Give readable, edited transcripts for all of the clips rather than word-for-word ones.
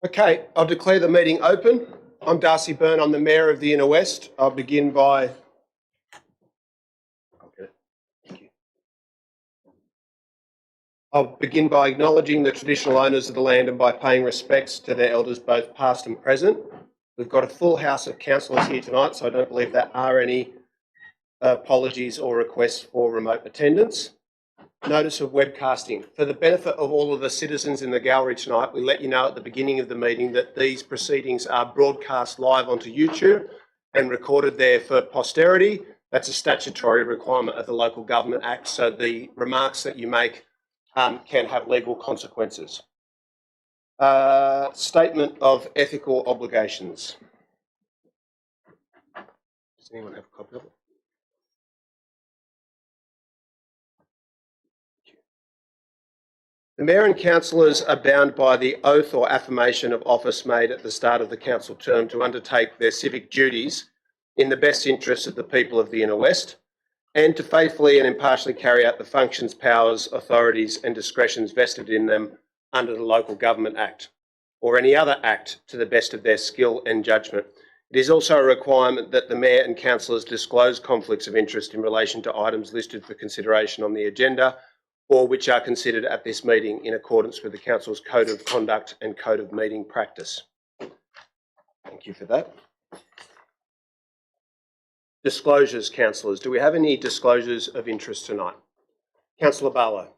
Okay, I'll declare the meeting open. I'm Darcy Byrne, I'm the Mayor of the Inner West. I'll begin by acknowledging the traditional owners of the land and by paying respects to their elders, both past and present. We've got a full house of councillors here tonight, so I don't believe there are any apologies or requests for remote attendance. Notice of webcasting. For the benefit of all of the citizens in the gallery tonight, we let you know at the beginning of the meeting that these proceedings are broadcast live onto YouTube and recorded there for posterity. That's a statutory requirement of the Local Government Act, so the remarks that you make can have legal consequences. Statement of ethical obligations. Does anyone have a copy of it? The Mayor and councillors are bound by the oath or affirmation of office made at the start of the council term to undertake their civic duties in the best interests of the people of the Inner West and to faithfully and impartially carry out the functions, powers, authorities and discretions vested in them under the Local Government Act or any other act to the best of their skill and judgment. It is also a requirement that the Mayor and councillors disclose conflicts of interest in relation to items listed for consideration on the agenda or which are considered at this meeting in accordance with the Council's Code of Conduct and Code of Meeting Practice. Thank you for that. Disclosures, councillors. Do we have any disclosures of interest tonight? Councillor Barlow.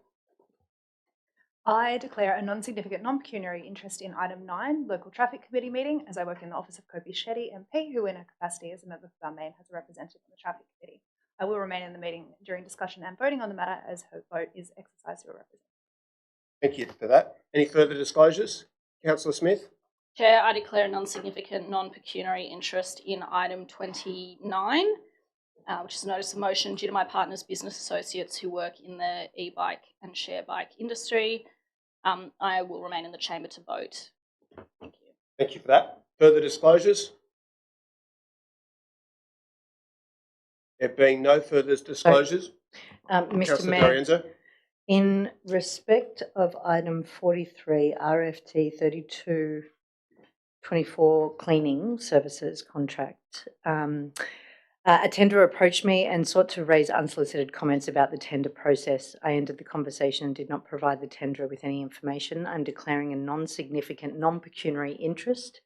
I declare a non-significant non-pecuniary interest in item 9, Local Traffic Committee meeting, as I work in the office of Kopi Shetty MP, who in her capacity as a member for Balmain has a representative on the Traffic Committee. I will remain in the meeting during discussion and voting on the matter as her vote is exercised to a representative. Thank you for that. Any further disclosures? Councillor Smith? Chair, I declare a non-significant non-pecuniary interest in item 29, which is a notice of motion due to my partner's business associates who work in the e-bike and share bike industry. I will remain in the chamber to vote. Thank you. Thank you for that. Further disclosures? There being no further disclosures. Mr Mayor, in respect of item 43, RFT 3224 cleaning services contract, a tenderer approached me and sought to raise unsolicited comments about the tender process. I ended the conversation and did not provide the tenderer with any information. I'm declaring a non-significant non-pecuniary interest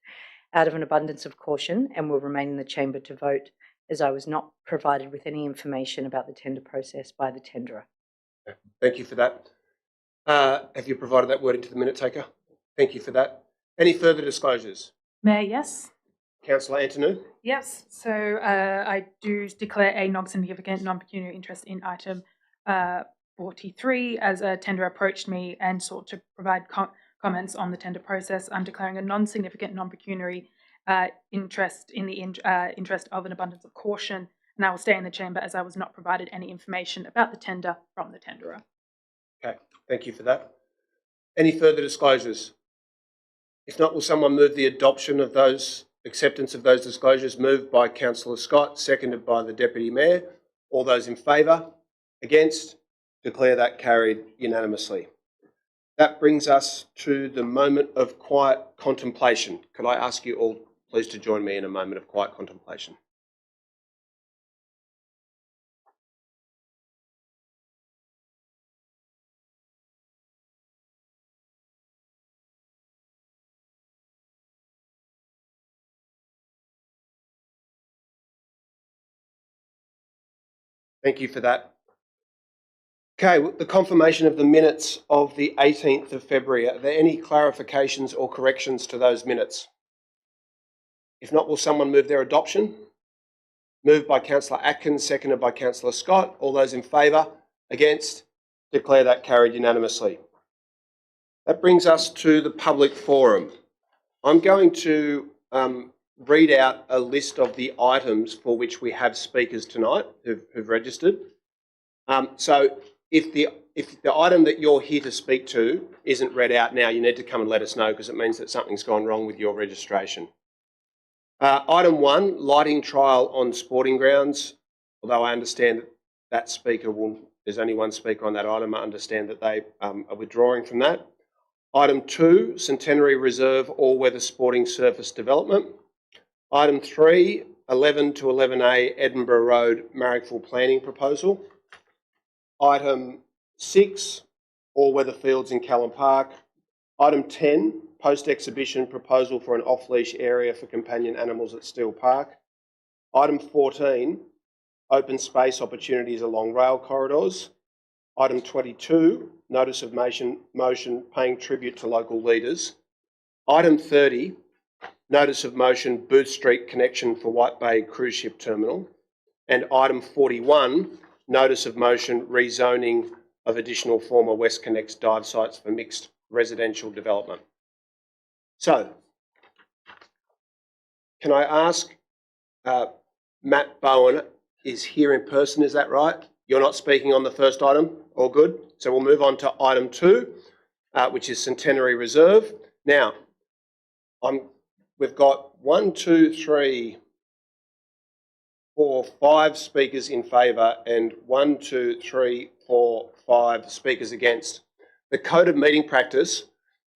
out of an abundance of caution and will remain in the chamber to vote, as I was not provided with any information about the tender process by the tenderer. Thank you for that. Have you provided that word into the minute taker? Thank you for that. Any further disclosures? Mayor, yes. Councillor Antonou? Yes, so I do declare a non-significant non-pecuniary interest in item 43 as a tender approached me and sought to provide comments on the tender process. I'm declaring a non-significant non-pecuniary interest in the interest of an abundance of caution, and I will stay in the chamber as I was not provided any information about the tender from the tenderer. Okay, thank you for that. Any further disclosures? If not, will someone move the adoption of those, acceptance of those disclosures? Moved by Councillor Scott, seconded by the Deputy Mayor. All those in favour? Against? Declare that carried unanimously. That brings us to the moment of quiet contemplation. Could I ask you all please to join me in a moment of quiet contemplation? Thank you for that. Okay, the confirmation of the minutes of the 18th of February. Are there any clarifications or corrections to those minutes? If not, will someone move their adoption? Moved by Councillor Atkins, seconded by Councillor Scott. All those in favour? Against? Declare that carried unanimously. That brings us to the public forum. I'm going to read out a list of the items for which we have speakers tonight who've registered. So if the item that you're here to speak to isn't read out now, you need to come and let us know, because it means that something's gone wrong with your registration. Item 1, lighting trial on sporting grounds. Although I understand that speaker there's only one speaker on that item, I understand that they are withdrawing from that. Item 2, Centenary Reserve all-weather sporting surface development. Item 3, 11 to 11A Edinburgh Road Marrickville planning proposal. Item 6, all-weather fields in Callan Park. Item 10, post-exhibition proposal for an off-leash area for companion animals at Steele Park. Item 14, open space opportunities along rail corridors. Item 22, notice of motion paying tribute to local leaders. Item 30, notice of motion Booth Street connection for White Bay Cruise Ship Terminal. And item 41, notice of motion rezoning of additional former WestConnex dive sites for mixed residential development. So, can I ask, Matt Bowen is here in person, is that right? You're not speaking on the first item? All good? So we'll move on to item 2, which is Centenary Reserve. Now, we've got 5 speakers in favour and 5 speakers against. The Code of Meeting Practice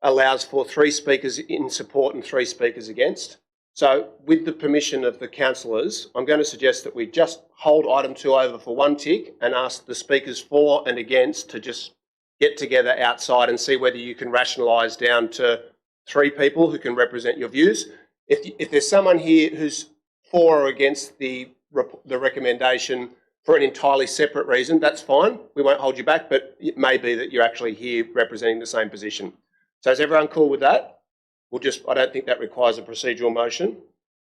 allows for 3 speakers in support and 3 speakers against. So with the permission of the councillors, I'm going to suggest that we just hold item 2 over for 1 tick and ask the speakers for and against to just get together outside and see whether you can rationalise down to 3 people who can represent your views. If there's someone here who's for or against the recommendation for an entirely separate reason, that's fine. We won't hold you back, but it may be that you're actually here representing the same position. So is everyone cool with that? I don't think that requires a procedural motion.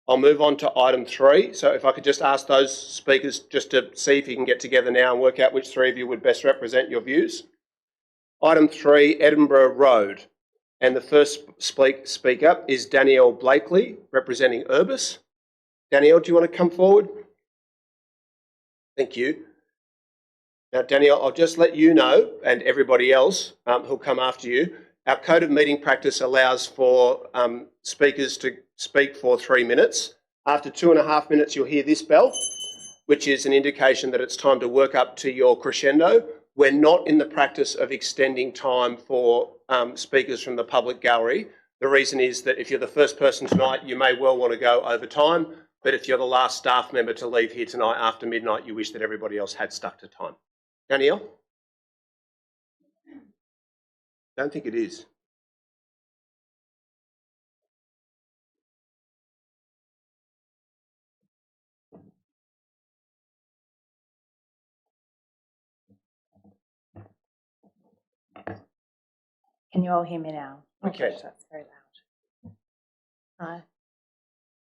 I'll move on to item 3. So if I could just ask those speakers just to see if you can get together now and work out which 3 of you would best represent your views. Item 3, Edinburgh Road. And the first speaker is Danielle Blakely, representing Urbis. Danielle, do you want to come forward? Thank you. Now, Danielle, I'll just let you know, and everybody else who'll come after you, our Code of Meeting Practice allows for speakers to speak for 3 minutes. After 2.5 minutes, you'll hear this bell, which is an indication that it's time to work up to your crescendo. We're not in the practice of extending time for speakers from the public gallery. The reason is that if you're the first person tonight, you may well want to go over time, but if you're the last staff member to leave here tonight after midnight, you wish that everybody else had stuck to time. Danielle? Don't think it is. Can you all hear me now? Okay. That's very loud.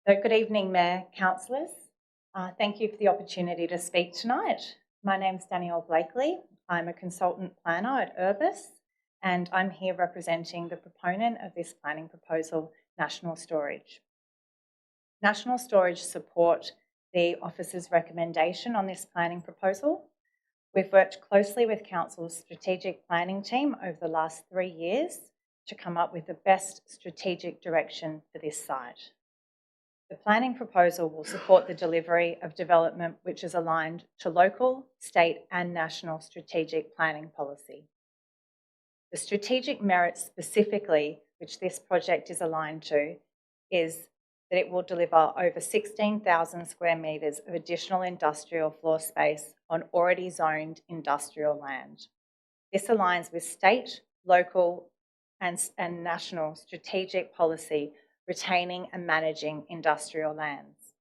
So good evening, Mayor, councillors. Thank you for the opportunity to speak tonight. My name's Danielle Blakely. I'm a consultant planner at Urbis, and I'm here representing the proponent of this planning proposal, National Storage. National Storage support the office's recommendation on this planning proposal. We've worked closely with Council's strategic planning team over the last 3 years to come up with the best strategic direction for this site. The planning proposal will support the delivery of development which is aligned to local, state and national strategic planning policy. The strategic merits specifically, which this project is aligned to, is that it will deliver over 16,000 square metres of additional industrial floor space on already zoned industrial land. This aligns with state, local and national strategic policy retaining and managing industrial lands.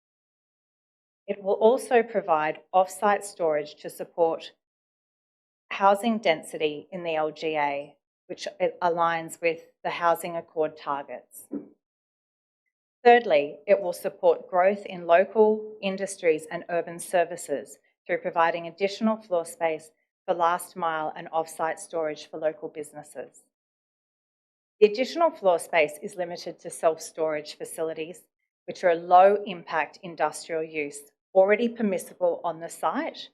It will also provide off-site storage to support housing density in the LGA, which aligns with the Housing Accord targets. Thirdly, it will support growth in local industries and urban services through providing additional floor space for last mile and off-site storage for local businesses. The additional floor space is limited to self-storage facilities, which are a low-impact industrial use, already permissible on the site,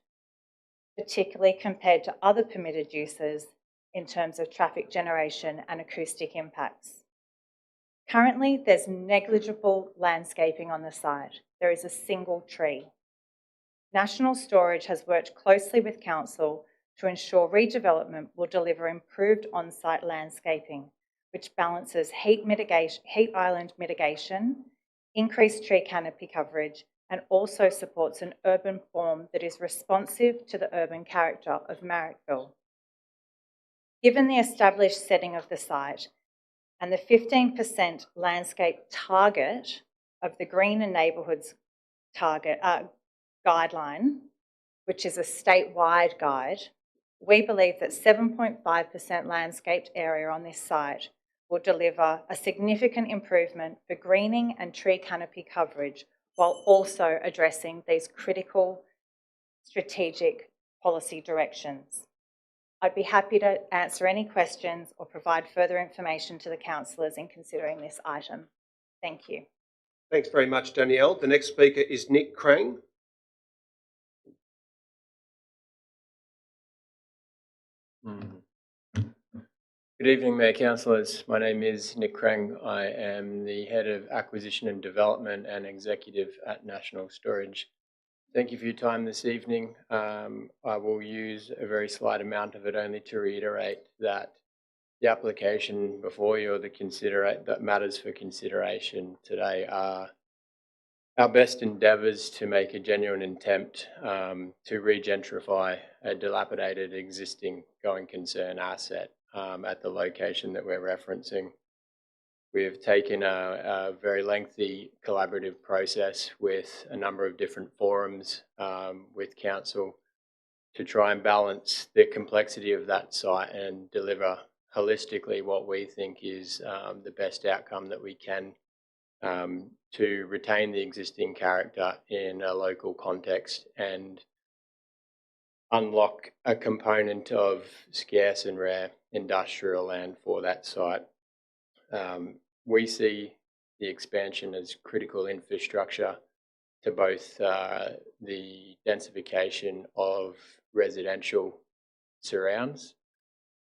particularly compared to other permitted uses in terms of traffic generation and acoustic impacts. Currently, there's negligible landscaping on the site. There is a single tree. National Storage has worked closely with Council to ensure redevelopment will deliver improved on-site landscaping, which balances heat island mitigation, increased tree canopy coverage, and also supports an urban form that is responsive to the urban character of Marrickville. Given the established setting of the site and the 15% landscape target of the Green and Neighbourhoods guideline, which is a statewide guide, we believe that 7.5% landscaped area on this site will deliver a significant improvement for greening and tree canopy coverage while also addressing these critical strategic policy directions. I'd be happy to answer any questions or provide further information to the councillors in considering this item. Thank you. Thanks very much, Danielle. The next speaker is Nick Crang. Good evening, Mayor Councillors. My name is Nick Crang. I am the Head of Acquisition and Development and Executive at National Storage. Thank you for your time this evening. I will use a very slight amount of it only to reiterate that the application before you or that matters for consideration today are our best endeavours to make a genuine attempt to regentrify a dilapidated existing going concern asset at the location that we're referencing. We have taken a very lengthy collaborative process with a number of different forums with council to try and balance the complexity of that site and deliver holistically what we think is the best outcome that we can to retain the existing character in a local context and unlock a component of scarce and rare industrial land for that site. We see the expansion as critical infrastructure to both the densification of residential surrounds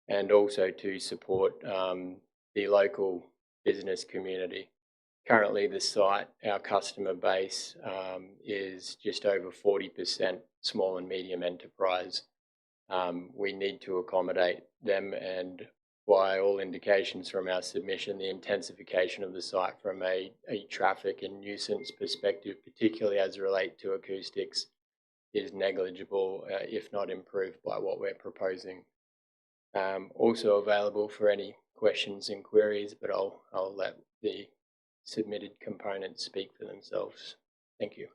and also to support the local business community. Currently, the site, our customer base is just over 40% small and medium enterprise. We need to accommodate them, and by all indications from our submission, the intensification of the site from a traffic and nuisance perspective, particularly as relate to acoustics, is negligible, if not improved by what we're proposing. Also available for any questions and queries, but I'll let the submitted components speak for themselves. Thank you.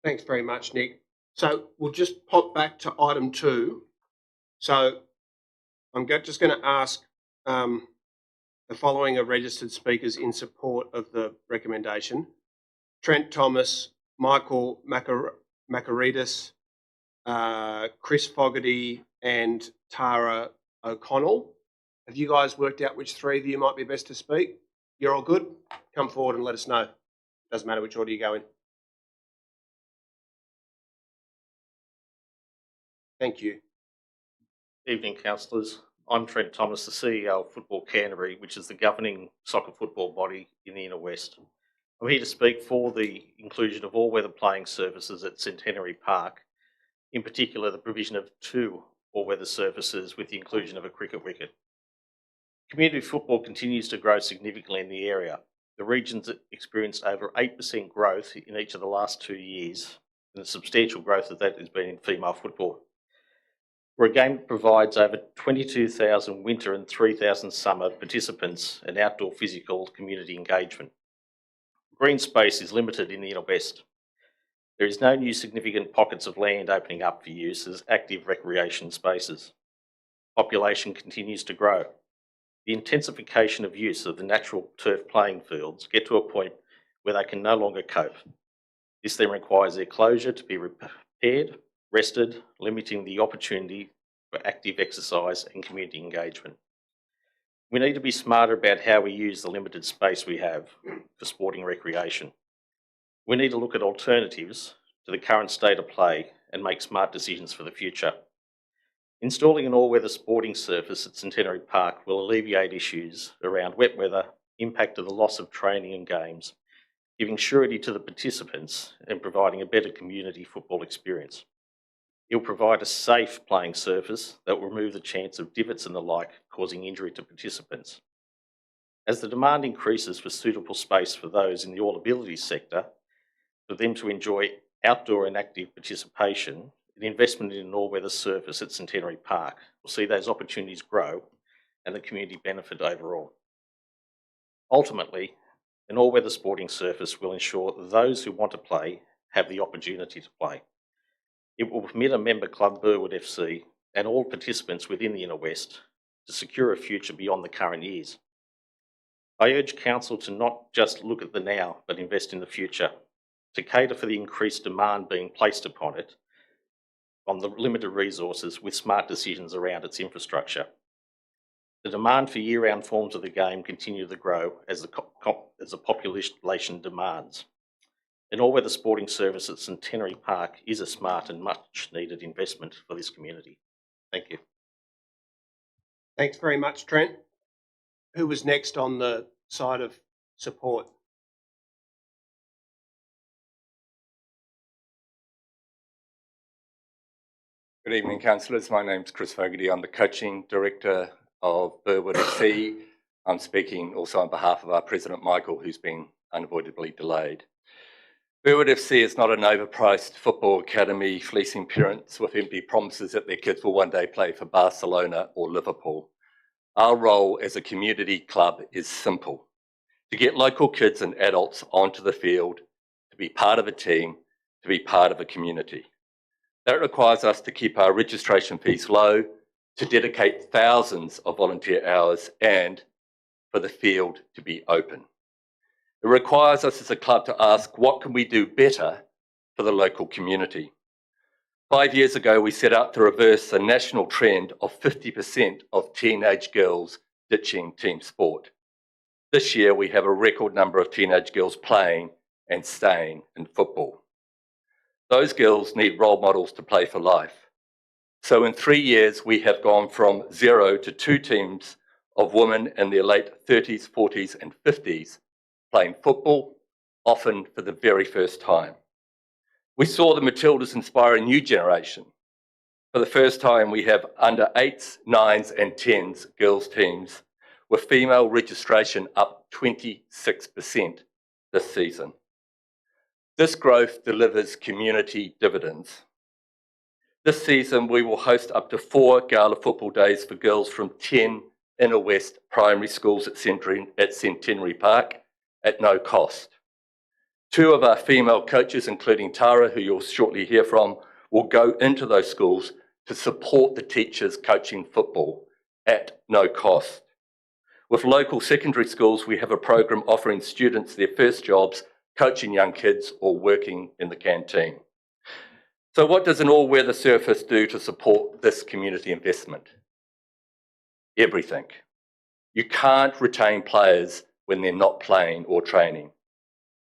Thanks very much, Nick. So we'll just pop back to item 2. So I'm just going to ask the following are registered speakers in support of the recommendation: Trent Thomas, Michael Macaridis, Chris Fogarty and Tara O'Connell. Have you guys worked out which 3 of you might be best to speak? You're all good? Come forward and let us know. Doesn't matter which order you go in. Thank you. Evening, councillors. I'm Trent Thomas, the CEO of Football Canterbury, which is the governing soccer football body in the Inner West. I'm here to speak for the inclusion of all-weather playing surfaces at Centenary Park, in particular the provision of 2 all-weather surfaces with the inclusion of a cricket wicket. Community football continues to grow significantly in the area. The region's experienced over 8% growth in each of the last 2 years, and the substantial growth of that has been in female football. We're a game that provides over 22,000 winter and 3,000 summer participants and outdoor physical community engagement. Green space is limited in the Inner West. There is no new significant pockets of land opening up for use as active recreation spaces. Population continues to grow. The intensification of use of the natural turf playing fields get to a point where they can no longer cope. This then requires their closure to be repaired, rested, limiting the opportunity for active exercise and community engagement. We need to be smarter about how we use the limited space we have for sporting recreation. We need to look at alternatives to the current state of play and make smart decisions for the future. Installing an all-weather sporting surface at Centenary Park will alleviate issues around wet weather, impact of the loss of training and games, giving surety to the participants and providing a better community football experience. It will provide a safe playing surface that will remove the chance of divots and the like causing injury to participants. As the demand increases for suitable space for those in the all abilities sector, for them to enjoy outdoor and active participation, an investment in an all-weather surface at Centenary Park will see those opportunities grow and the community benefit overall. Ultimately, an all-weather sporting surface will ensure that those who want to play have the opportunity to play. It will permit a member club, Burwood FC, and all participants within the Inner West to secure a future beyond the current years. I urge Council to not just look at the now, but invest in the future, to cater for the increased demand being placed upon it on the limited resources with smart decisions around its infrastructure. The demand for year-round forms of the game continue to grow as the population demands. An all-weather sporting service at Centenary Park is a smart and much-needed investment for this community. Thank you. Thanks very much, Trent. Who was next on the side of support? Good evening, councillors. My name's Chris Fogarty. I'm the coaching director of Burwood FC. I'm speaking also on behalf of our president, Michael, who's been unavoidably delayed. Burwood FC is not an overpriced football academy fleecing parents with empty promises that their kids will one day play for Barcelona or Liverpool. Our role as a community club is simple: to get local kids and adults onto the field, to be part of a team, to be part of a community. That requires us to keep our registration fees low, to dedicate thousands of volunteer hours, and for the field to be open. It requires us as a club to ask, what can we do better for the local community? 5 years ago, we set out to reverse a national trend of 50% of teenage girls ditching team sport. This year, we have a record number of teenage girls playing and staying in football. Those girls need role models to play for life. So in 3 years, we have gone from 0 to 2 teams of women in their late 30s, 40s, and 50s playing football, often for the very first time. We saw the Matildas inspire a new generation. For the first time, we have under 8s, 9s, and 10s girls' teams, with female registration up 26% this season. This growth delivers community dividends. This season, we will host up to 4 gala football days for girls from 10 Inner West primary schools at Centenary Park at no cost. 2 of our female coaches, including Tara, who you'll shortly hear from, will go into those schools to support the teachers coaching football at no cost. With local secondary schools, we have a program offering students their first jobs coaching young kids or working in the canteen. So what does an all-weather surface do to support this community investment? Everything. You can't retain players when they're not playing or training.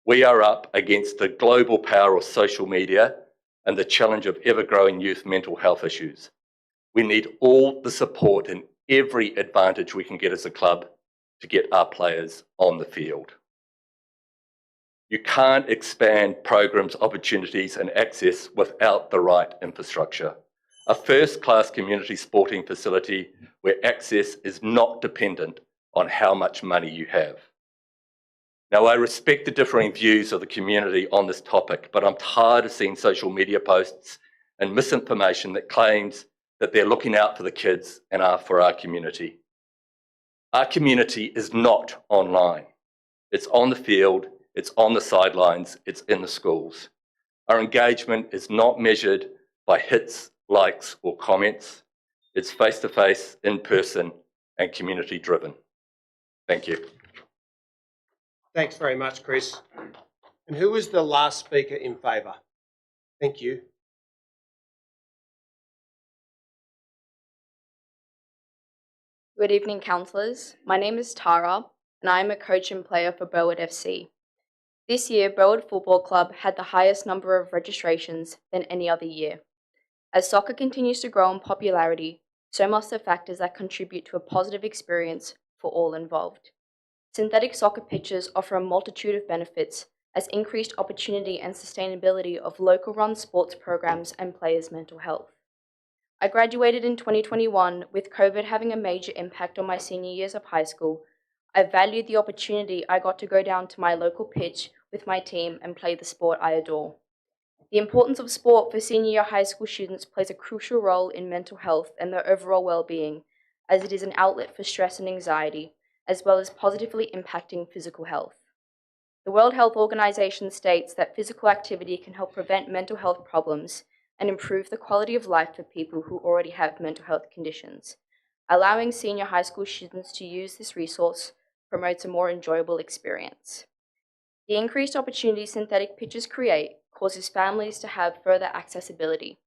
We are up against the global power of social media and the challenge of ever-growing youth mental health issues. We need all the support and every advantage we can get as a club to get our players on the field. You can't expand programs, opportunities, and access without the right infrastructure. A first-class community sporting facility where access is not dependent on how much money you have. Now, I respect the differing views of the community on this topic, but I'm tired of seeing social media posts and misinformation that claims that they're looking out for the kids and are for our community. Our community is not online. It's on the field, it's on the sidelines, it's in the schools. Our engagement is not measured by hits, likes, or comments. It's face-to-face, in-person, and community-driven. Thank you. Thanks very much, Chris. And who was the last speaker in favour? Thank you. Good evening, councillors. My name is Tara, and I am a coach and player for Burwood FC. This year, Burwood Football Club had the highest number of registrations than any other year. As soccer continues to grow in popularity, so must the factors that contribute to a positive experience for all involved. Synthetic soccer pitches offer a multitude of benefits, as increased opportunity and sustainability of local run sports programs and players' mental health. I graduated in 2021 with COVID having a major impact on my senior years of high school. I valued the opportunity I got to go down to my local pitch with my team and play the sport I adore. The importance of sport for senior year high school students plays a crucial role in mental health and their overall well-being, as it is an outlet for stress and anxiety, as well as positively impacting physical health. The World Health Organization states that physical activity can help prevent mental health problems and improve the quality of life for people who already have mental health conditions. Allowing senior high school students to use this resource promotes a more enjoyable experience. The increased opportunity synthetic pitches create causes families to have further accessibility.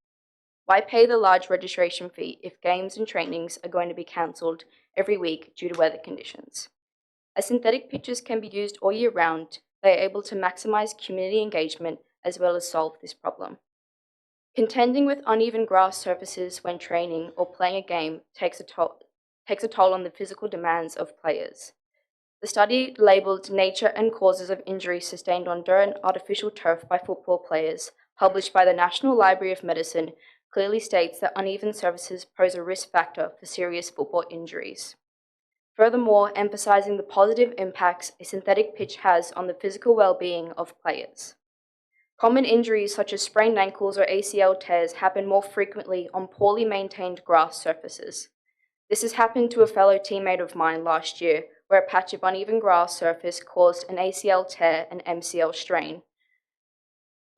Why pay the large registration fee if games and trainings are going to be cancelled every week due to weather conditions? As synthetic pitches can be used all year round, they are able to maximise community engagement as well as solve this problem. Contending with uneven grass surfaces when training or playing a game takes a toll on the physical demands of players. The study labelled Nature and Causes of Injury Sustained on Dirt and Artificial Turf by Football Players, published by the National Library of Medicine, clearly states that uneven surfaces pose a risk factor for serious football injuries. Furthermore, emphasising the positive impacts a synthetic pitch has on the physical well-being of players. Common injuries such as sprained ankles or ACL tears happen more frequently on poorly maintained grass surfaces. This has happened to a fellow teammate of mine last year, where a patch of uneven grass surface caused an ACL tear and MCL strain,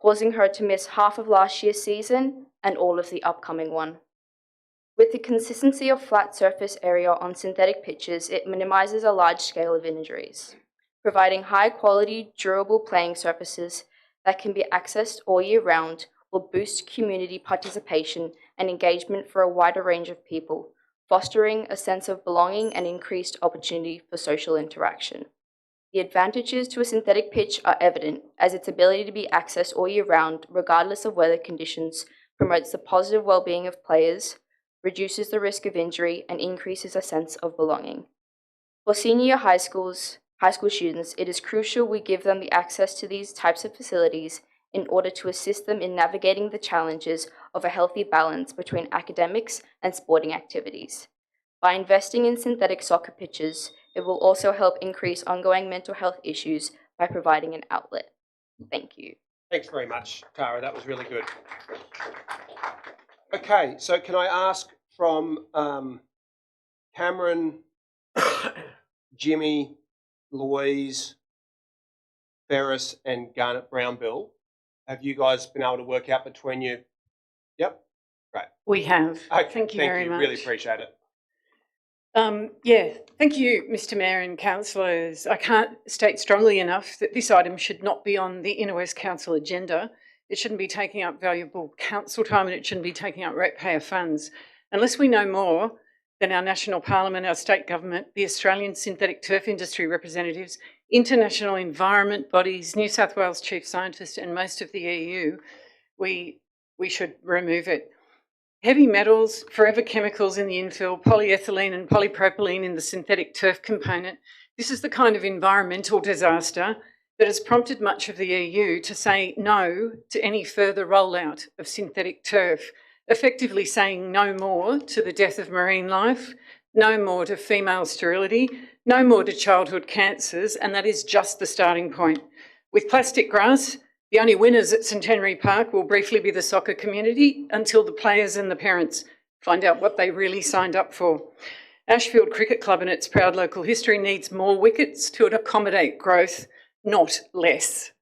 causing her to miss half of last year's season and all of the upcoming one. With the consistency of flat surface area on synthetic pitches, it minimises a large scale of injuries. Providing high-quality, durable playing surfaces that can be accessed all year round will boost community participation and engagement for a wider range of people, fostering a sense of belonging and increased opportunity for social interaction. The advantages to a synthetic pitch are evident, as its ability to be accessed all year round, regardless of weather conditions, promotes the positive well-being of players, reduces the risk of injury, and increases a sense of belonging. For senior high school students, it is crucial we give them the access to these types of facilities in order to assist them in navigating the challenges of a healthy balance between academics and sporting activities. By investing in synthetic soccer pitches, it will also help increase ongoing mental health issues by providing an outlet. Thank you. Thanks very much, Tara. That was really good. Okay, so can I ask from Cameron, Jimmy, Louise, Ferris and Garnet Brownbill, have you guys been able to work out between you? Yep, great. We have. Okay, thank you very much. Really appreciate it. Thank you, Mr Mayor and councillors. I can't state strongly enough that this item should not be on the Inner West Council agenda. It shouldn't be taking up valuable council time and it shouldn't be taking up ratepayer funds. Unless we know more than our national parliament, our state government, the Australian synthetic turf industry representatives, international environment bodies, New South Wales chief scientist and most of the EU, we should remove it. Heavy metals, forever chemicals in the infill, polyethylene and polypropylene in the synthetic turf component. This is the kind of environmental disaster that has prompted much of the EU to say no to any further rollout of synthetic turf, effectively saying no more to the death of marine life, no more to female sterility, no more to childhood cancers, and that is just the starting point. With plastic grass, the only winners at Centenary Park will briefly be the soccer community until the players and the parents find out what they really signed up for. Ashfield Cricket Club and its proud local history needs more wickets to accommodate growth, not less.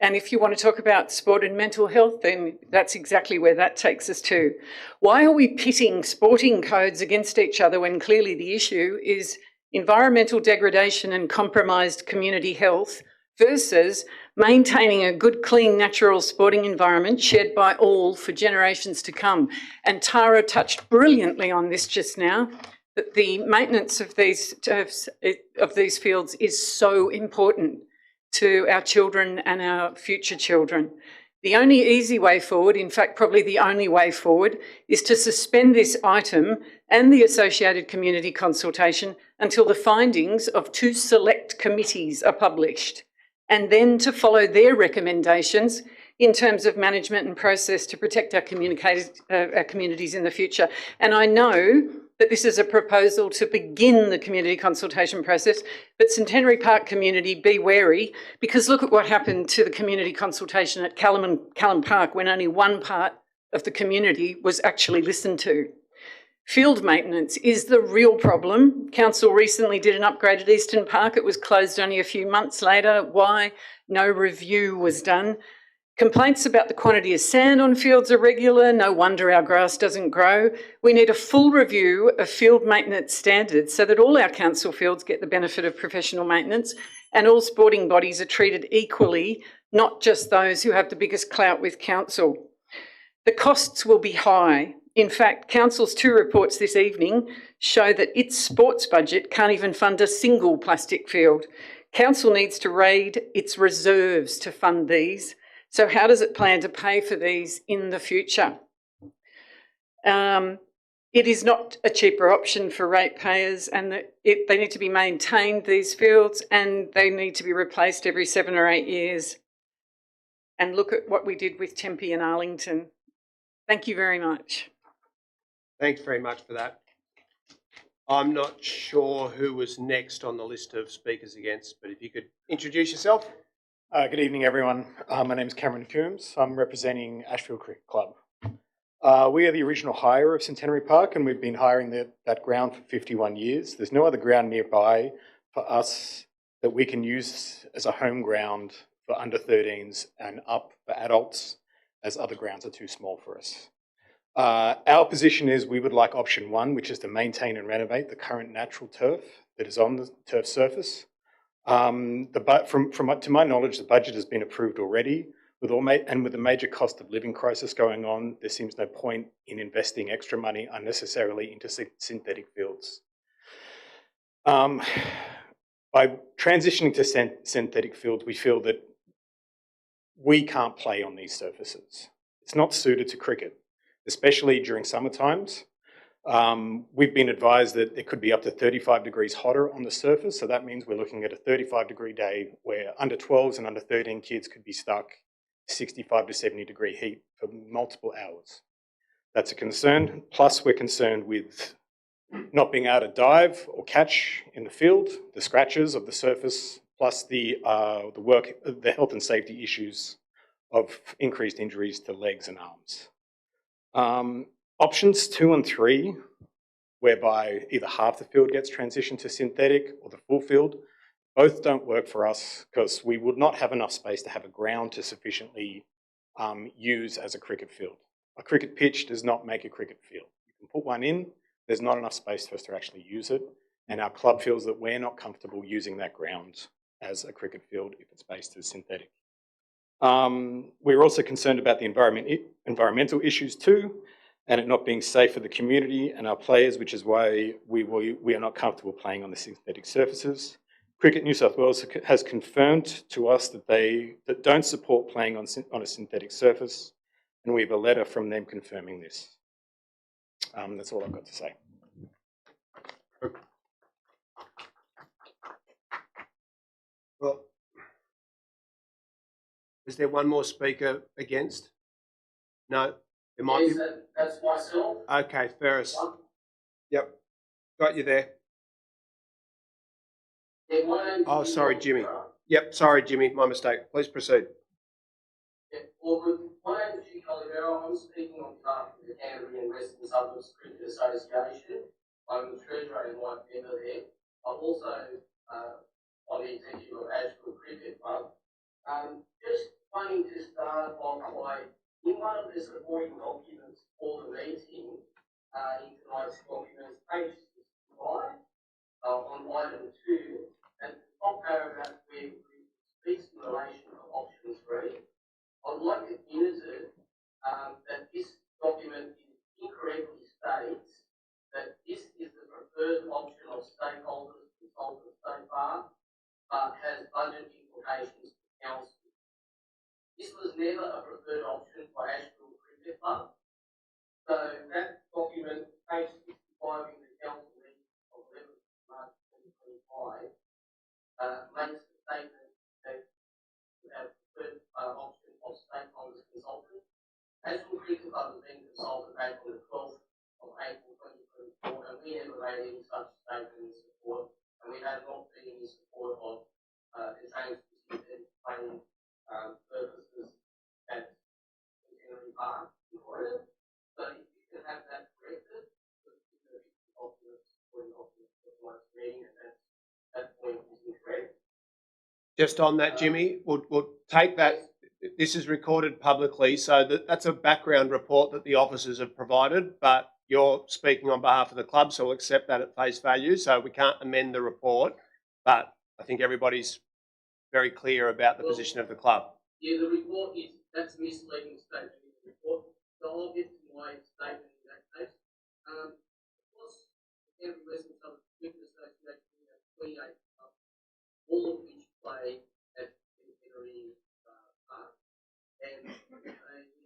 And if you want to talk about sport and mental health, then that's exactly where that takes us to. Why are we pitting sporting codes against each other when clearly the issue is environmental degradation and compromised community health versus maintaining a good, clean, natural sporting environment shared by all for generations to come? And Tara touched brilliantly on this just now, that the maintenance of these turfs, of these fields is so important to our children and our future children. The only easy way forward, in fact, probably the only way forward, is to suspend this item and the associated community consultation until the findings of 2 select committees are published, and then to follow their recommendations in terms of management and process to protect our communities in the future. And I know that this is a proposal to begin the community consultation process, but Centenary Park community, be wary, because look at what happened to the community consultation at Callan Park when only one part of the community was actually listened to. Field maintenance is the real problem. Council recently did an upgrade at Eastern Park. It was closed only a few months later. Why? No review was done. Complaints about the quantity of sand on fields are regular. No wonder our grass doesn't grow. We need a full review of field maintenance standards so that all our council fields get the benefit of professional maintenance and all sporting bodies are treated equally, not just those who have the biggest clout with council. The costs will be high. In fact, Council's 2 reports this evening show that its sports budget can't even fund a single plastic field. Council needs to raid its reserves to fund these. So how does it plan to pay for these in the future? It is not a cheaper option for ratepayers, and they need to be maintained, these fields, and they need to be replaced every 7 or 8 years. And look at what we did with Tempe and Arlington. Thank you very much. Thanks very much for that. I'm not sure who was next on the list of speakers against, but if you could introduce yourself. Good evening, everyone. My name is Cameron Coombs. I'm representing Ashfield Cricket Club. We are the original hire of Centenary Park, and we've been hiring that ground for 51 years. There's no other ground nearby for us that we can use as a home ground for under 13s and up for adults, as other grounds are too small for us. Our position is we would like option 1, which is to maintain and renovate the current natural turf that is on the turf surface. To my knowledge, the budget has been approved already. With the major cost of living crisis going on, there seems no point in investing extra money unnecessarily into synthetic fields. By transitioning to synthetic fields, we feel that we can't play on these surfaces. It's not suited to cricket, especially during summer times. We've been advised that it could be up to 35 degrees hotter on the surface, so that means we're looking at a 35-degree day where under 12s and under 13 kids could be stuck 65 to 70 degree heat for multiple hours. That's a concern. Plus, we're concerned with not being able to dive or catch in the field, the scratches of the surface, plus the health and safety issues of increased injuries to legs and arms. Options 2 and 3, whereby either half the field gets transitioned to synthetic or the full field, both don't work for us because we would not have enough space to have a ground to sufficiently use as a cricket field. A cricket pitch does not make a cricket field. You can put one in, there's not enough space for us to actually use it, and our club feels that we're not comfortable using that ground as a cricket field if it's based as synthetic. We're also concerned about the environmental issues too, and it not being safe for the community and our players, which is why we are not comfortable playing on the synthetic surfaces. Cricket New South Wales has confirmed to us that they don't support playing on a synthetic surface, and we have a letter from them confirming this. That's all I've got to say. Well, is there one more speaker against? No? There might be. That's myself. Okay, Ferris. Yep, got you there. Yeah, oh, sorry, Jimmy. Yep, sorry, Jimmy, my mistake. Please proceed. Yeah, well, my name is Jimmy Callan. I'm speaking on behalf of the Canterbury and Western Suburbs Cricket Association. I'm the treasurer and one member there. I'm also on the executive of Ashfield Cricket Club. Just wanting to start off by, in one of the supporting documents for the meeting, in tonight's documents, page 65, on item 2, and the top paragraph where it speaks in relation to option 3, I'd like to insert that this document incorrectly states that this is the preferred option of stakeholders consulted so far, but has budget implications for council. This was never a preferred option for Ashfield Cricket Club. So that document, page 65 in the council meeting of 11th March 2025, makes the statement that we have preferred option of stakeholders Just on that, Jimmy, we'll take that. This is recorded publicly, so that's a background report that the officers have provided, but you're speaking on behalf of the club, so we'll accept that at face value. So we can't amend the report, but I think everybody's very clear about the position of the club. Yeah, the report that's a misleading statement in the report. So I'll get to my statement in that case. Because the Edinburgh Western Suburbs Cricket Association has 28 clubs, all of which play at Centenary Park, and we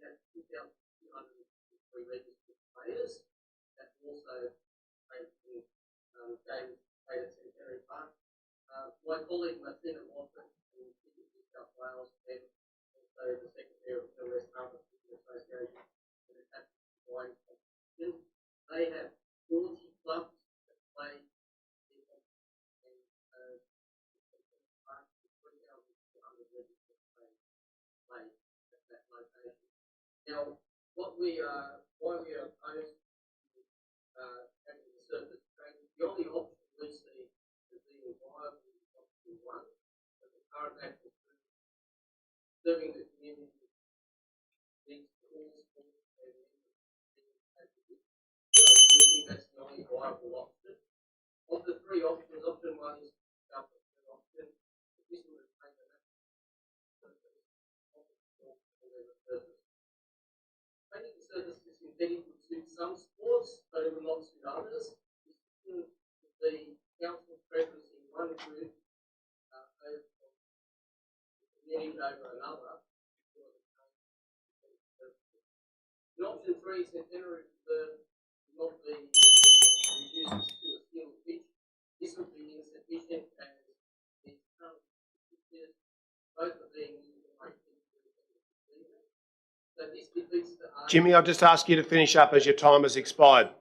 have 2,253 registered players that also play in games played at Centenary Park. My colleague Martina Watson in New South Wales and also the Secretary of the West Harbour Cricket Association and attached to the wine competition, they have 40 clubs that play in and 3,200 registered players play at that location. Now, why we are opposed to having the surface training, the only option we see as being viable is option one, but the current act is serving the community needs all sports and activities. So we think that's the only viable option. Of the three options, option one is our preferred option. This would have taken that surface, surface. Making the surface is synthetic would suit some sports, but it would not suit others. This would be council's preference in one group over the community over another. In option three, Centenary Reserve will not be reduced to a single pitch. This would be insufficient as its current pitches, both are being used to make things season. So this defeats the argument. Jimmy, I'll just ask you to finish up as your time has expired.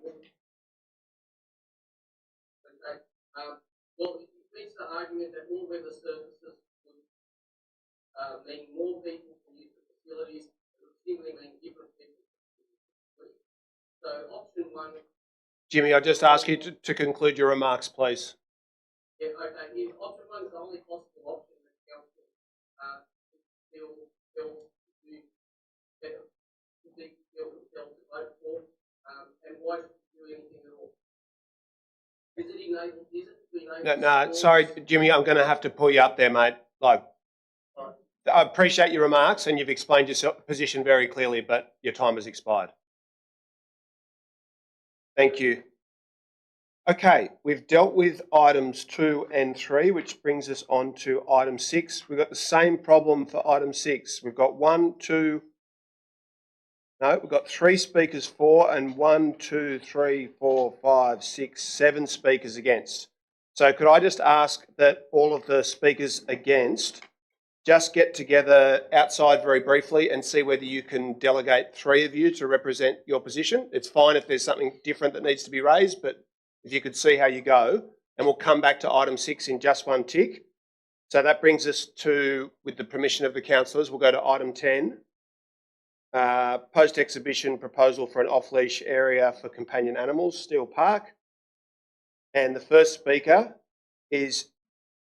Okay. Well, it defeats the argument that all weather surfaces would mean more people can use the facilities, it would simply mean different people. So option one. Jimmy, I'll just ask you to conclude your remarks, please. Yeah, okay. If option one is the only possible option that council feel to vote for, and why should we do anything at all? Is it enabled? Is it to enable? No, sorry, Jimmy, I'm going to have to pull you up there, mate. Like, I appreciate your remarks and you've explained your position very clearly, but your time has expired. Thank you. Okay, we've dealt with items 2 and 3, which brings us on to item 6. We've got the same problem for item 6. We've got 3 speakers for and 7 speakers against. So could I just ask that all of the speakers against just get together outside very briefly and see whether you can delegate 3 of you to represent your position. It's fine if there's something different that needs to be raised, but if you could see how you go, and we'll come back to item 6 in just one tick. So that brings us to, with the permission of the councillors, we'll go to item 10. Post-exhibition proposal for an off-leash area for companion animals, Steel Park. And the first speaker is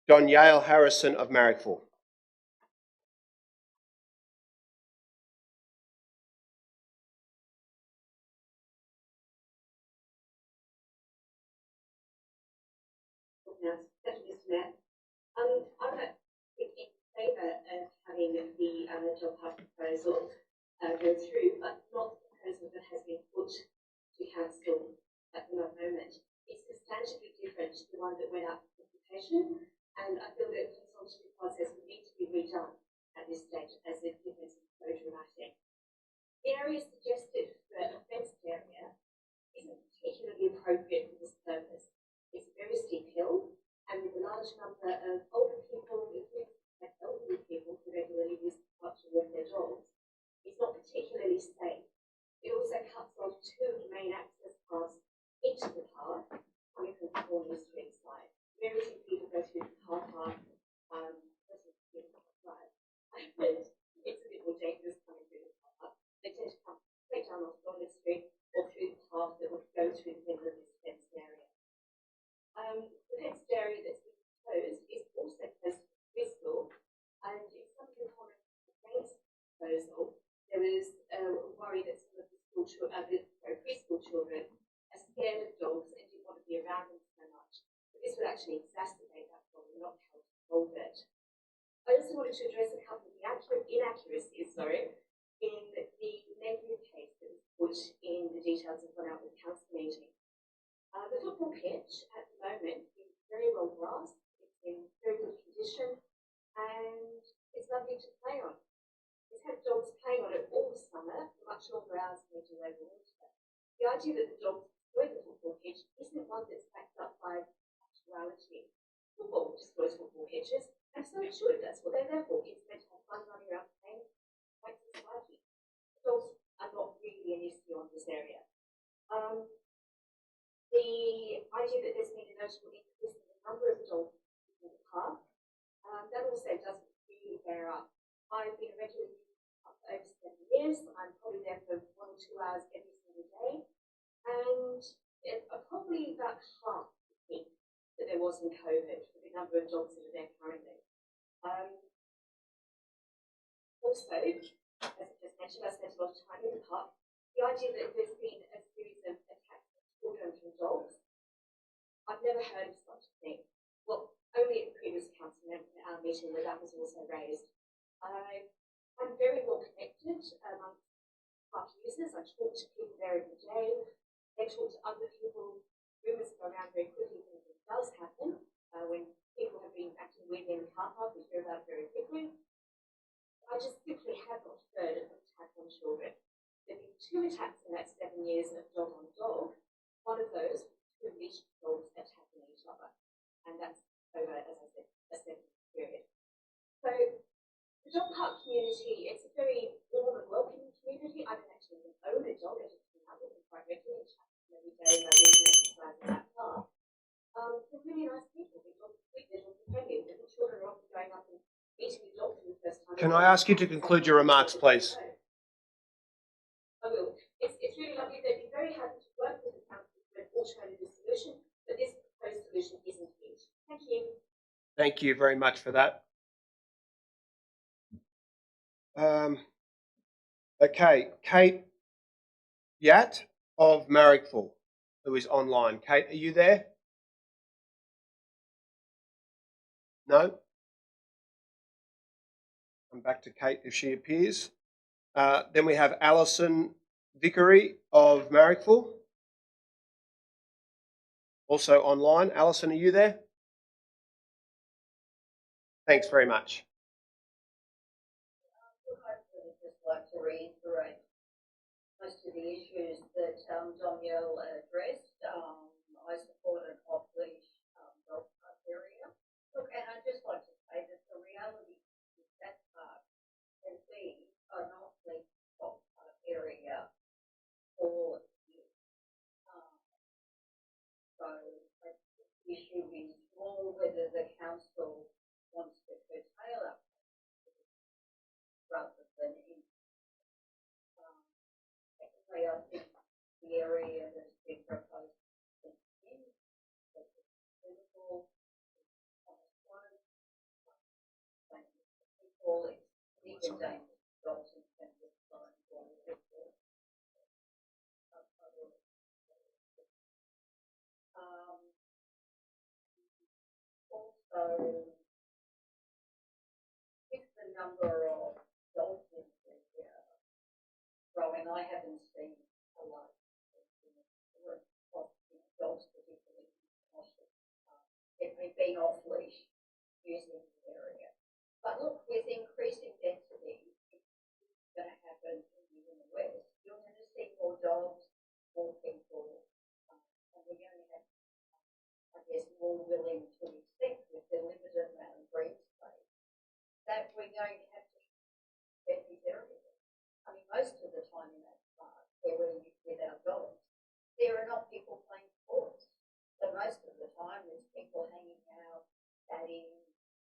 Donielle Harrison of Marrickville. I'm in favour of having the job hub proposal go through, but not the proposal that has been put to council at the moment. It's substantially different to the one that went up for consultation, and I feel that the consultative process would need to be redone at this stage as the difference is so dramatic. The area suggested for a fenced area isn't particularly appropriate for this purpose. It's a very steep hill, and with a large number of older people, elderly people who regularly use the park to walk their dogs, it's not particularly safe. It also cuts off 2 main access paths into the park, coming from the Cornwall Street side. Very few people go through the car park, it's a bit more dangerous coming through the car park. They tend to come straight down off Cornwall Street or through the path that would go through the middle of this fenced area. The fenced area that's been proposed is also involve it. I also wanted to address a couple of the inaccuracies, in the negative cases, which in the details have gone out with the council meeting. The football pitch at the moment is very well grassed, it's in very good condition, and it's lovely to play on. It's had dogs playing on it all summer for much longer hours than we do over winter. The idea that the dogs destroy the football pitch isn't one that's backed up by actuality. Football destroys football pitches, and so it should. That's what they're there for. It's meant to have fun running around playing, like society. Dogs are not really an issue on this area. The idea that there's been a notable increase in the number of dogs in the park, that also doesn't really bear up. I've been a regular user for over 7 years. I'm probably there for 1 or 2 hours every single day, and probably about half the peak that there was in COVID for the number of dogs that are there currently. Also, as I just mentioned, I spent a lot of time in the park. The idea that there's been a series of attacks on children from dogs, I've never heard of such a thing. Well, only at the previous council meeting where that was also raised. I'm very well connected amongst park users. I talk to people there every day. They talk to other people. Rumours go around very quickly when it does happen. When people have been acting weirdly in the car park, we hear about it very quickly. I just simply have not heard of an attack on children. There have been 2 attacks in that 7 years of dog on dog. One of those was 2 leash dogs attacking each other. And that's over, as I said, a 7-year period. So the dog park community, it's a very warm and welcoming community. I don't actually even own a dog. I just hang out with them quite regularly, chat to them every day about doing exercise in that park. They're really nice people. They're dogs are sweet, they're dogs are friendly. The children are often going up and meeting the dogs for the first time. Can I ask you to conclude your remarks, please? I will. It's really lovely. They'd be very happy to work with the council for an alternative solution, but this proposed solution isn't it. Thank you. Thank you very much for that. Okay, Kate Yatt of Marrickville, who is online. Kate, are you there? No? Come back to Kate if she appears. Then we have Alison Vickery of Marrickville, also online. Alison, are you there? Thanks very much. I'd just like to reiterate most of the issues that Danielle addressed. I support an off-leash dog park area. Look, and I'd just like to say that the reality is that park has been an off-leash dog park area for years. So the issue is more whether the council wants to curtail it rather than in. Secondly, I think the area that's been proposed is suitable. People, it's even dangerous dogs in terms of flying also, if the number of dogs in the growing, I haven't seen a lot of dogs, particularly they've been off leash using the area. But look, with increasing density, it's going to happen in the west. You're going to see more dogs, more people, and we're going to have, I guess, more willing to accept with the limited amount of green space that we're going to have to get these areas. I mean, most of the time in that park, where we with our dogs, there are not people playing sports. So most of the time, there's people hanging out, batting,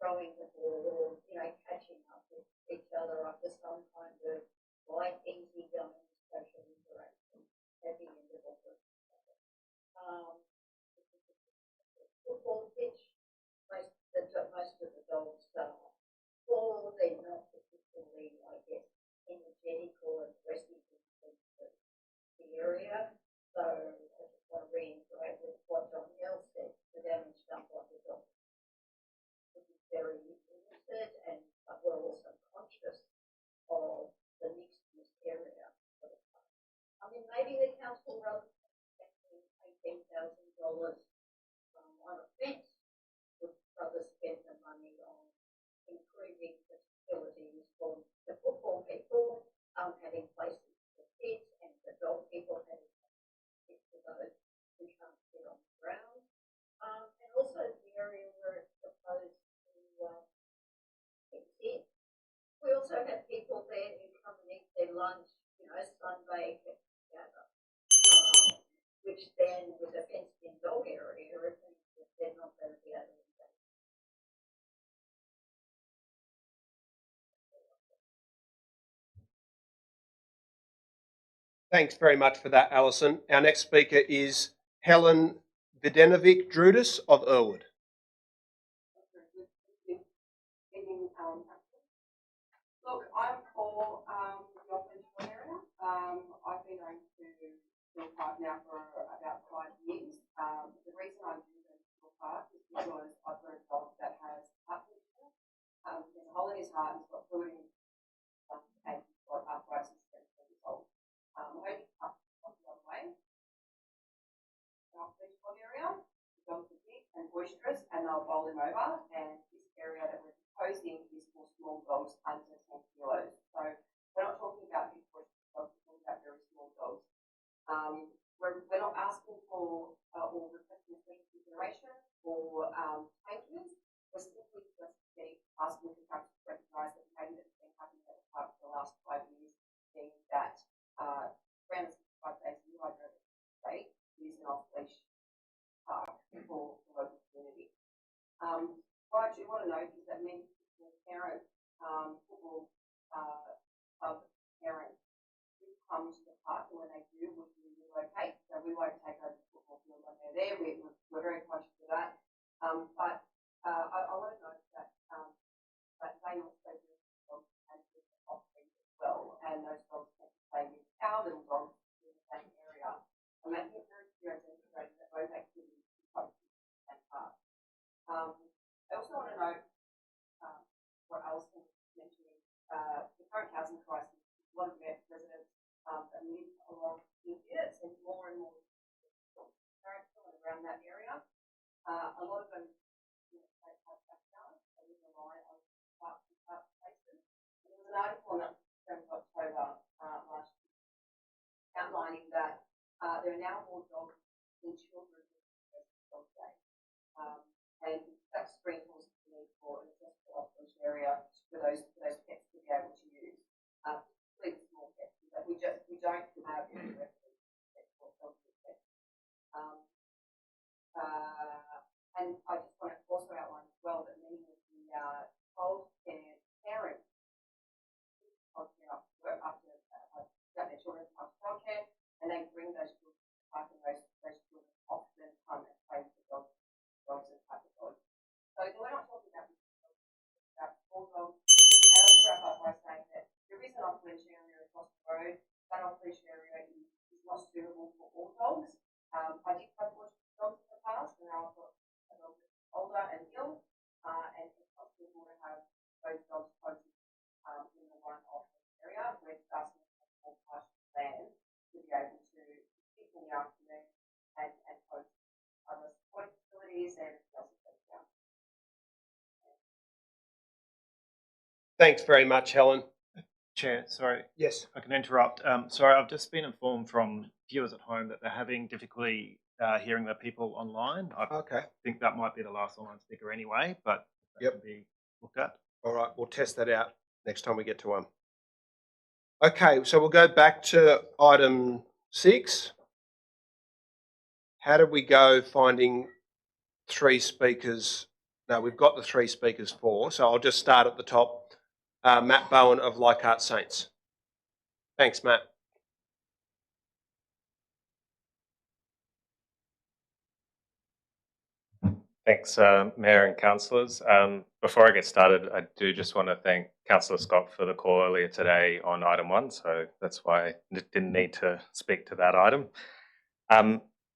throwing the ball, or catching up with each other after some kind of light, easy-going social interaction at the end of it. Football pitch, most of the dogs are small. They're not particularly, I guess, energetic or aggressive in terms of the area. So I just want to reiterate with what Danielle said, the damage done by the dogs would be maybe the council, rather than spending $18,000 on a fence, would rather spend the money on improving the facilities for the football people, having places for kids, and the dog people having places for those who can't sit on the ground. And also the area where it's proposed to exist. We also have people there who come and eat their lunch, sunbake together, which then with a fenced-in dog area, it means that they're not going to be able to do. Thanks very much for that, Alison. Our next speaker is Helen Videnovic-Drudis of Earlwood. Look, I'm for the operational area. I've been going to Hill Park now for about 5 years. The reason I'm doing Hill Park is because I've got a dog that has heart condition. He has a hole in his heart, he's got fluid in his and he's got arthritis at 10 years old. I only up the other way. The operational area, the dogs are big and boisterous and they'll bowl him over, and this area that we're proposing is for small dogs under 10 kilos. So we're not talking about big boisterous dogs, we're talking about very small dogs. We're not asking for or requesting special consideration for changes. We're simply just asking for council to recognise that behaviour that's been happening at the park for the last 5 years, being that 365 days a year I drove to the state using off-leash park for the local community. What I do want to note is that many parents, football club parents, do come to the park, and when they do, we relocate. So we won't take over the football field when they're there. We're very conscious of that. But I want to note that they also do dogs and off-leash as well, and those dogs tend to play with our little dogs in the same area. I'm making it very clear and demonstrating that both activities can coexist in the same park. I also want to note what Alison was mentioning, the current housing crisis. A lot of residents that live along India, and more and more parents around that area. A lot of them have backyards, so we rely on park places. There was an article on that 7th of October last year outlining that there are now more dogs than children in dog day. And that reinforces the need for an accessible off-leash area for those pets to be able to use, particularly the small pets, that we don't have any reference pets or elderly pets. And I just want to also outline as well that many of the childcare parents work after their children after childcare, and they bring those children to the park, and those children often come and play with the dogs and type of dogs. So we're not talking about small dogs. And I'll just wrap up by saying that there is an off-leash area across the road. That off-leash area is not suitable for all dogs. I did have dogs in the past, and now I've got a dog that's older and ill, and it's not suitable to have those dogs posted in the one off-leash area. We're asking for partial land to be able to sit in the afternoon and host other support facilities and everything else that's down. Thanks very much, Helen. Chair, sorry. Yes. I can interrupt. Sorry, I've just been informed from viewers at home that they're having difficulty hearing the people online. I think that might be the last online speaker anyway, but that can be looked at. All right, we'll test that out next time we get to one. Okay, so we'll go back to item 6. How did we go finding 3 speakers? No, we've got the 3 speakers for, so I'll just start at the top. Matt Bowen of Leichhardt Saints. Thanks, Matt. Thanks, Mayor and Councillors. Before I get started, I do just want to thank Councillor Scott for the call earlier today on item 1, so that's why I didn't need to speak to that item.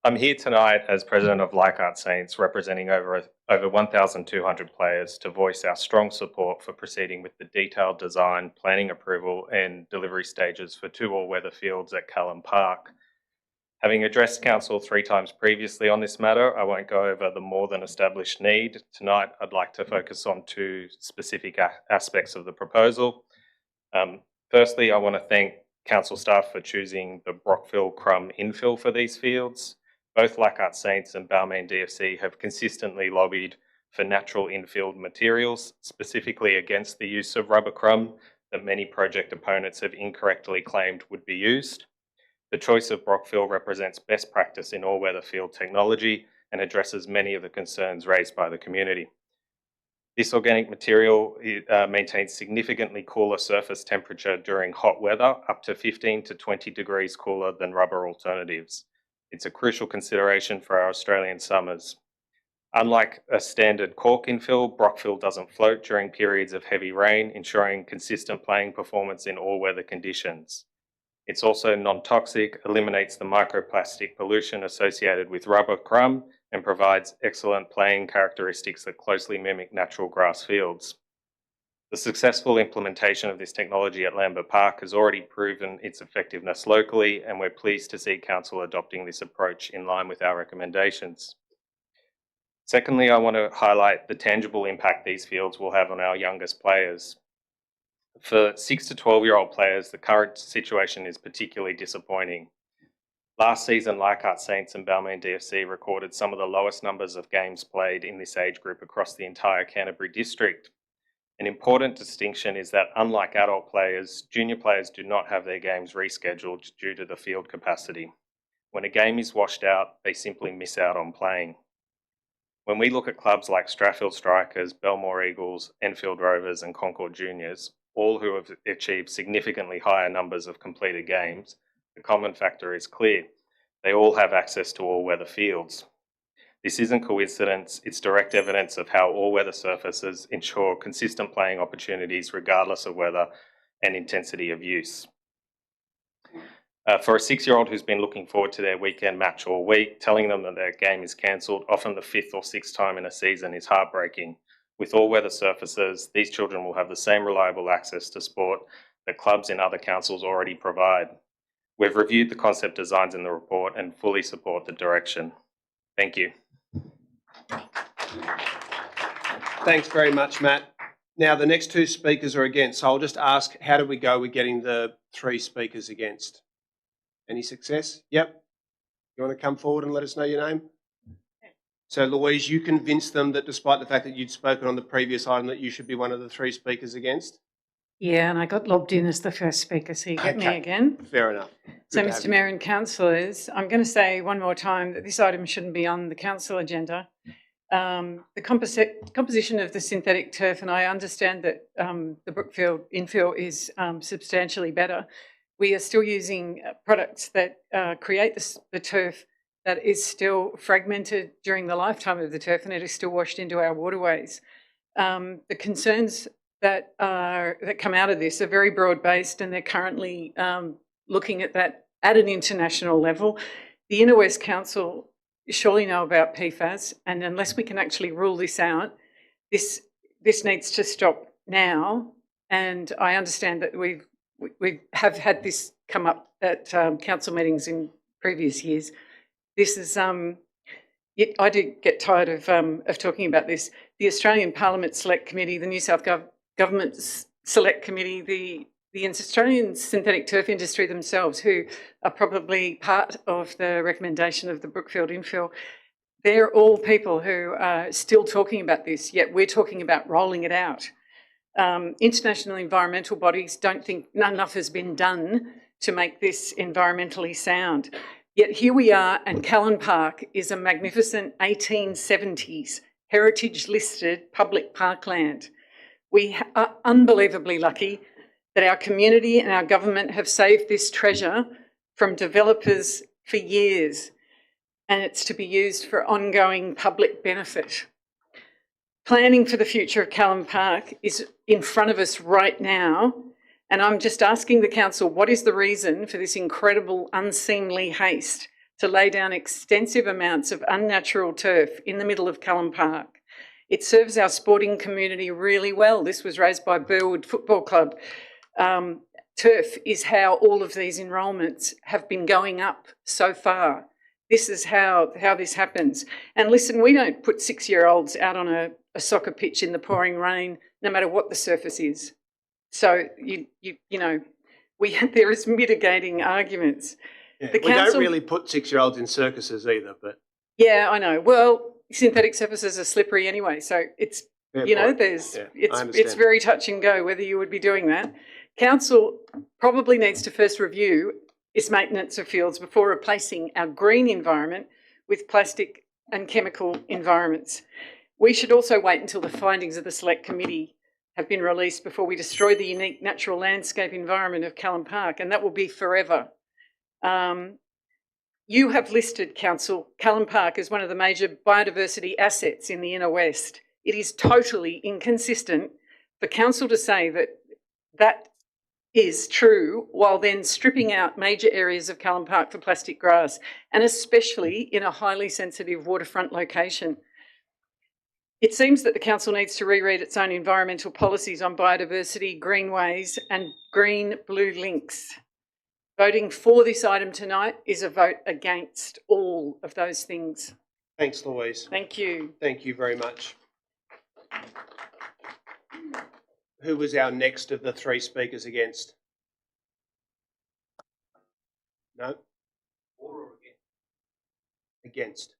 I'm here tonight as President of Leichhardt Saints, representing over 1,200 players to voice our strong support for proceeding with the detailed design, planning approval and delivery stages for 2 all-weather fields at Callan Park Having addressed Council 3 times previously on this matter, I won't go over the more than established need. Tonight, I'd like to focus on 2 specific aspects of the proposal. Firstly, I want to thank Council staff for choosing the Brockville Crum infill for these fields. Both Leichhardt Saints and Balmain DFC have consistently lobbied for natural infield materials, specifically against the use of rubber crumb that many project opponents have incorrectly claimed would be used. The choice of Brockville represents best practice in all-weather field technology and addresses many of the concerns raised by the community. This organic material maintains significantly cooler surface temperature during hot weather, up to 15 to 20 degrees cooler than rubber alternatives. It's a crucial consideration for our Australian summers. Unlike a standard cork infill, Brockville doesn't float during periods of heavy rain, ensuring consistent playing performance in all weather conditions. It's also non-toxic, eliminates the microplastic pollution associated with rubber crumb, and provides excellent playing characteristics that closely mimic natural grass fields. The successful implementation of this technology at Lambert Park has already proven its effectiveness locally, and we're pleased to see Council adopting this approach in line with our recommendations. Secondly, I want to highlight the tangible impact these fields will have on our youngest players. For 6 to 12-year-old players, the current situation is particularly disappointing. Last season, Leichhardt Saints and Balmain DFC recorded some of the lowest numbers of games played in this age group across the entire Canterbury district. An important distinction is that, unlike adult players, junior players do not have their games rescheduled due to the field capacity. When a game is washed out, they simply miss out on playing. When we look at clubs like Strathfield Strikers, Belmore Eagles, Enfield Rovers and Concord Juniors, all who have achieved significantly higher numbers of completed games, the common factor is clear. They all have access to all-weather fields. This isn't coincidence, it's direct evidence of how all-weather surfaces ensure consistent playing opportunities regardless of weather and intensity of use. For a 6-year-old who's been looking forward to their weekend match all week, telling them that their game is cancelled, often the 5th or 6th time in a season, is heartbreaking. With all-weather surfaces, these children will have the same reliable access to sport that clubs in other councils already provide. We've reviewed the concept designs in the report and fully support the direction. Thank you. Thanks very much, Matt. Now, the next 2 speakers are against, so I'll just ask, how did we go with getting the 3 speakers against? Any success? Yep. You want to come forward and let us know your name? So, Louise, you convinced them that despite the fact that you'd spoken on the previous item that you should be one of the 3 speakers against? Yeah, and I got lobbed in as the first speaker, so you get me again. Fair enough. So, Mr. Mayor and councillors, I'm going to say one more time that this item shouldn't be on the council agenda. The composition of the synthetic turf, and I understand that the Brookfield infill is substantially better. We are still using products that create the turf that is still fragmented during the lifetime of the turf, and it is still washed into our waterways. The concerns that come out of this are very broad-based, and they're currently looking at that at an international level. The Inner West Council surely know about PFAS, and unless we can actually rule this out, this needs to stop now. And I understand that we have had this come up at council meetings in previous years. This is I do get tired of talking about this. The Australian Parliament Select Committee, the New South Government Select Committee, the Australian synthetic turf industry themselves, who are probably part of the recommendation of the Brookfield infill, they're all people who are still talking about this, yet we're talking about rolling it out. International environmental bodies don't think enough has been done to make this environmentally sound. Yet here we are, and Callan Park is a magnificent 1870s heritage-listed public parkland. We are unbelievably lucky that our community and our government have saved this treasure from developers for years, and it's to be used for ongoing public benefit. Planning for the future of Callan Park is in front of us right now, and I'm just asking the council, what is the reason for this incredible unseemly haste to lay down extensive amounts of unnatural turf in the middle of Callan Park? It serves our sporting community really well. This was raised by Burwood Football Club. turf is how all of these enrolments have been going up so far. This is how this happens. And listen, we don't put 6-year-olds out on a soccer pitch in the pouring rain, no matter what the surface is. So, you know, there is mitigating arguments. Yeah, The we don't council- really put 6-year-olds in circuses either, but Yeah, I know. Well, synthetic surfaces are slippery anyway, so it's Fair you know, point. there's Yeah, I it's understand. very touch and go whether you would be doing that. Council probably needs to first review its maintenance of fields before replacing our green environment with plastic and chemical environments. We should also wait until the findings of the Select Committee have been released before we destroy the unique natural landscape environment of Callan Park, and that will be forever. You have listed, Council, Callan Park as one of the major biodiversity assets in the Inner West. It is totally inconsistent for Council to say that that is true while then stripping out major areas of Callan Park for plastic grass, and especially in a highly sensitive waterfront location. It seems that the Council needs to reread its own environmental policies on biodiversity, greenways and green-blue links. Voting for this item tonight is a vote against all of those things. thanks, Louise. Thank you. Thank you very much. Who was our next of the 3 speakers against? No? For or against?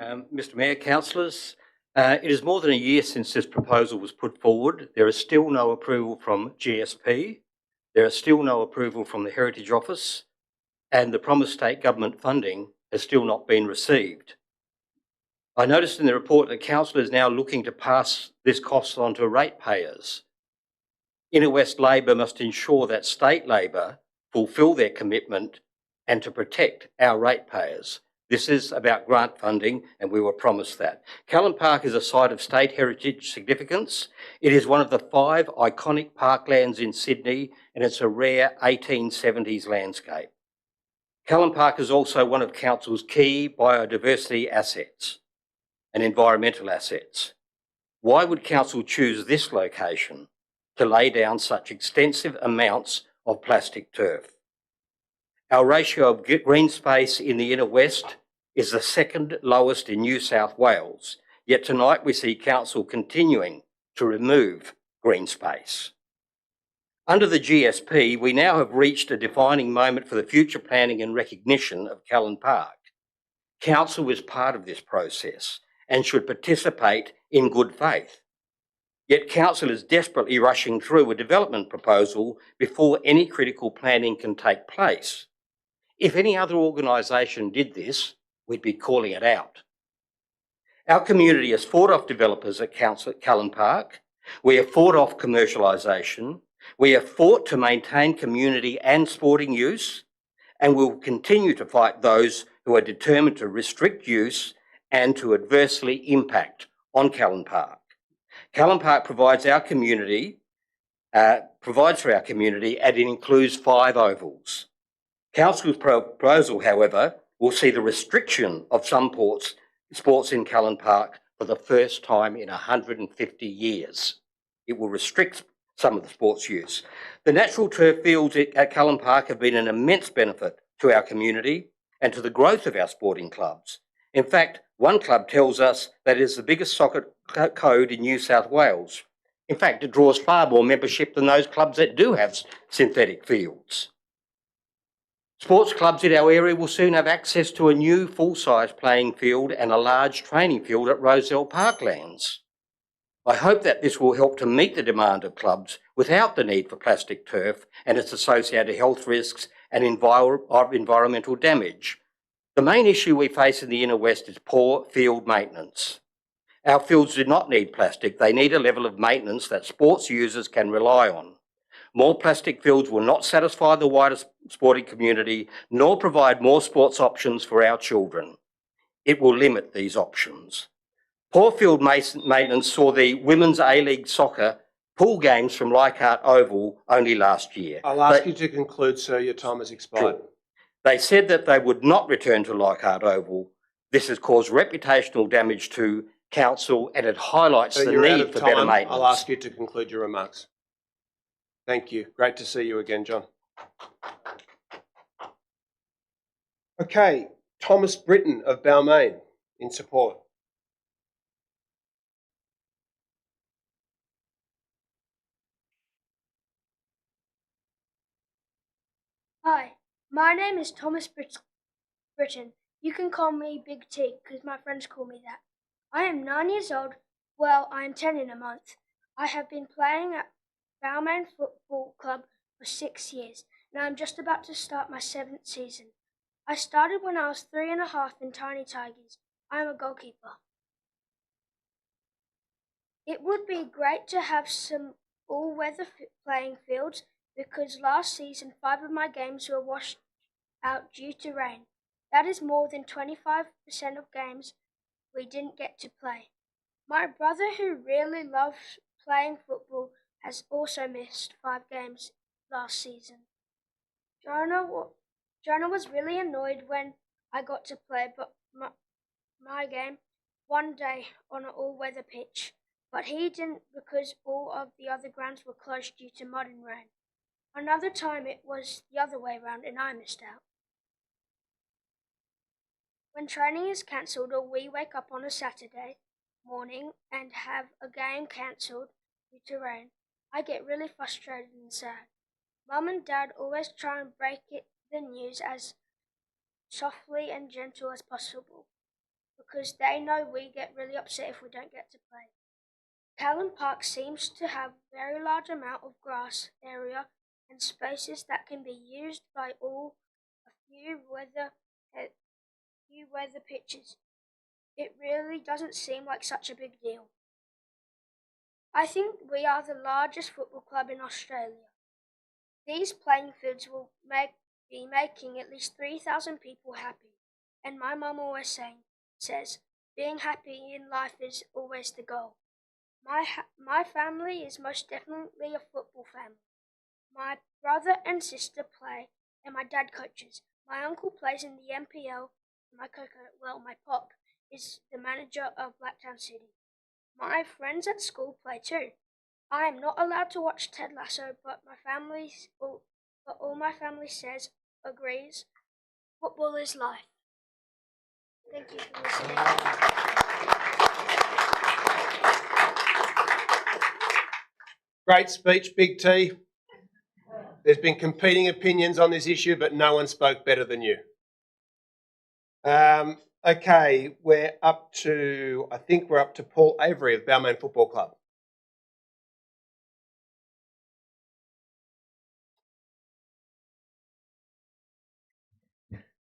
Mr Mayor, councillors, it is more than a year since this proposal was put forward. There is still no approval from GSP. There is still no approval from the Heritage Office, and the promised state government funding has still not been received. I noticed in the report that Council is now looking to pass this cost on to ratepayers. Inner West Labor must ensure that state Labor fulfil their commitment and to protect our ratepayers. This is about grant funding, and we were promised that. Callan Park is a site of state heritage significance. It is one of the 5 iconic parklands in Sydney, and it's a rare 1870s landscape. Callan Park is also one of Council's key biodiversity assets and environmental assets. Why would Council choose this location to lay down such extensive amounts of plastic turf? Our ratio of green space in the Inner West is the 2nd lowest in New South Wales, yet tonight we see Council continuing to remove green space. Under the GSP, we now have reached a defining moment for the future planning and recognition of Callan Park. Council is part of this process and should participate in good faith. Yet Council is desperately rushing through a development proposal before any critical planning can take place. If any other organisation did this, we'd be calling it out. Our community has fought off developers at Callan Park. We have fought off commercialisation. We have fought to maintain community and sporting use, and will continue to fight those who are determined to restrict use and to adversely impact on Callan Park. Callan Park provides for our community, and it includes 5 ovals. Council's proposal, however, will see the restriction of some sports in Callan Park for the first time in 150 years. It will restrict some of the sports use. The natural turf fields at Callan Park have been an immense benefit to our community and to the growth of our sporting clubs. In fact, one club tells us that it is the biggest soccer code in New South Wales. In fact, it draws far more membership than those clubs that do have synthetic fields. Sports clubs in our area will soon have access to a new full-size playing field and a large training field at Rozelle Parklands. I hope that this will help to meet the demand of clubs without the need for plastic turf and its associated health risks and environmental damage. The main issue we face in the Inner West is poor field maintenance. Our fields do not need plastic. They need a level of maintenance that sports users can rely on. More plastic fields will not satisfy the wider sporting community, nor provide more sports options for our children. It will limit these options. Poor field maintenance saw the Women's A-League Soccer pool games from Leichhardt Oval only last year. I'll ask you to conclude, sir. Your time has expired. Sure. They said that they would not return to Leichhardt Oval. This has caused reputational damage to council, and it highlights So the you're out need of for better time. maintenance. I'll ask you to conclude your remarks. Thank you. Great to see you again, John. Okay, Thomas Britton of Balmain in support. Hi, my name is Thomas Britton. You can call me Big T because my friends call me that. I am 9 years old. Well, I am 10 in a month. I have been playing at Balmain Football Club for 6 years, and I'm just about to start my 7th season. I started when I was 3.5 in Tiny Tigers. I am a goalkeeper. It would be great to have some all-weather playing fields because last season 5 of my games were washed out due to rain. That is more than 25% of games we didn't get to play. My brother, who really loves playing football, has also missed 5 games last season. Jonah was really annoyed when I got to play but my game one day on an all-weather pitch, but he didn't because all of the other grounds were closed due to mud and rain. Another time it was the other way round and I missed out. When training is cancelled or we wake up on a Saturday morning and have a game cancelled due to rain, I get really frustrated and sad. Mum and Dad always try and break the news as softly and gentle as possible because they know we get really upset if we don't get to play. Callan Park seems to have a very large amount of grass area and spaces that can be used by all a few weather pitches. It really doesn't seem like such a big deal. I think we are the largest football club in Australia. These playing fields will be making at least 3,000 people happy, and my mum always says, being happy in life is always the goal. My family is most definitely a football family. My brother and sister play, and my dad coaches. My uncle plays in the NPL, and my pop is the manager of Blacktown City. My friends at school play too. I am not allowed to watch Ted Lasso, but all my family agrees. Football is life. Thank you for listening. Great speech, Big T. There's been competing opinions on this issue, but no one spoke better than you. Okay, I think we're up to Paul Avery of Balmain Football Club.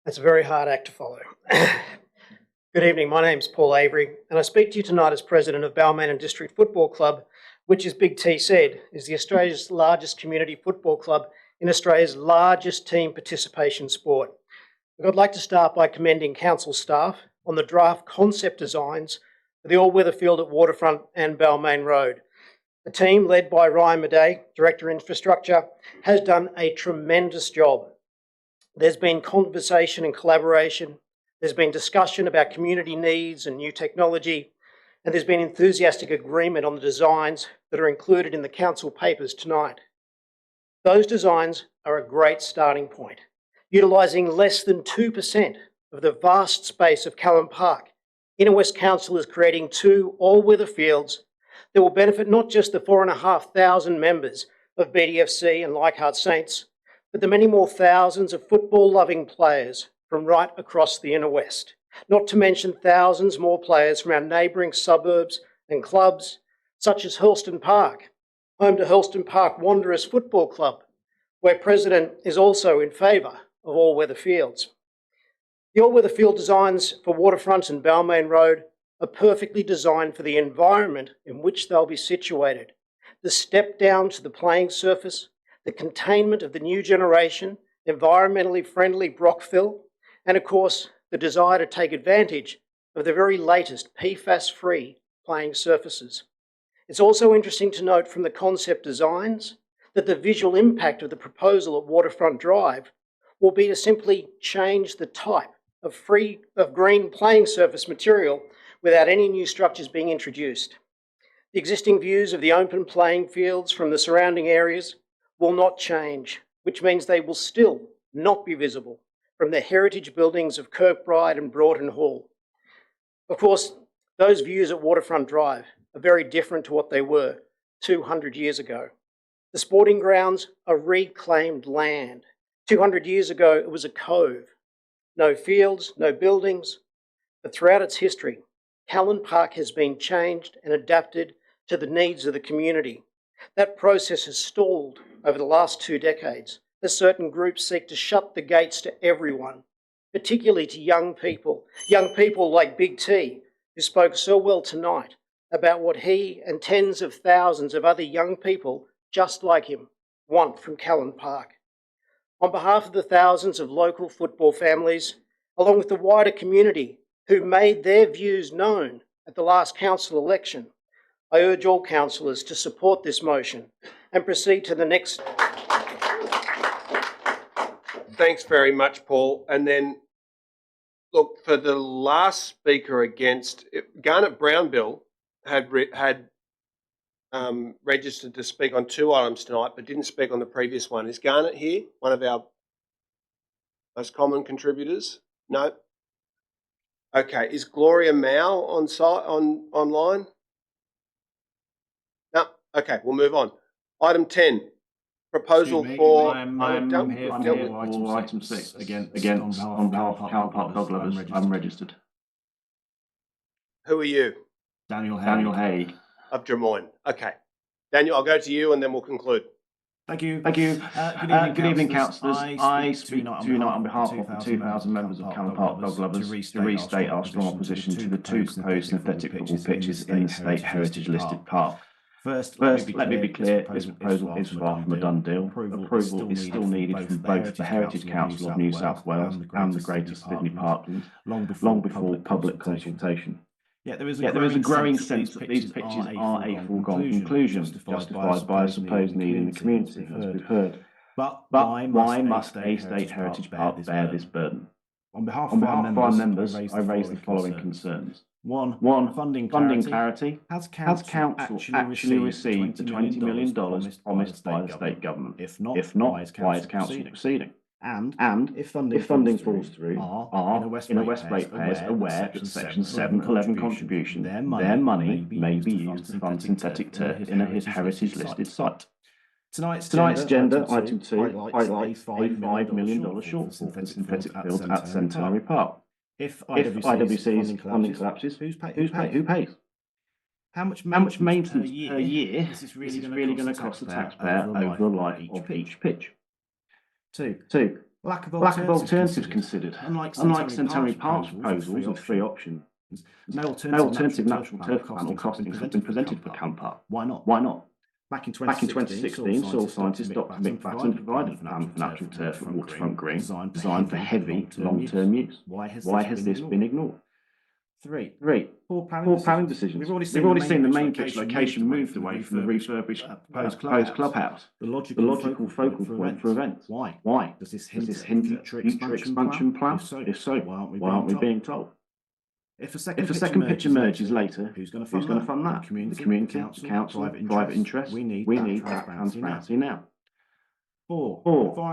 That's a very hard act to follow. Good evening, my name's Paul Avery, and I speak to you tonight as President of Balmain and District Football Club, which, as Big T said, is Australia's largest community football club in Australia's largest team participation sport. I'd like to start by commending council staff on the draft concept designs for the all-weather field at Waterfront and Balmain Road. The team, led by Ryan Madej, Director Infrastructure, has done a tremendous job. There's been conversation and collaboration, there's been discussion about community needs and new technology, and there's been enthusiastic agreement on the designs that are included in the council papers tonight. Those designs are a great starting point, utilising less than 2% of the vast space of Callan Park. Inner West Council is creating 2 all-weather fields that will benefit not just the 4,500 members of BDFC and Leichhardt Saints, but the many more thousands of football-loving players from right across the Inner West, not to mention thousands more players from our neighbouring suburbs and clubs, such as Hurlston Park, home to Hurlston Park Wanderers Football Club, where President is also in favour of all-weather fields. The all-weather field designs for Waterfront and Balmain Road are perfectly designed for the environment in which they'll be situated. The step down to the playing surface, the containment of the new generation, environmentally friendly Brockville, and of course, the desire to take advantage of the very latest PFAS-free playing surfaces. It's also interesting to note from the concept designs that the visual impact of the proposal at Waterfront Drive will be to simply change the type of green playing surface material without any new structures being introduced. The existing views of the open playing fields from the surrounding areas will not change, which means they will still not be visible from the heritage buildings of Kirkbride and Broughton Hall. Of course, those views at Waterfront Drive are very different to what they were 200 years ago. The sporting grounds are reclaimed land. 200 years ago, it was a cove. No fields, no buildings, but throughout its history, Callan Park has been changed and adapted to the needs of the community. That process has stalled over the last 2 decades as certain groups seek to shut the gates to everyone, particularly to young people like Big T, who spoke so well tonight about what he and tens of thousands of other young people just like him want from Callan Park. On behalf of the thousands of local football families, along with the wider community who made their views known at the last council election, I urge all councillors to support this motion and proceed to the next. Thanks very much, Paul. And then, look, for the last speaker against, Garnet Brownbill had registered to speak on 2 items tonight, but didn't speak on the previous one. Is Garnet here, one of our most common contributors? No. Okay. Is Gloria Mao online? No. Okay. We'll move on. Item 10. Proposal for. I'm here for item 6 against on behalf of Callan Park Dog Lovers. I'm registered. Who are you? Daniel Haig. Of Drummoyne. Okay. Daniel, I'll go to you and then we'll conclude. Thank you. Good evening, councillors. I speak to you tonight on behalf of the 2,000 members of Callan Park Dog Lovers to restate our strong opposition to the 2 proposed synthetic football pitches in the State Heritage listed park. First, let me be clear, this proposal is far from a done deal. Approval is still needed from both the Heritage Council of New South Wales and the Greater Sydney Parkland, long before public consultation. Yet there is a growing sense that these pitches are a foregone conclusion, justified by a supposed need in the community, as we've heard. But why must a State Heritage Park bear this burden? On behalf of our members, I raise the following concerns. One, funding clarity. Has council actually received the $20 million promised by the state government? If not, why is council proceeding? And if funding falls through, are West ratepayers aware that Section 711 contribution, their money may be used to fund synthetic turf in a heritage listed site? Tonight's agenda, item 2, highlights a $5 million shortfall for synthetic fields at Centenary Park. If IWC's funding collapses, who pays? How much maintenance per year is this really going to cost the taxpayer over the life of each pitch? Two, lack of alternatives considered. Unlike Centenary Park's proposals of 3 options, no alternative natural turf plan or costings have been presented for Callan Park. Why not? Back in 2016, soil scientist Dr. Mick Batten provided a plan for natural turf at Waterfront Green designed for heavy, long-term use. Why has this been ignored? Three, poor planning decisions. We've already seen the main pitch location moved away from the refurbished proposed clubhouse, the logical focal point for events. Why? Does this hint at future expansion plan? If so, why aren't we being told? If a second pitch emerges later, who's going to fund that? The community, council, private interest. We need that transparency now. 4.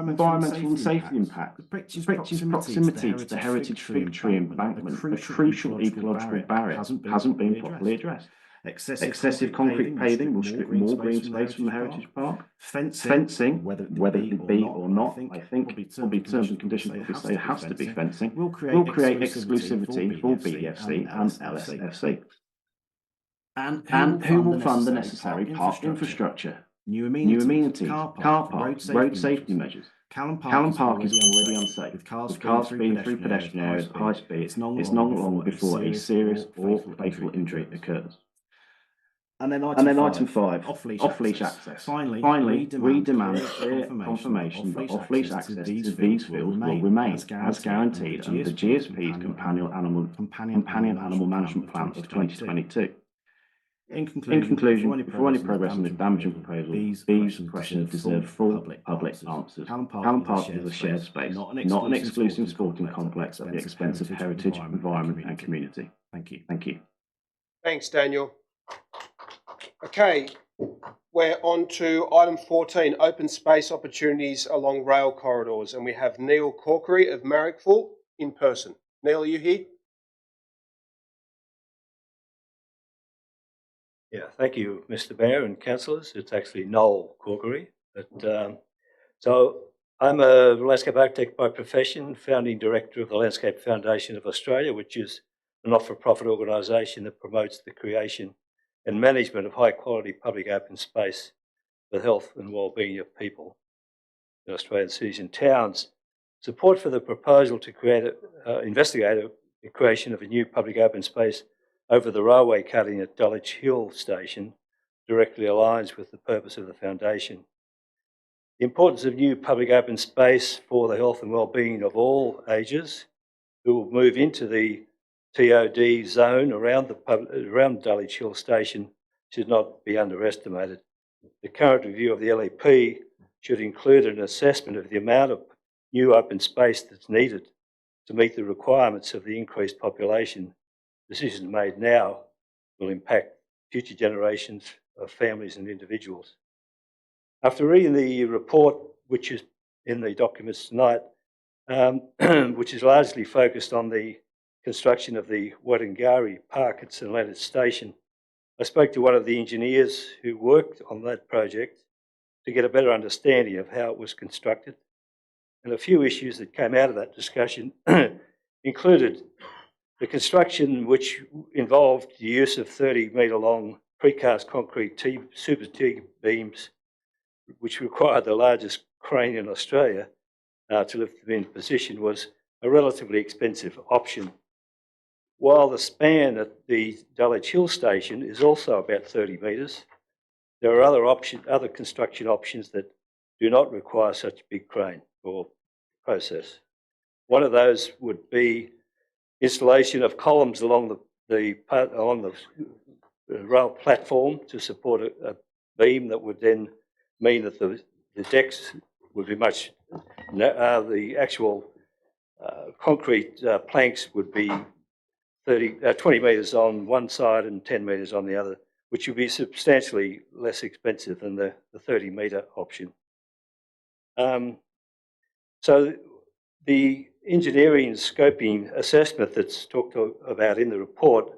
Environmental and safety impact. The pitch's proximity to the heritage fig tree embankment, a crucial ecological barrier, hasn't been properly addressed. Excessive concrete paving will strip more green space from the heritage park. Fencing, whether it be or not, I think will be terms and conditions that we say it has to be fencing, will create exclusivity for BDFC and LSFC. And who will fund the necessary park infrastructure? New amenities, car parks, road safety measures. Callan Park is already unsafe, with cars speeding through pedestrian areas at high speed. It's not long before a serious or fatal injury occurs. And then item 5, off-leash access. Finally, we demand clear confirmation that off-leash access to these fields will remain as guaranteed under the GSP's Companion Animal Management Plan of 2022. In conclusion, before any progress on this damaging proposal, these questions deserve full public answers. Callan Park is a shared space, not an exclusive sporting complex at the expense of heritage, environment and community. Thank you. Thank you. Thanks, Daniel. Okay, we're on to item 14, open space opportunities along rail corridors, and we have Neil Corkery of Marrickville in person. Neil, are you here? Yeah, thank you, Mr. Mayor and councillors. It's actually Noel Corkery. So I'm a landscape architect by profession, founding director of the Landscape Foundation of Australia, which is a not-for-profit organisation that promotes the creation and management of high-quality public open space for the health and well-being of people in Australian cities and towns. Support for the proposal to investigate the creation of a new public open space over the railway cutting at Dulwich Hill Station directly aligns with the purpose of the foundation. The importance of new public open space for the health and well-being of all ages who will move into the TOD zone around Dulwich Hill Station should not be underestimated. The current review of the LEP should include an assessment of the amount of new open space that's needed to meet the requirements of the increased population. Decisions made now will impact future generations of families and individuals. After reading the report, which is in the documents tonight, which is largely focused on the construction of the Warringah Park at St Leonard's Station, I spoke to one of the engineers who worked on that project to get a better understanding of how it was constructed. And a few issues that came out of that discussion included the construction, which involved the use of 30-metre long precast concrete super T-beams, which required the largest crane in Australia to lift them into position, was a relatively expensive option. While the span at the Dulwich Hill Station is also about 30 metres, there are other construction options that do not require such a big crane or process. One of those would be installation of columns along the rail platform to support a beam that would then mean that the decks would be the actual concrete planks would be 20 metres on one side and 10 metres on the other, which would be substantially less expensive than the 30-metre option. So the engineering and scoping assessment that's talked about in the report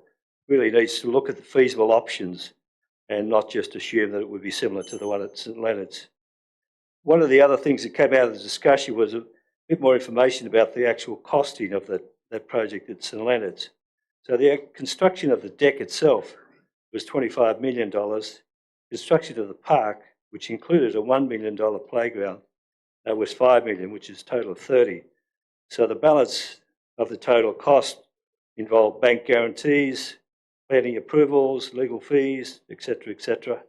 really needs to look at the feasible options and not just assume that it would be similar to the one at St Leonard's. One of the other things that came out of the discussion was a bit more information about the actual costing of that project at St Leonard's. So the construction of the deck itself was $25 million. Construction of the park, which included a $1 million playground, that was $5 million, which is a total of 30. So the balance of the total cost involved bank guarantees, planning approvals, legal fees, etc.,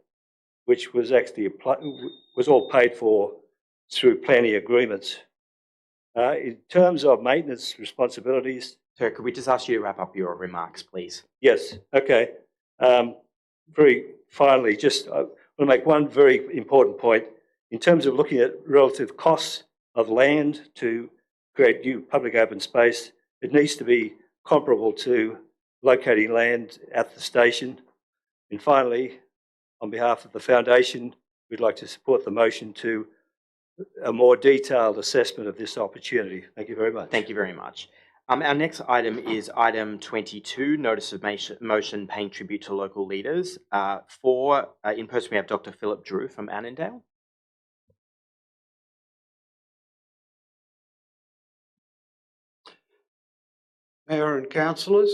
which was actually was all paid for through planning agreements. In terms of maintenance responsibilities. Sir, could we just ask you to wrap up your remarks, please? Yes. Okay. Very finally, I want to make one very important point. In terms of looking at relative costs of land to create new public open space, it needs to be comparable to locating land at the station. And finally, on behalf of the Foundation, we'd like to support the motion to a more detailed assessment of this opportunity. Thank you very much. Thank you very much. Our next item is item 22, notice of motion paying tribute to local leaders. In person, we have Dr. Philip Drew from Annandale. Mayor and councillors,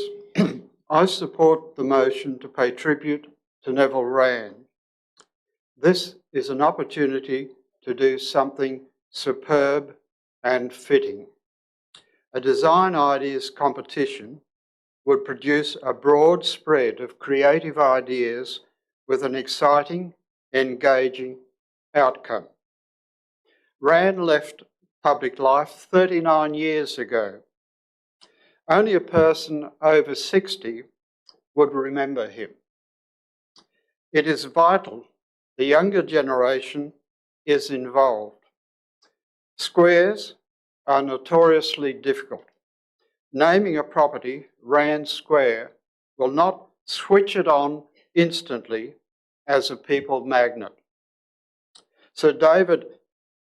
I support the motion to pay tribute to Neville Wran. This is an opportunity to do something superb and fitting. A design ideas competition would produce a broad spread of creative ideas with an exciting, engaging outcome. Wran left public life 39 years ago. Only a person over 60 would remember him. It is vital the younger generation is involved. Squares are notoriously difficult. Naming a property Rand Square will not switch it on instantly as a people magnet. Sir David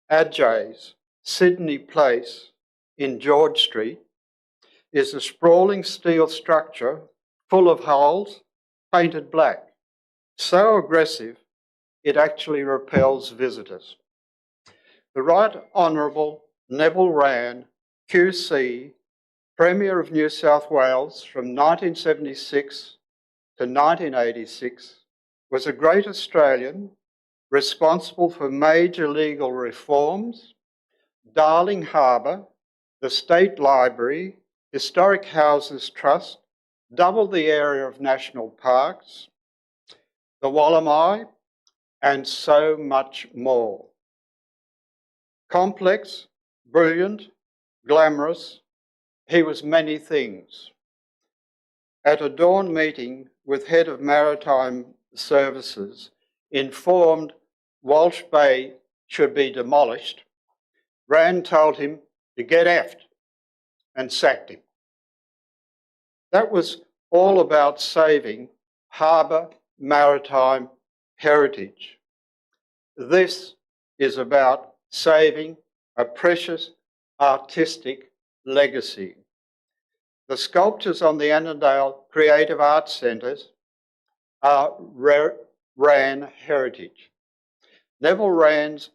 Adjaye's Sydney Place in George Street is a sprawling steel structure full of holes, painted black, so aggressive it actually repels visitors. The Right Honourable Neville Wran, QC, Premier of New South Wales from 1976 to 1986, was a great Australian responsible for major legal reforms, Darling Harbour, the State Library, Historic Houses Trust, doubled the area of national parks, the Wallamai, and so much more. Complex, brilliant, glamorous, he was many things. At a dawn meeting with Head of Maritime Services, informed Walsh Bay should be demolished, Rand told him to get effed and sacked him. That was all about saving harbour maritime heritage. This is about saving a precious artistic legacy. The sculptures on the Annandale Creative Arts Centres are Wran heritage. Neville Wran's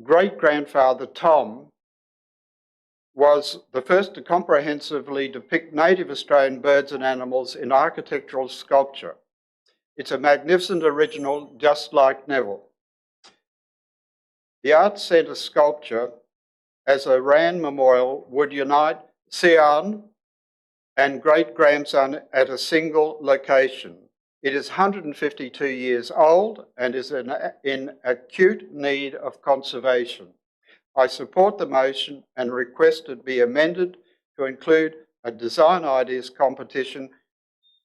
great-grandfather, Tom, was the first to comprehensively depict native Australian birds and animals in architectural sculpture. It's a magnificent original, just like Neville. The Arts Centre sculpture as a Wran memorial would unite Sian and great-grandson at a single location. It is 152 years old and is in acute need of conservation. I support the motion and request it be amended to include a design ideas competition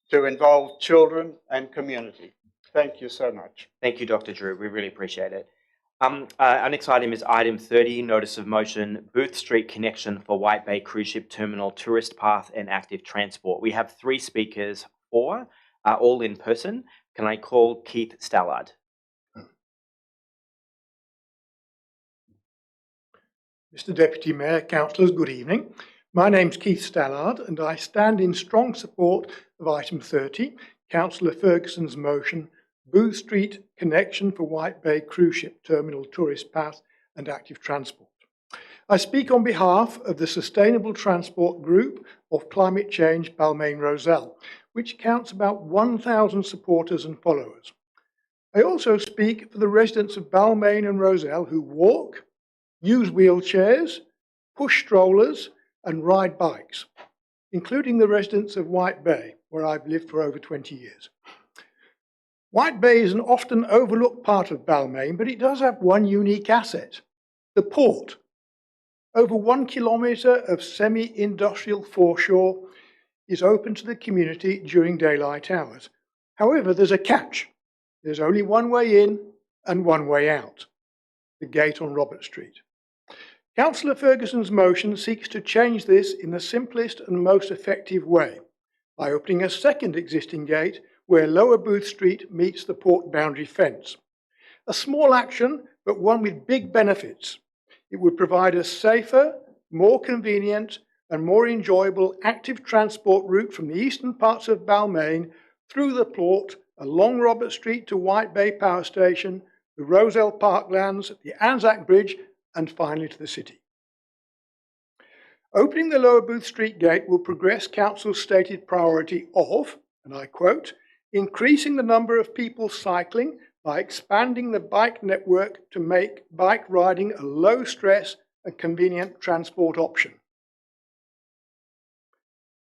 to involve children and community. Thank you so much. Thank you, Dr. Drew. We really appreciate it. Our next item is item 30, notice of motion, Booth Street connection for White Bay Cruise Ship Terminal, tourist path and active transport. We have 3 speakers, 4 are all in person. Can I call Keith Stallard? Mr. Deputy Mayor, councillors, good evening. My name's Keith Stallard and I stand in strong support of item 30, Councillor Ferguson's motion, Booth Street connection for White Bay Cruise Ship Terminal, tourist path and active transport. I speak on behalf of the Sustainable Transport Group of Climate Change Balmain Roselle, which counts about 1,000 supporters and followers. I also speak for the residents of Balmain and Roselle who walk, use wheelchairs, push strollers and ride bikes, including the residents of White Bay, where I've lived for over 20 years. White Bay is an often overlooked part of Balmain, but it does have one unique asset, the port. Over 1 kilometre of semi-industrial foreshore is open to the community during daylight hours. However, there's a catch. There's only one way in and one way out, the gate on Robert Street. Councillor Ferguson's motion seeks to change this in the simplest and most effective way by opening a second existing gate where Lower Booth Street meets the port boundary fence. A small action, but one with big benefits. It would provide a safer, more convenient and more enjoyable active transport route from the eastern parts of Balmain through the port, along Robert Street to White Bay Power Station, the Roselle Parklands, the Anzac Bridge and finally to the city. Opening the Lower Booth Street gate will progress Council's stated priority of, and I quote, increasing the number of people cycling by expanding the bike network to make bike riding a low-stress and convenient transport option.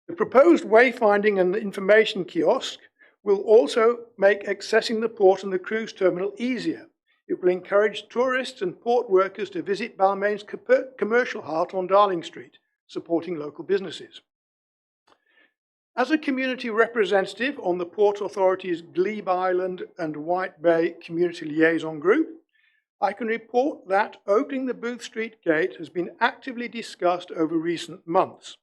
The proposed wayfinding and information kiosk will also make accessing the port and the cruise terminal easier. It will encourage tourists and port workers to visit Balmain's commercial heart on Darling Street, supporting local businesses. As a community representative on the Port Authority's Glebe Island and White Bay Community Liaison Group, I can report that opening the Booth Street Gate has been actively discussed over recent months.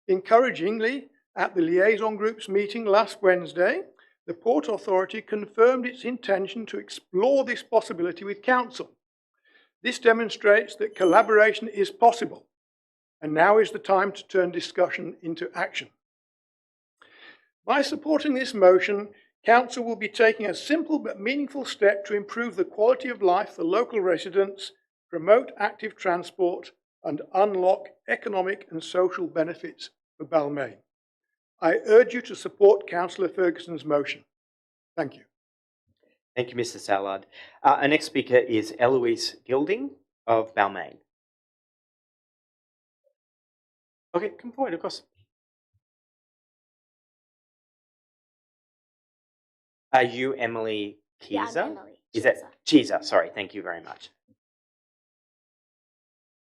Encouragingly, at the Liaison Group's meeting last Wednesday, the Port Authority confirmed its intention to explore this possibility with Council. This demonstrates that collaboration is possible, and now is the time to turn discussion into action. By supporting this motion, Council will be taking a simple but meaningful step to improve the quality of life for local residents, promote active transport, and unlock economic and social benefits for Balmain. I urge you to support Councillor Ferguson's motion. Thank you. Thank you, Mr. Stallard. Our next speaker is Eloise Gilding of Balmain. Okay, come forward, of course. Are you Emily Keyser? Yeah, I'm Emily. Is that Cheeser? Sorry, thank you very much.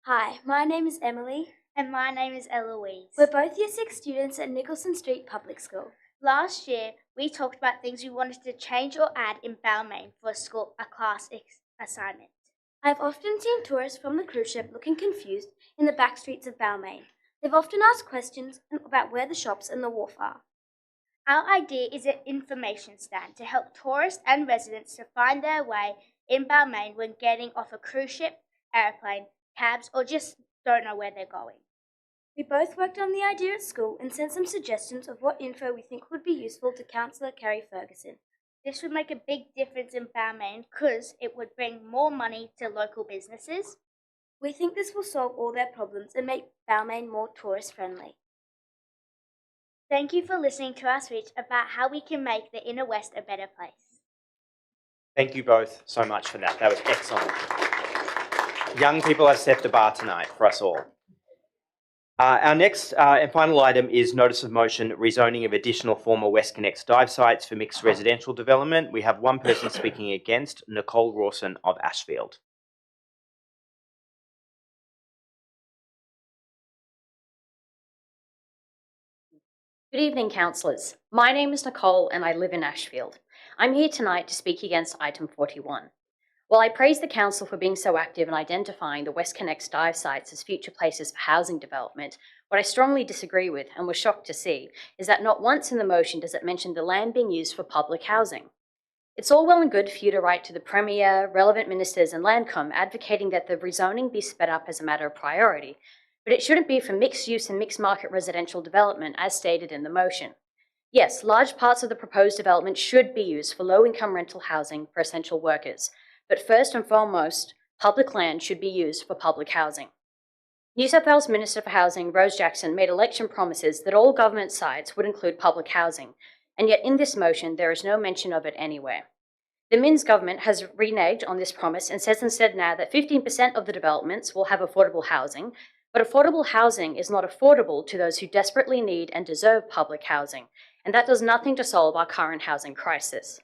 Hi, my name is Emily. And my name is Eloise. We're both Year 6 students at Nicholson Street Public School. Last year, we talked about things we wanted to change or add in Balmain for a class assignment. I've often seen tourists from the cruise ship looking confused in the back streets of Balmain. They've often asked questions about where the shops and the wharf are. Our idea is an information stand to help tourists and residents to find their way in Balmain when getting off a cruise ship, airplane, cabs, or just don't know where they're going. We both worked on the idea at school and sent some suggestions of what info we think would be useful to Councillor Kerry Ferguson. This would make a big difference in Balmain because it would bring more money to local businesses. We think this will solve all their problems and make Balmain more tourist friendly. Thank you for listening to our speech about how we can make the Inner West a better place. Thank you both so much for that. That was excellent. Young people have set the bar tonight for us all. Our next and final item is notice of motion rezoning of additional former WestConnex dive sites for mixed residential development. We have one person speaking against, Nicole Rawson of Ashfield. Good evening, councillors. My name is Nicole and I live in Ashfield. I'm here tonight to speak against item 41. While I praise the council for being so active in identifying the WestConnex dive sites as future places for housing development, what I strongly disagree with and was shocked to see is that not once in the motion does it mention the land being used for public housing. It's all well and good for you to write to the Premier, relevant ministers and Landcom advocating that the rezoning be sped up as a matter of priority, but it shouldn't be for mixed use and mixed market residential development as stated in the motion. Yes, large parts of the proposed development should be used for low-income rental housing for essential workers, but first and foremost, public land should be used for public housing. New South Wales Minister for Housing, Rose Jackson, made election promises that all government sites would include public housing, and yet in this motion there is no mention of it anywhere. The Minns government has reneged on this promise and says instead now that 15% of the developments will have affordable housing, but affordable housing is not affordable to those who desperately need and deserve public housing, and that does nothing to solve our current housing crisis.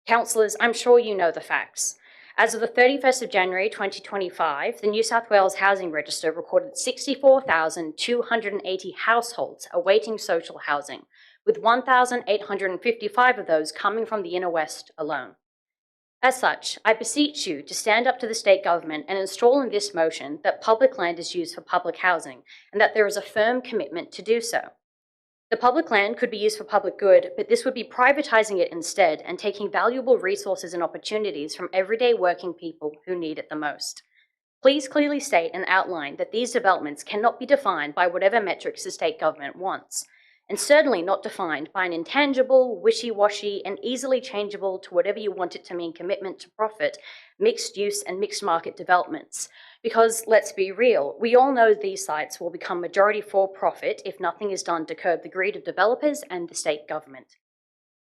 Councillors, I'm sure you know the facts. As of the 31st of January 2025, the New South Wales Housing Register recorded 64,280 households awaiting social housing, with 1,855 of those coming from the Inner West alone. As such, I beseech you to stand up to the state government and install in this motion that public land is used for public housing and that there is a firm commitment to do so. The public land could be used for public good, but this would be privatising it instead and taking valuable resources and opportunities from everyday working people who need it the most. Please clearly state and outline that these developments cannot be defined by whatever metrics the state government wants, and certainly not defined by an intangible, wishy-washy, and easily changeable to whatever you want it to mean commitment to profit, mixed use and mixed market developments. Because, let's be real, we all know these sites will become majority for profit if nothing is done to curb the greed of developers and the state government.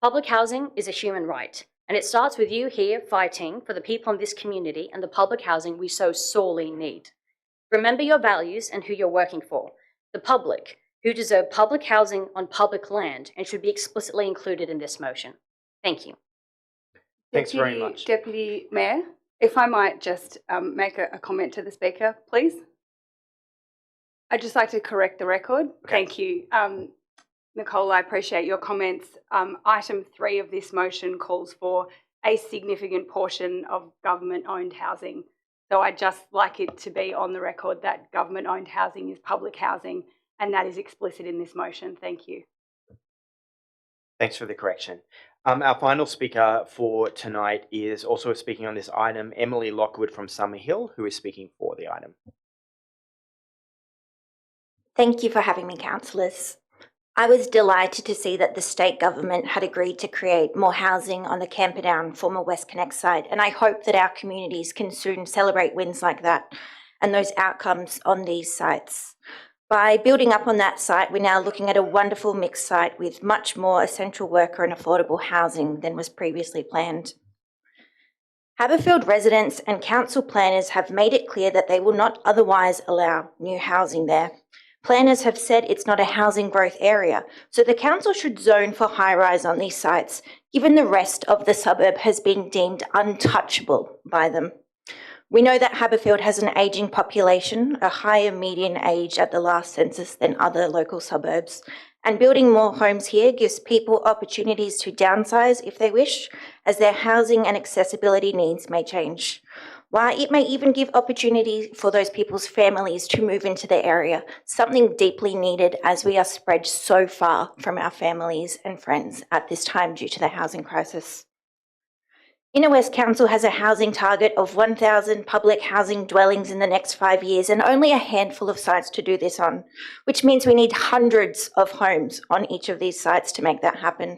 Public housing is a human right, and it starts with you here fighting for the people in this community and the public housing we so sorely need. Remember your values and who you're working for, the public, who deserve public housing on public land and should be explicitly included in this motion. Thank you. Thanks very much. Deputy Mayor, if I might just make a comment to the Speaker, please. I'd just like to correct the record. Okay. Thank you. Nicole, I appreciate your comments. Item 3 of this motion calls for a significant portion of government-owned housing. So I'd just like it to be on the record that government-owned housing is public housing, and that is explicit in this motion. Thank you. Thanks for the correction. Our final speaker for tonight is also speaking on this item, Emily Lockwood from Summerhill, who is speaking for the item. Thank you for having me, councillors. I was delighted to see that the state government had agreed to create more housing on the Camperdown former West Connect site, and I hope that our communities can soon celebrate wins like that and those outcomes on these sites. By building up on that site, we're now looking at a wonderful mixed site with much more essential worker and affordable housing than was previously planned. Haberfield residents and council planners have made it clear that they will not otherwise allow new housing there. Planners have said it's not a housing growth area, so the council should zone for high-rise on these sites, given the rest of the suburb has been deemed untouchable by them. We know that Haberfield has an ageing population, a higher median age at the last census than other local suburbs, and building more homes here gives people opportunities to downsize if they wish, as their housing and accessibility needs may change. While it may even give opportunity for those people's families to move into the area, something deeply needed as we are spread so far from our families and friends at this time due to the housing crisis. Inner West Council has a housing target of 1,000 public housing dwellings in the next 5 years and only a handful of sites to do this on, which means we need hundreds of homes on each of these sites to make that happen.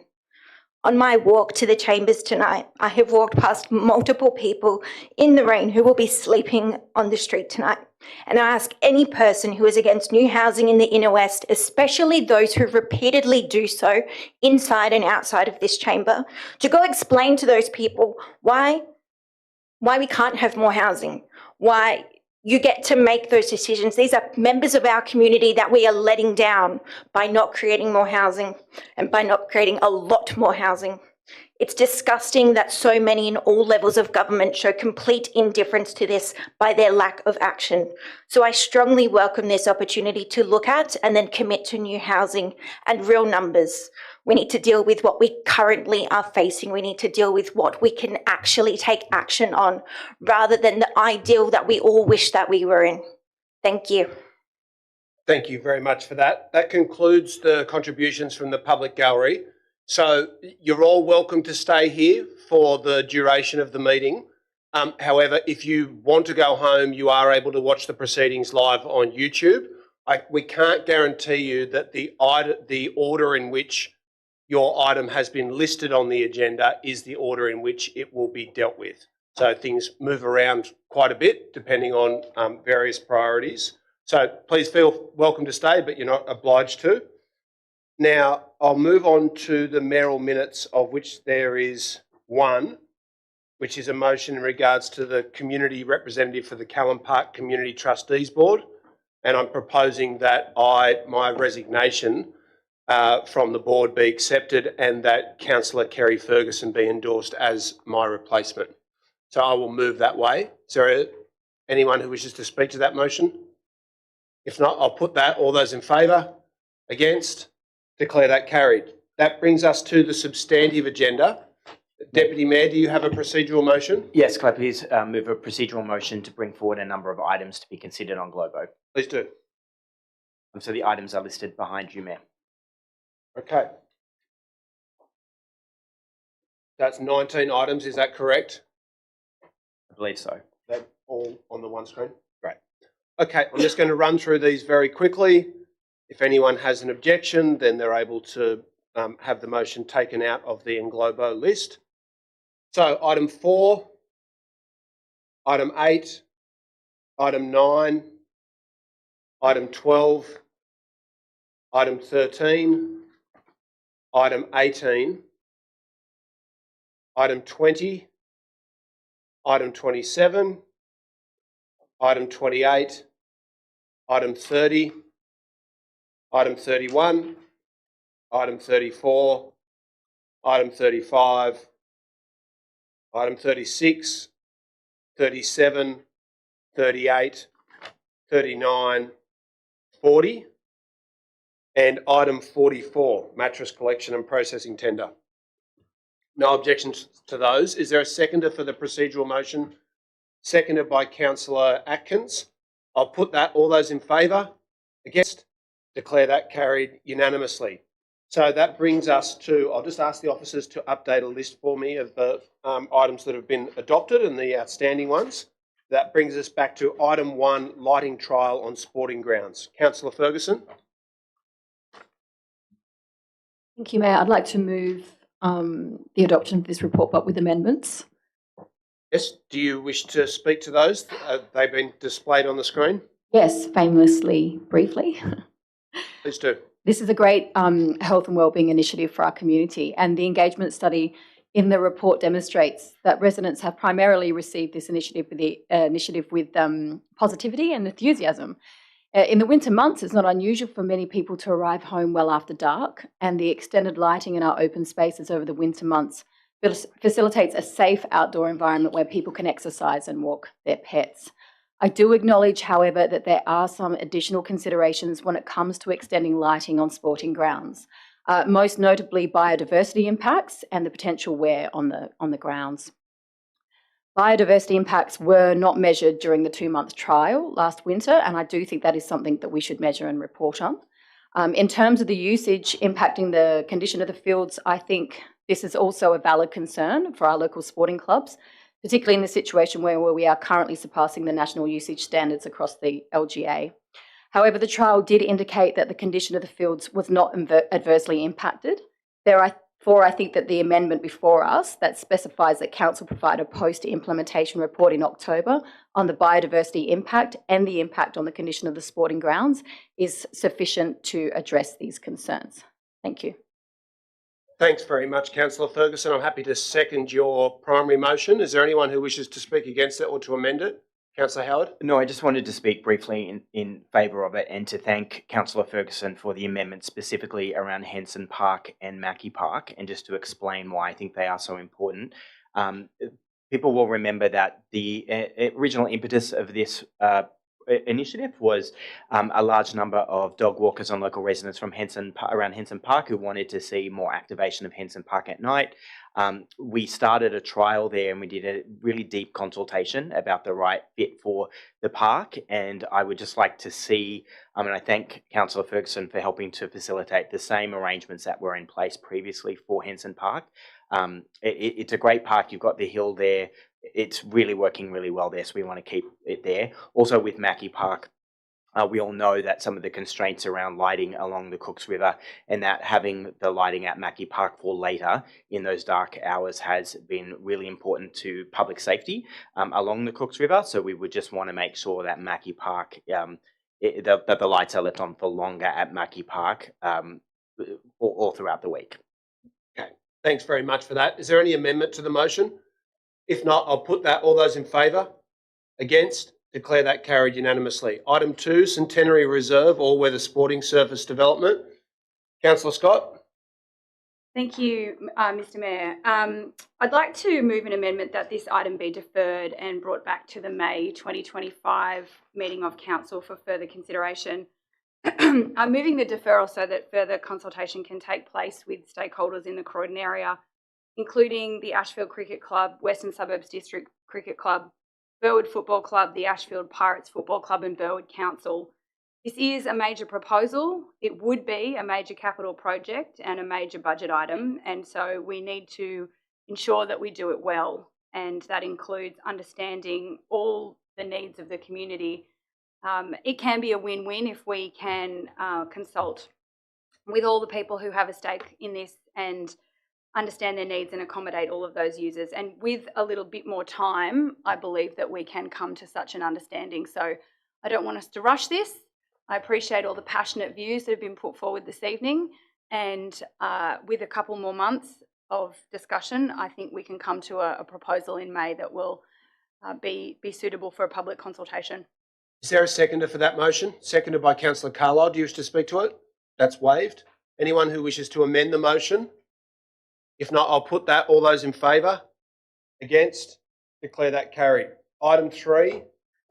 On my walk to the chambers tonight, I have walked past multiple people in the rain who will be sleeping on the street tonight. And I ask any person who is against new housing in the Inner West, especially those who repeatedly do so inside and outside of this chamber, to go explain to those people why we can't have more housing, why you get to make those decisions. These are members of our community that we are letting down by not creating more housing and by not creating a lot more housing. It's disgusting that so many in all levels of government show complete indifference to this by their lack of action. So I strongly welcome this opportunity to look at and then commit to new housing and real numbers. We need to deal with what we currently are facing. We need to deal with what we can actually take action on, rather than the ideal that we all wish that we were in. Thank you. Thank you very much for that. That concludes the contributions from the public gallery. So you're all welcome to stay here for the duration of the meeting. However, if you want to go home, you are able to watch the proceedings live on YouTube. We can't guarantee you that the order in which your item has been listed on the agenda is the order in which it will be dealt with. So things move around quite a bit depending on various priorities. So please feel welcome to stay, but you're not obliged to. Now, I'll move on to the mayoral minutes, of which there is one, which is a motion in regards to the community representative for the Callan Park Community Trustees Board. And I'm proposing that my resignation from the board be accepted and that Councillor Kerry Ferguson be endorsed as my replacement. So I will move that way. Is there anyone who wishes to speak to that motion? If not, I'll put that. All those in favour? Against? Declare that carried. That brings us to the substantive agenda. Deputy Mayor, do you have a procedural motion? Yes, can I please move a procedural motion to bring forward a number of items to be considered on Globo? Please do. So the items are listed behind you, Mayor. Okay. That's 19 items, is that correct? I believe so. They're all on the one screen? Great. Okay, I'm just going to run through these very quickly. If anyone has an objection, then they're able to have the motion taken out of the Englobo list. So item 4, item 8, item 9, item 12, item 13, item 18, item 20, item 27, item 28, item 30, item 31, item 34, item 35, item 36, 37, 38, 39, 40, And item 44, mattress collection and processing tender. No objections to those. Is there a seconder for the procedural motion? Seconded by Councillor Atkins. I'll put that. All those in favour? Against? Declare that carried unanimously. So that brings us to, I'll just ask the officers to update a list for me of the items that have been adopted and the outstanding ones. That brings us back to item 1, lighting trial on sporting grounds. Councillor Ferguson. Thank you, Mayor. I'd like to move the adoption of this report, but with amendments. Yes, do you wish to speak to those? They've been displayed on the screen. Yes, famously, briefly. Please do. This is a great health and wellbeing initiative for our community, and the engagement study in the report demonstrates that residents have primarily received this initiative with positivity and enthusiasm. In the winter months, it's not unusual for many people to arrive home well after dark, and the extended lighting in our open spaces over the winter months facilitates a safe outdoor environment where people can exercise and walk their pets. I do acknowledge, however, that there are some additional considerations when it comes to extending lighting on sporting grounds, most notably biodiversity impacts and the potential wear on the grounds. Biodiversity impacts were not measured during the 2-month trial last winter, and I do think that is something that we should measure and report on. In terms of the usage impacting the condition of the fields, I think this is also a valid concern for our local sporting clubs, particularly in the situation where we are currently surpassing the national usage standards across the LGA. However, the trial did indicate that the condition of the fields was not adversely impacted. Therefore, I think that the amendment before us that specifies that Council provide a post-implementation report in October on the biodiversity impact and the impact on the condition of the sporting grounds is sufficient to address these concerns. Thank you. Thanks very much, Councillor Ferguson. I'm happy to second your primary motion. Is there anyone who wishes to speak against it or to amend it? Councillor Howard? No, I just wanted to speak briefly in favour of it and to thank Councillor Ferguson for the amendment specifically around Henson Park and Mackie Park, and just to explain why I think they are so important. People will remember that the original impetus of this initiative was a large number of dog walkers and local residents from around Henson Park who wanted to see more activation of Henson Park at night. We started a trial there and we did a really deep consultation about the right fit for the park, and I would just like to see, and I thank Councillor Ferguson for helping to facilitate the same arrangements that were in place previously for Henson Park. It's a great park. You've got the hill there. It's really working really well there, so we want to keep it there. Also with Mackie Park, we all know that some of the constraints around lighting along the Cooks River, and that having the lighting at Mackie Park for later in those dark hours has been really important to public safety along the Cooks River. So we would just want to make sure that Mackie Park, that the lights are left on for longer at Mackie Park all throughout the week. Okay, thanks very much for that. Is there any amendment to the motion? If not, I'll put that. All those in favour? Against? Declare that carried unanimously. Item 2, Centenary Reserve All-Weather Sporting Surface Development. Councillor Scott. Thank you, Mr Mayor. I'd like to move an amendment that this item be deferred and brought back to the May 2025 meeting of Council for further consideration. I'm moving the deferral so that further consultation can take place with stakeholders in the Croydon area, including the Ashfield Cricket Club, Western Suburbs District Cricket Club, Burwood Football Club, the Ashfield Pirates Football Club and Burwood Council. This is a major proposal. It would be a major capital project and a major budget item, and so we need to ensure that we do it well, and that includes understanding all the needs of the community. It can be a win-win if we can consult with all the people who have a stake in this and understand their needs and accommodate all of those users. And with a little bit more time, I believe that we can come to such an understanding. So I don't want us to rush this. I appreciate all the passionate views that have been put forward this evening. And with a couple more months of discussion, I think we can come to a proposal in May that will be suitable for a public consultation. Is there a seconder for that motion? Seconded by Councillor Carlisle. Do you wish to speak to it? That's waived. Anyone who wishes to amend the motion? If not, I'll put that. All those in favour? Against? Declare that carried. Item 3,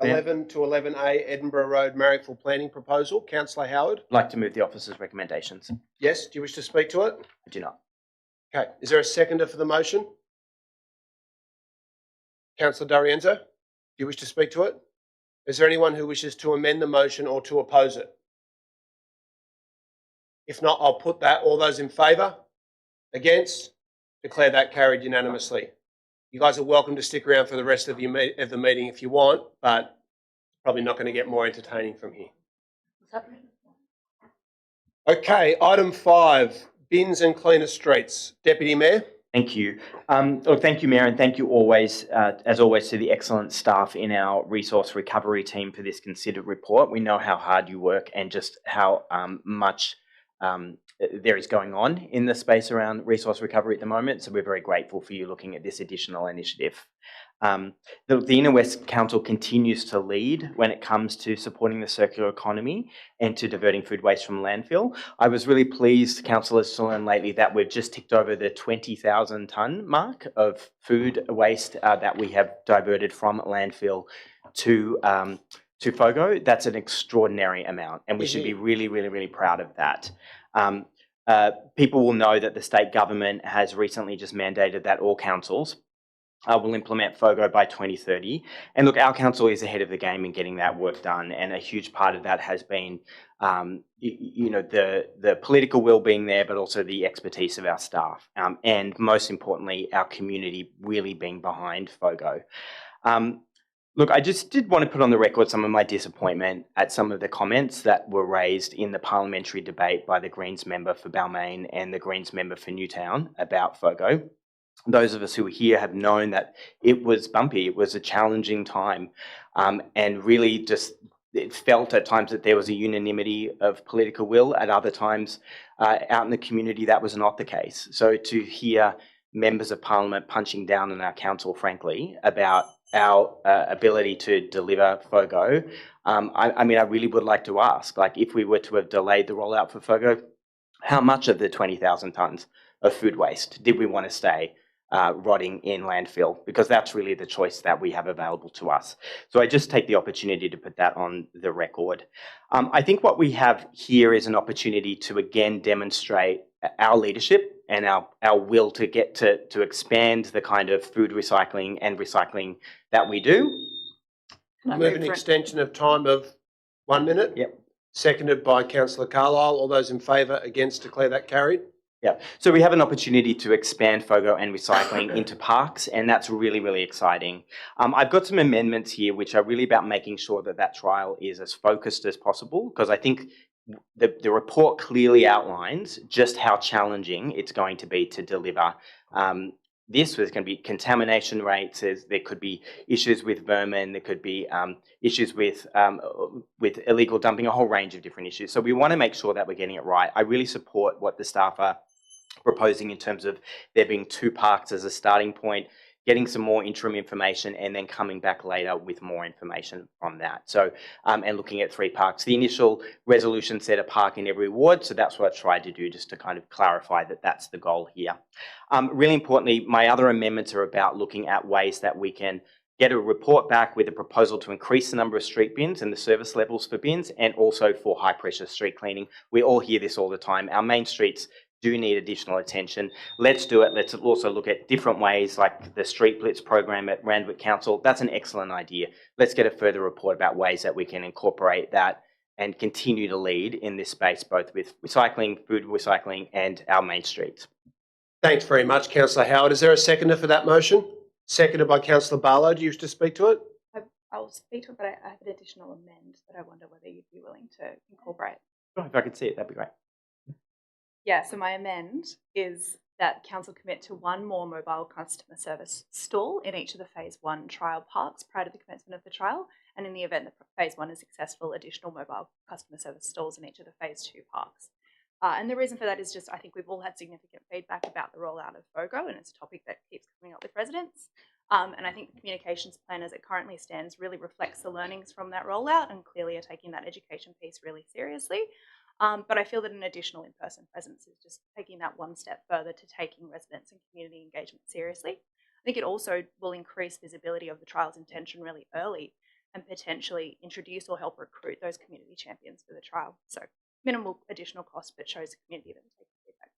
11 to 11A Edinburgh Road Marrickville Planning Proposal. Councillor Howard? I'd like to move the officer's recommendations. Yes. Do you wish to speak to it? I do not. Okay. Is there a seconder for the motion? Councillor D'Arienzo? Do you wish to speak to it? Is there anyone who wishes to amend the motion or to oppose it? If not, I'll put that. All those in favour? Against? Declare that carried unanimously. You guys are welcome to stick around for the rest of the meeting if you want, but probably not going to get more entertaining from here. Okay, item 5, bins and cleaner streets. Deputy Mayor. Thank you. Look, thank you, Mayor, and thank you always, as always, to the excellent staff in our resource recovery team for this considered report. We know how hard you work and just how much there is going on in the space around resource recovery at the moment. So we're very grateful for you looking at this additional initiative. The Inner West Council continues to lead when it comes to supporting the circular economy and to diverting food waste from landfill. I was really pleased, councillors, to learn lately that we've just ticked over the 20,000 tonne mark of food waste that we have diverted from landfill to FOGO. That's an extraordinary amount, and we should be really, really, really proud of that. People will know that the state government has recently just mandated that all councils will implement FOGO by 2030. And look, our council is ahead of the game in getting that work done, and a huge part of that has been, the political will being there, but also the expertise of our staff, and most importantly, our community really being behind FOGO. Look, I just did want to put on the record some of my disappointment at some of the comments that were raised in the parliamentary debate by the Greens member for Balmain and the Greens member for Newtown about FOGO. Those of us who were here have known that it was bumpy, it was a challenging time, and really just it felt at times that there was a unanimity of political will. At other times, out in the community, that was not the case. So to hear members of parliament punching down on our council, frankly, about our ability to deliver FOGO, I mean, I really would like to ask, like, if we were to have delayed the rollout for FOGO, how much of the 20,000 tonnes of food waste did we want to stay rotting in landfill? Because that's really the choice that we have available to us. So I just take the opportunity to put that on the record. I think what we have here is an opportunity to again demonstrate our leadership and our will to get to expand the kind of food recycling and recycling that we do. Move an extension of time of 1 minute. Yep. Seconded by Councillor Carlisle. All those in favour, against, declare that carried. Yeah, so we have an opportunity to expand FOGO and recycling into parks, and that's really, really exciting. I've got some amendments here which are really about making sure that that trial is as focused as possible, because I think the report clearly outlines just how challenging it's going to be to deliver this. There's going to be contamination rates, there could be issues with vermin, there could be issues with illegal dumping, a whole range of different issues. So we want to make sure that we're getting it right. I really support what the staff are proposing in terms of there being 2 parks as a starting point, getting some more interim information, and then coming back later with more information on that. So, and looking at 3 parks. The initial resolution said a park in every ward, so that's what I tried to do, just to kind of clarify that that's the goal here. Really importantly, my other amendments are about looking at ways that we can get a report back with a proposal to increase the number of street bins and the service levels for bins, and also for high pressure street cleaning. We all hear this all the time. Our main streets do need additional attention. Let's do it. Let's also look at different ways, like the Street Blitz program at Randwick Council. That's an excellent idea. Let's get a further report about ways that we can incorporate that and continue to lead in this space, both with recycling, food recycling, and our main streets. Thanks very much, Councillor Howard. Is there a seconder for that motion? Seconded by Councillor Barlow. Do you wish to speak to it? I'll speak to it, but I have an additional amend that I wonder whether you'd be willing to incorporate. If I could see it, that'd be great. Yeah, so my amend is that Council commit to 1 more mobile customer service stall in each of the Phase 1 trial parks prior to the commencement of the trial, and in the event that Phase 1 is successful, additional mobile customer service stalls in each of the Phase 2 parks. And the reason for that is just I think we've all had significant feedback about the rollout of FOGO, and it's a topic that keeps coming up with residents. And I think the communications plan as it currently stands really reflects the learnings from that rollout, and clearly are taking that education piece really seriously. But I feel that an additional in-person presence is just taking that 1 step further to taking residents and community engagement seriously. I think it also will increase visibility of the trial's intention really early, and potentially introduce or help recruit those community champions for the trial. So minimal additional cost, but shows the community that we're taking feedback.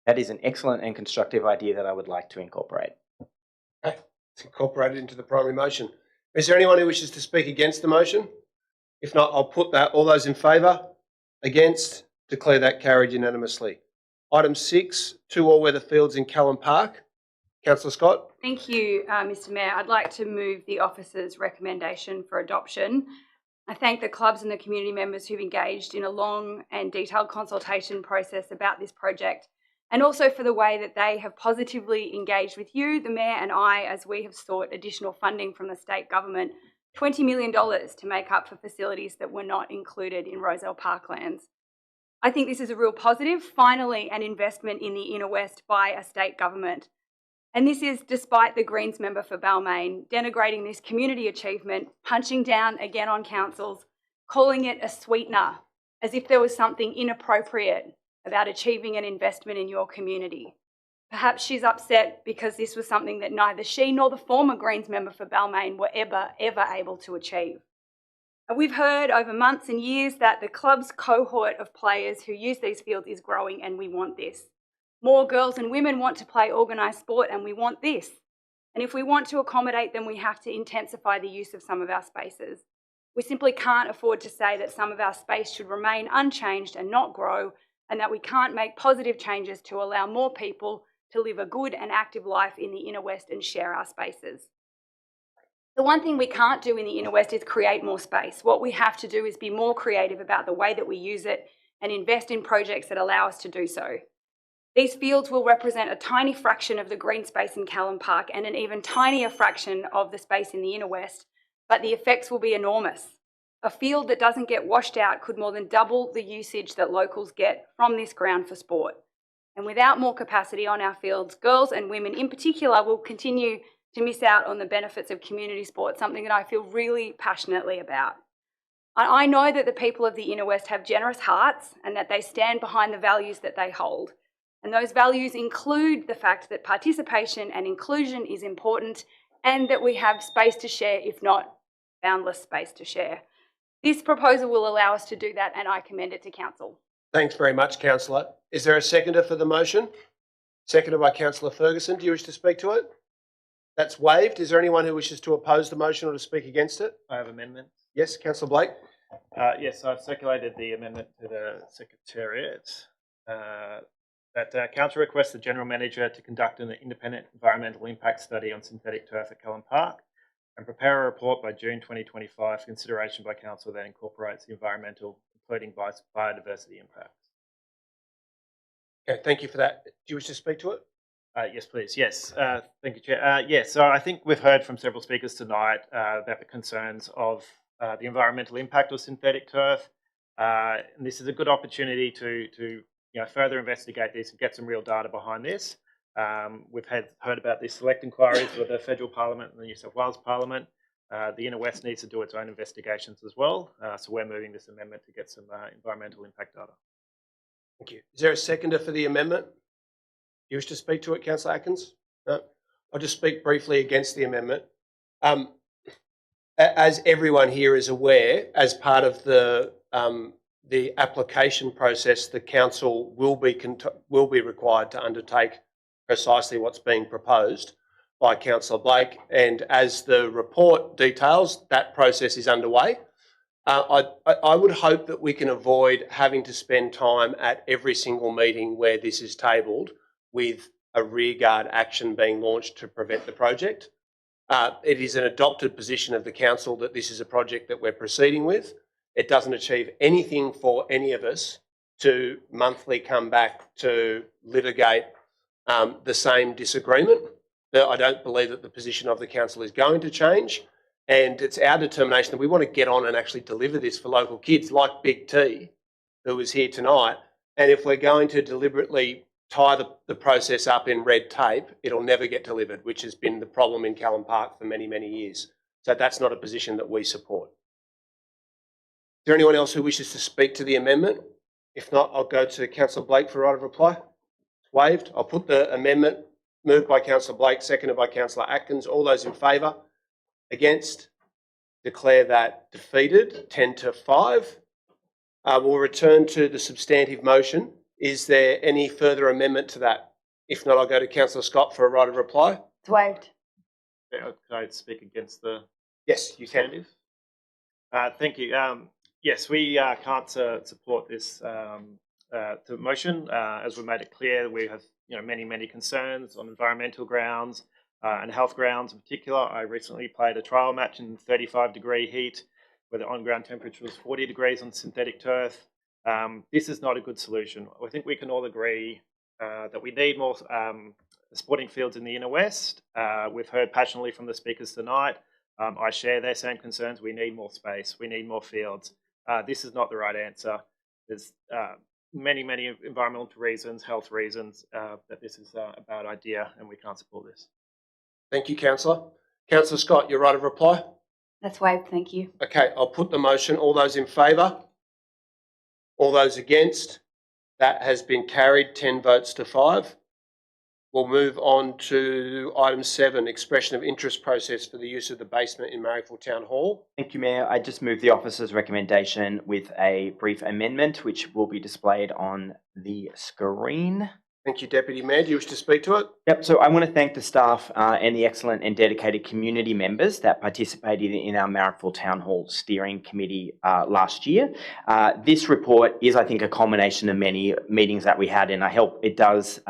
That is an excellent and constructive idea that I would like to incorporate. Okay, it's incorporated into the primary motion. Is there anyone who wishes to speak against the motion? If not, I'll put that. All those in favour? Against? Declare that carried unanimously. Item 6, 2 all-weather fields in Callan Park. Councillor Scott. Thank you, Mr Mayor. I'd like to move the officer's recommendation for adoption. I thank the clubs and the community members who've engaged in a long and detailed consultation process about this project, and also for the way that they have positively engaged with you, the Mayor and I, as we have sought additional funding from the state government, $20 million to make up for facilities that were not included in Rozelle Parklands. I think this is a real positive, finally an investment in the Inner West by a state government. And this is despite the Greens member for Balmain denigrating this community achievement, punching down again on councils, calling it a sweetener, as if there was something inappropriate about achieving an investment in your community. Perhaps she's upset because this was something that neither she nor the former Greens member for Balmain were ever able to achieve. And we've heard over months and years that the club's cohort of players who use these fields is growing, and we want this. More girls and women want to play organised sport, and we want this. And if we want to accommodate them, we have to intensify the use of some of our spaces. We simply can't afford to say that some of our space should remain unchanged and not grow, and that we can't make positive changes to allow more people to live a good and active life in the Inner West and share our spaces. The one thing we can't do in the Inner West is create more space. What we have to do is be more creative about the way that we use it and invest in projects that allow us to do so. These fields will represent a tiny fraction of the green space in Callan Park and an even tinier fraction of the space in the Inner West, but the effects will be enormous. A field that doesn't get washed out could more than double the usage that locals get from this ground for sport. And without more capacity on our fields, girls and women in particular will continue to miss out on the benefits of community sport, something that I feel really passionately about. I know that the people of the Inner West have generous hearts and that they stand behind the values that they hold. And those values include the fact that participation and inclusion is important and that we have space to share, if not boundless space to share. This proposal will allow us to do that, and I commend it to Council. Thanks very much, Councillor. Is there a seconder for the motion? Seconded by Councillor Ferguson. Do you wish to speak to it? That's waived. Is there anyone who wishes to oppose the motion or to speak against it? I have amendments. Yes, Councillor Blake. Yes, I've circulated the amendment to the Secretariat. That Council requests the General Manager to conduct an independent environmental impact study on synthetic turf at Callan Park and prepare a report by June 2025 for consideration by Council that incorporates the environmental, including biodiversity impacts. Okay, thank you for that. Do you wish to speak to it? Yes, please. Yes, thank you, Chair. Yes, so I think we've heard from several speakers tonight about the concerns of the environmental impact of synthetic turf. And this is a good opportunity to further investigate this and get some real data behind this. We've heard about these select inquiries with the Federal Parliament and the New South Wales Parliament. The Inner West needs to do its own investigations as well. So we're moving this amendment to get some environmental impact data. Thank you. Is there a seconder for the amendment? You wish to speak to it, Councillor Atkins? No? I'll just speak briefly against the amendment. As everyone here is aware, as part of the application process, the council will be required to undertake precisely what's being proposed by Councillor Blake, and as the report details, that process is underway. I would hope that we can avoid having to spend time at every single meeting where this is tabled with a rearguard action being launched to prevent the project. It is an adopted position of the council that this is a project that we're proceeding with. It doesn't achieve anything for any of us to monthly come back to litigate the same disagreement. I don't believe that the position of the council is going to change, and it's our determination that we want to get on and actually deliver this for local kids like Big T, who is here tonight. And if we're going to deliberately tie the process up in red tape, it'll never get delivered, which has been the problem in Callan Park for many, many years. So that's not a position that we support. Is there anyone else who wishes to speak to the amendment? If not, I'll go to Councillor Blake for right of reply. It's waived. I'll put the amendment moved by Councillor Blake, seconded by Councillor Atkins. All those in favour? Against? Declare that defeated, 10 to 5. We'll return to the substantive motion. Is there any further amendment to that? If not, I'll go to Councillor Scott for a right of reply. It's waived. Can I speak against the Yes, you can. substantive? Thank you. Yes, we can't support this the motion. As we made it clear, we have many concerns on environmental grounds and health grounds in particular. I recently played a trial match in 35-degree heat where the on-ground temperature was 40 degrees on synthetic turf. This is not a good solution. I think we can all agree that we need more sporting fields in the inner west. We've heard passionately from the speakers tonight. I share their same concerns. We need more space. We need more fields. This is not the right answer. There's many environmental reasons, health reasons that this is a bad idea, and we can't support this. Thank you, Councillor. Councillor Scott, your right of reply? That's waived, thank you. Okay, I'll put the motion. All those in favour? All those against? That has been carried, 10 votes to 5. We'll move on to item 7, expression of interest process for the use of the basement in Marrickville Town Hall. Thank you, Mayor. I just move the officer's recommendation with a brief amendment, which will be displayed on the screen. Thank you, Deputy Mayor. Do you wish to speak to it? Yep, so I want to thank the staff and the excellent and dedicated community members that participated in our Marrickville Town Hall Steering Committee last year. This report is, I think, a culmination of many meetings that we had, and I hope it does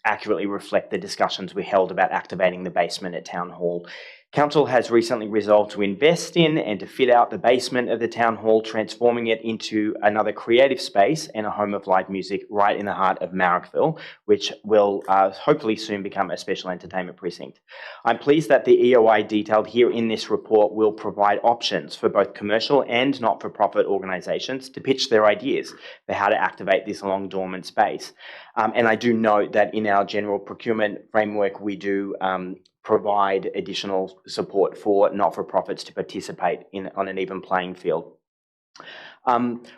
accurately reflect the discussions we held about activating the basement at Town Hall. Council has recently resolved to invest in and to fit out the basement of the Town Hall, transforming it into another creative space and a home of live music right in the heart of Marrickville, which will hopefully soon become a special entertainment precinct. I'm pleased that the EOI detailed here in this report will provide options for both commercial and not-for-profit organisations to pitch their ideas for how to activate this long dormant space. And I do note that in our general procurement framework, we do provide additional support for not-for-profits to participate on an even playing field.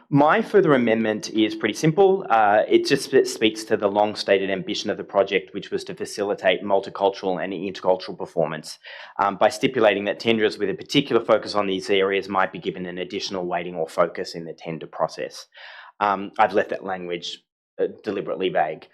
My further amendment is pretty simple. It just speaks to the long-stated ambition of the project, which was to facilitate multicultural and intercultural performance by stipulating that tenderers with a particular focus on these areas might be given an additional weighting or focus in the tender process. I've left that language deliberately vague.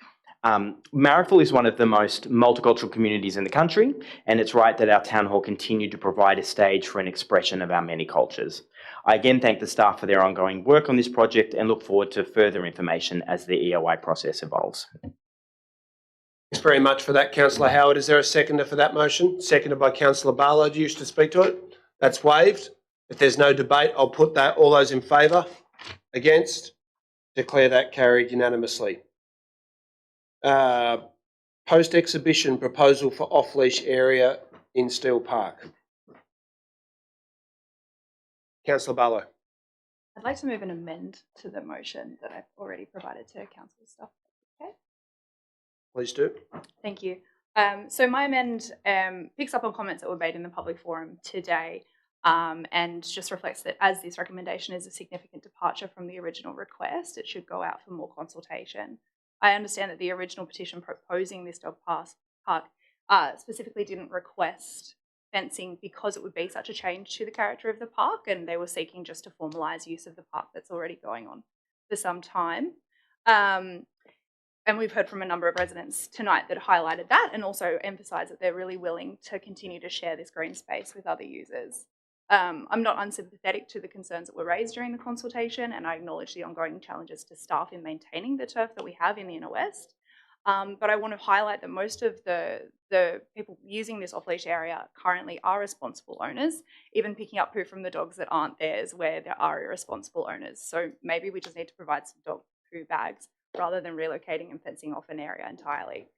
Marrickville is one of the most multicultural communities in the country, and it's right that our town hall continue to provide a stage for an expression of our many cultures. I again thank the staff for their ongoing work on this project and look forward to further information as the EOI process evolves. Thanks very much for that, Councillor Howard. Is there a seconder for that motion? Seconded by Councillor Barlow. Do you wish to speak to it? That's waived. If there's no debate, I'll put that. All those in favour? Against? Declare that carried unanimously. Post-exhibition proposal for off-leash area in Steel Park. Councillor Barlow. I'd like to move an amend to the motion that I've already provided to council staff. Okay. Please do. Thank you. So my amend picks up on comments that were made in the public forum today and just reflects that as this recommendation is a significant departure from the original request, it should go out for more consultation. I understand that the original petition proposing this dog park specifically didn't request fencing because it would be such a change to the character of the park, and they were seeking just to formalise use of the park that's already going on for some time. And we've heard from a number of residents tonight that highlighted that and also emphasised that they're really willing to continue to share this green space with other users. I'm not unsympathetic to the concerns that were raised during the consultation, and I acknowledge the ongoing challenges to staff in maintaining the turf that we have in the inner west. But I want to highlight that most of the people using this off-leash area currently are responsible owners, even picking up poo from the dogs that aren't theirs where there are irresponsible owners. So maybe we just need to provide some dog poo bags rather than relocating and fencing off an area entirely.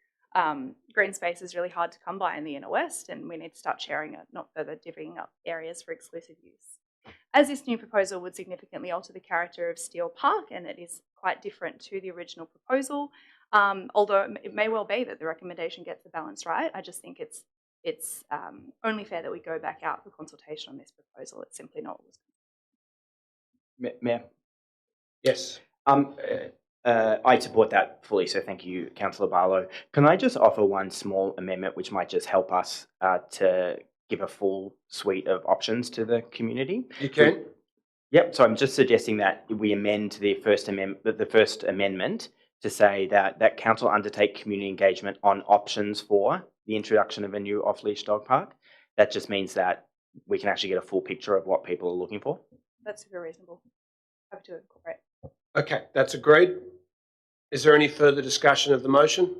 Green space is really hard to come by in the inner west, and we need to start sharing it, not further divvying up areas for exclusive use. As this new proposal would significantly alter the character of Steel Park, and it is quite different to the original proposal, although it may well be that the recommendation gets the balance right, I just think it's only fair that we go back out for consultation on this proposal. It's simply not what was. Mayor? Yes. I support that fully, so thank you, Councillor Barlow. Can I just offer one small amendment which might just help us to give a full suite of options to the community. You can. Yep. So I'm just suggesting that we amend the first amendment to say that council undertake community engagement on options for the introduction of a new off-leash dog park. That just means that we can actually get a full picture of what people are looking for. That's super reasonable. Happy to incorporate. Okay, that's agreed. Is there any further discussion of the motion?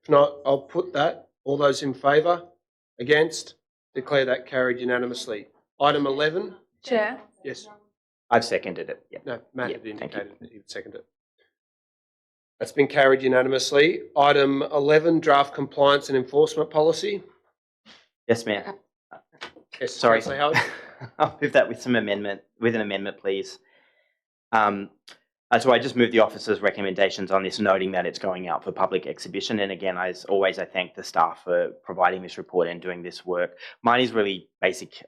If not, I'll put that. All those in favour? Against? Declare that carried unanimously. Item 11. Chair. Yes. I've seconded it. Yeah. No, Matt Yeah, had thank indicated that he would second it. That's been carried unanimously. Item 11, draft compliance and enforcement policy. Yes, Mayor. Yes, Sorry. Councillor Howard. I'll move that with an amendment, please. So I just moved the officer's recommendations on this, noting that it's going out for public exhibition. And again, as always, I thank the staff for providing this report and doing this work. Mine is really basic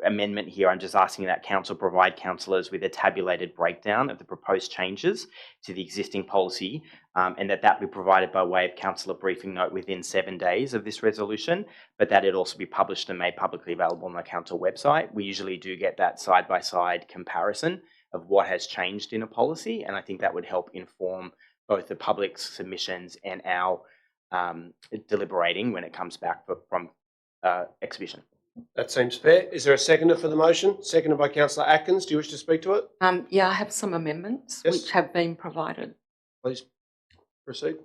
amendment here. I'm just asking that council provide councillors with a tabulated breakdown of the proposed changes to the existing policy, and that be provided by way of councillor briefing note within 7 days of this resolution, but that it also be published and made publicly available on the council website. We usually do get that side-by-side comparison of what has changed in a policy, and I think that would help inform both the public's submissions and our deliberating when it comes back from exhibition. That seems fair. Is there a seconder for the motion? Seconded by Councillor Atkins. Do you wish to speak to it? Yeah, I have some amendments which have been provided. Please proceed.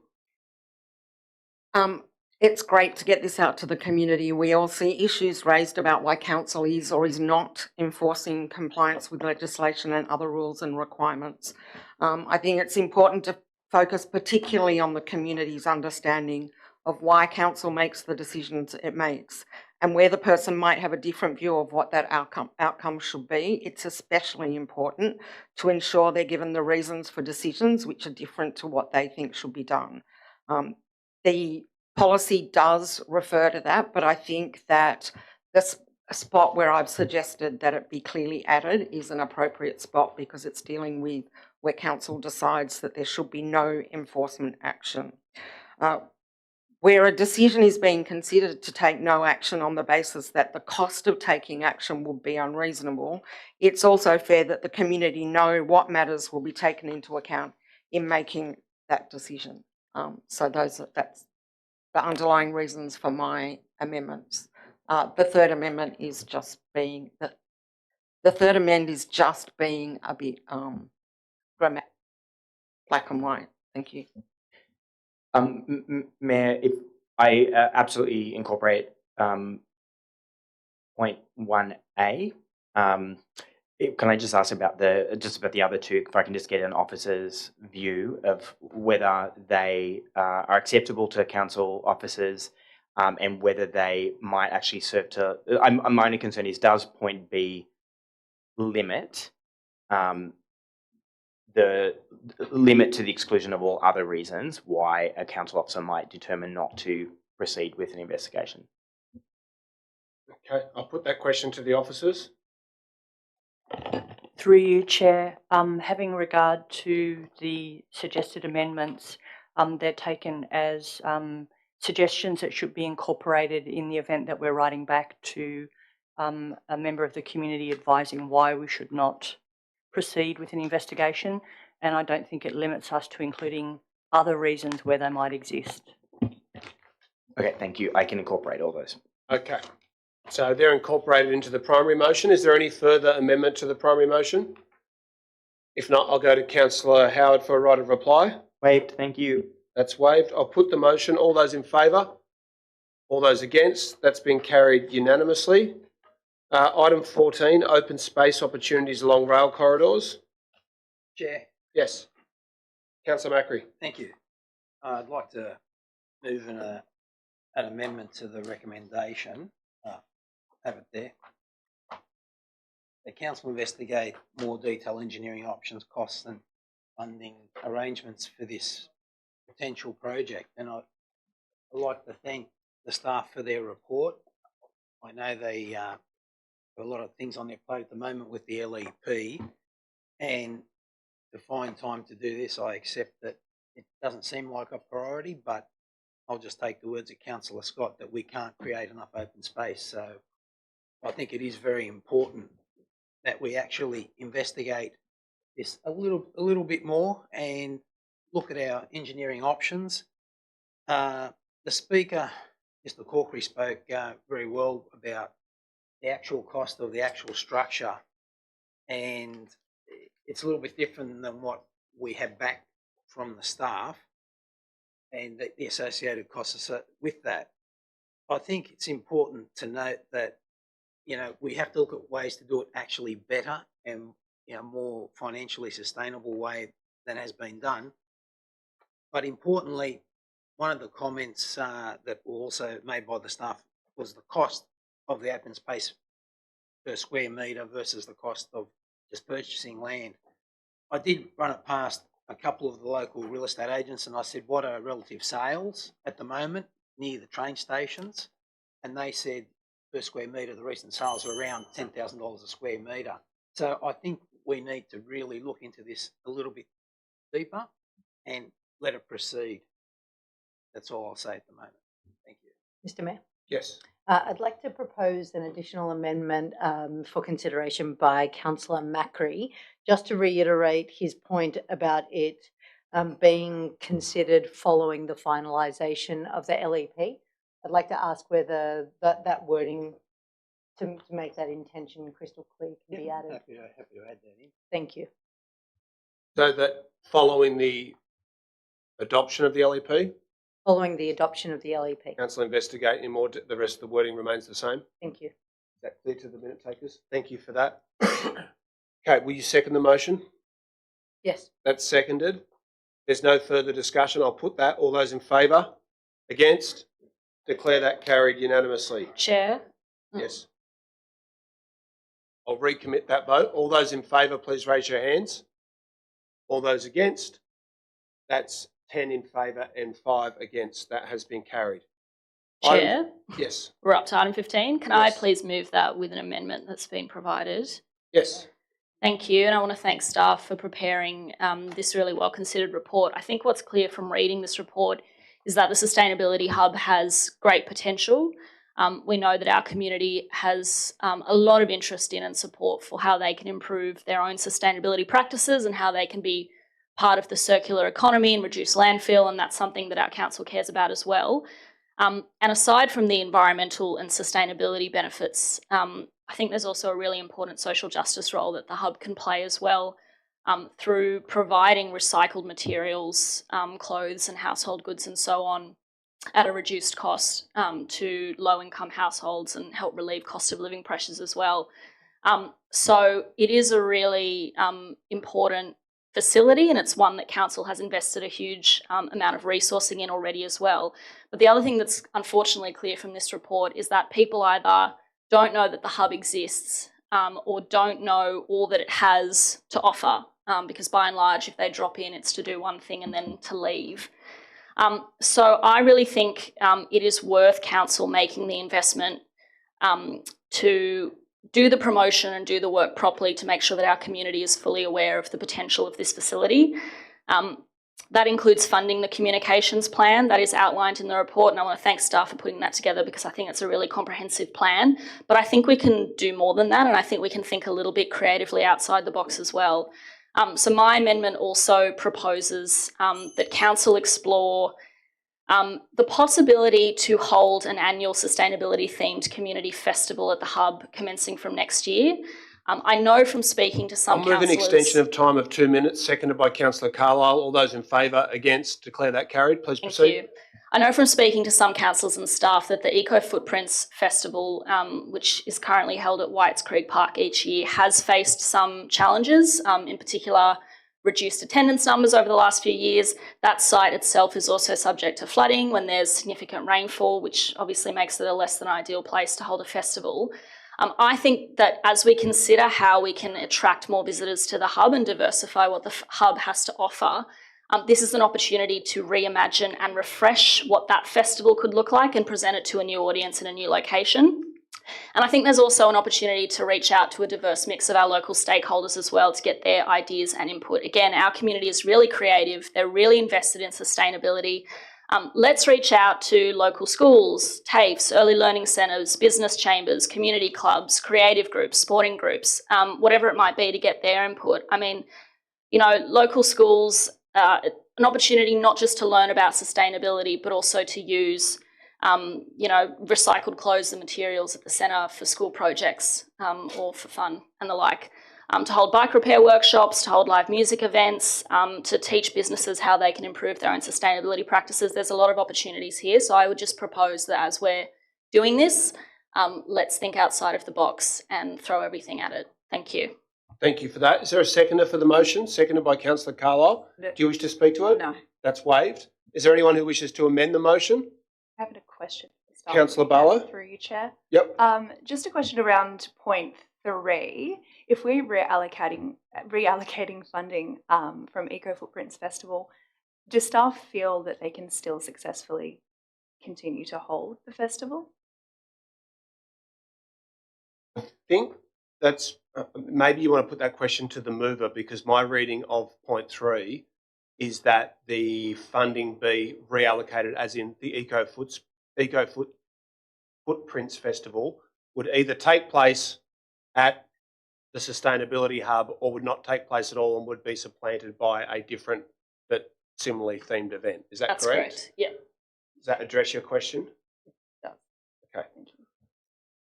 It's great to get this out to the community. We all see issues raised about why council is or is not enforcing compliance with legislation and other rules and requirements. I think it's important to focus particularly on the community's understanding of why council makes the decisions it makes, and where the person might have a different view of what that outcome should be. It's especially important to ensure they're given the reasons for decisions which are different to what they think should be done. The policy does refer to that, but I think that the spot where I've suggested that it be clearly added is an appropriate spot, because it's dealing with where council decides that there should be no enforcement action. Where a decision is being considered to take no action on the basis that the cost of taking action would be unreasonable, it's also fair that the community know what matters will be taken into account in making that decision. So that's the underlying reasons for my amendments. The third amendment is just being the third amendment is just being a bit black and white. Thank you. Mayor, if I absolutely incorporate point 1A, can I just ask about the other two? If I can just get an officer's view of whether they are acceptable to council officers, and whether they might actually serve to. My only concern is, does point B limit the limit to the exclusion of all other reasons why a council officer might determine not to proceed with an investigation? Okay, I'll put that question to the officers. Through you, Chair, having regard to the suggested amendments, they're taken as suggestions that should be incorporated in the event that we're writing back to a member of the community advising why we should not proceed with an investigation, and I don't think it limits us to including other reasons where they might exist. Okay, thank you. I can incorporate all those. Okay, so they're incorporated into the primary motion. Is there any further amendment to the primary motion? If not, I'll go to Councillor Howard for a right of reply. Waived, thank you. That's waived. I'll put the motion. All those in favour? All those against? That's been carried unanimously. Item 14, open space opportunities along rail corridors. Chair. Yes. Councillor Macri. Thank you. I'd like to move an amendment to the recommendation. Have it there. The council investigate more detailed engineering options, costs and funding arrangements for this potential project. And I'd like to thank the staff for their report. I know they have a lot of things on their plate at the moment with the LEP, and to find time to do this, I accept that it doesn't seem like a priority, but I'll just take the words of Councillor Scott that we can't create enough open space. So I think it is very important that we actually investigate this a little bit more and look at our engineering options. The speaker, Mr. Corkery, spoke very well about the actual cost of the actual structure, and it's a little bit different than what we have back from the staff and the associated costs with that. I think it's important to note that, we have to look at ways to do it actually better and more financially sustainable way than has been done. But importantly, one of the comments that were also made by the staff was the cost of the open space per square metre versus the cost of just purchasing land. I did run it past a couple of the local real estate agents and I said, what are relative sales at the moment near the train stations? And they said per square metre, the recent sales are around $10,000 a square metre. So I think we need to really look into this a little bit deeper and let it proceed. That's all I'll say at the moment. Thank you. Mr. Mayor? Yes. I'd like to propose an additional amendment for consideration by Councillor Macri, just to reiterate his point about it being considered following the finalisation of the LEP. I'd like to ask whether that wording to make that intention crystal clear can be added. Happy to add that in. Thank you. So that following the adoption of the LEP? Following the adoption of the LEP. Council investigate in more, the rest of the wording remains the same. Thank you. Is that clear to the minute takers? Thank you for that. Okay, will you second the motion? Yes. That's seconded. There's no further discussion. I'll put that. All those in favour? Against? Declare that carried unanimously. Chair? Yes. I'll recommit that vote. All those in favour, please raise your hands. All those against? That's 10 in favour and 5 against. That has been carried. Chair? Yes. We're up to item 15. Can Yes. I please move that with an amendment that's been provided? Yes. Thank you, and I want to thank staff for preparing this really well-considered report. I think what's clear from reading this report is that the Sustainability Hub has great potential. We know that our community has a lot of interest in and support for how they can improve their own sustainability practices and how they can be part of the circular economy and reduce landfill, and that's something that our council cares about as well. And aside from the environmental and sustainability benefits, I think there's also a really important social justice role that the hub can play as well, through providing recycled materials, clothes and household goods and so on at a reduced cost to low-income households and help relieve cost of living pressures as well. So it is a really important facility, and it's one that council has invested a huge amount of resourcing in already as well. But the other thing that's unfortunately clear from this report is that people either don't know that the hub exists or don't know all that it has to offer, because by and large, if they drop in, it's to do one thing and then to leave. So I really think it is worth council making the investment to do the promotion and do the work properly to make sure that our community is fully aware of the potential of this facility. That includes funding the communications plan that is outlined in the report, and I want to thank staff for putting that together because I think it's a really comprehensive plan. But I think we can do more than that, and I think we can think a little bit creatively outside the box as well. So my amendment also proposes that council explore the possibility to hold an annual sustainability-themed community festival at the hub commencing from next year. I know from speaking to some councillors... I'll move an extension of time of 2 minutes, seconded by Councillor Carlisle. All those in favour, against, declare that carried. Please proceed. Thank you. I know from speaking to some councillors and staff that the Eco Footprints Festival, which is currently held at Whites Creek Park each year, has faced some challenges, in particular reduced attendance numbers over the last few years. That site itself is also subject to flooding when there's significant rainfall, which obviously makes it a less than ideal place to hold a festival. I think that as we consider how we can attract more visitors to the hub and diversify what the hub has to offer, this is an opportunity to reimagine and refresh what that festival could look like and present it to a new audience in a new location. And I think there's also an opportunity to reach out to a diverse mix of our local stakeholders as well to get their ideas and input. Again, our community is really creative. They're really invested in sustainability. Let's reach out to local schools, TAFEs, early learning centres, business chambers, community clubs, creative groups, sporting groups, whatever it might be to get their input. I mean, you know, local schools, an opportunity not just to learn about sustainability, but also to use, you know, recycled clothes and materials at the centre for school projects or for fun and the like. To hold bike repair workshops, to hold live music events, to teach businesses how they can improve their own sustainability practices. There's a lot of opportunities here. So I would just propose that as we're doing this, let's think outside of the box and throw everything at it. Thank you. Thank you for that. Is there a seconder for the motion? Seconded by Councillor Carlisle. Do you wish to speak to it? No. That's waived. Is there anyone who wishes to amend the motion? I have a question. Councillor Barlow. Through you, Chair. Yep. Just a question around point 3. If we're reallocating funding from Eco Footprints Festival, do staff feel that they can still successfully continue to hold the festival? I think that's maybe you want to put that question to the mover, because my reading of point 3 is that the funding be reallocated, as in the Eco Footprints Festival would either take place at the Sustainability Hub or would not take place at all and would be supplanted by a different but similarly themed event. Is that correct? That's correct, yeah. Does that address your question? It does. Okay.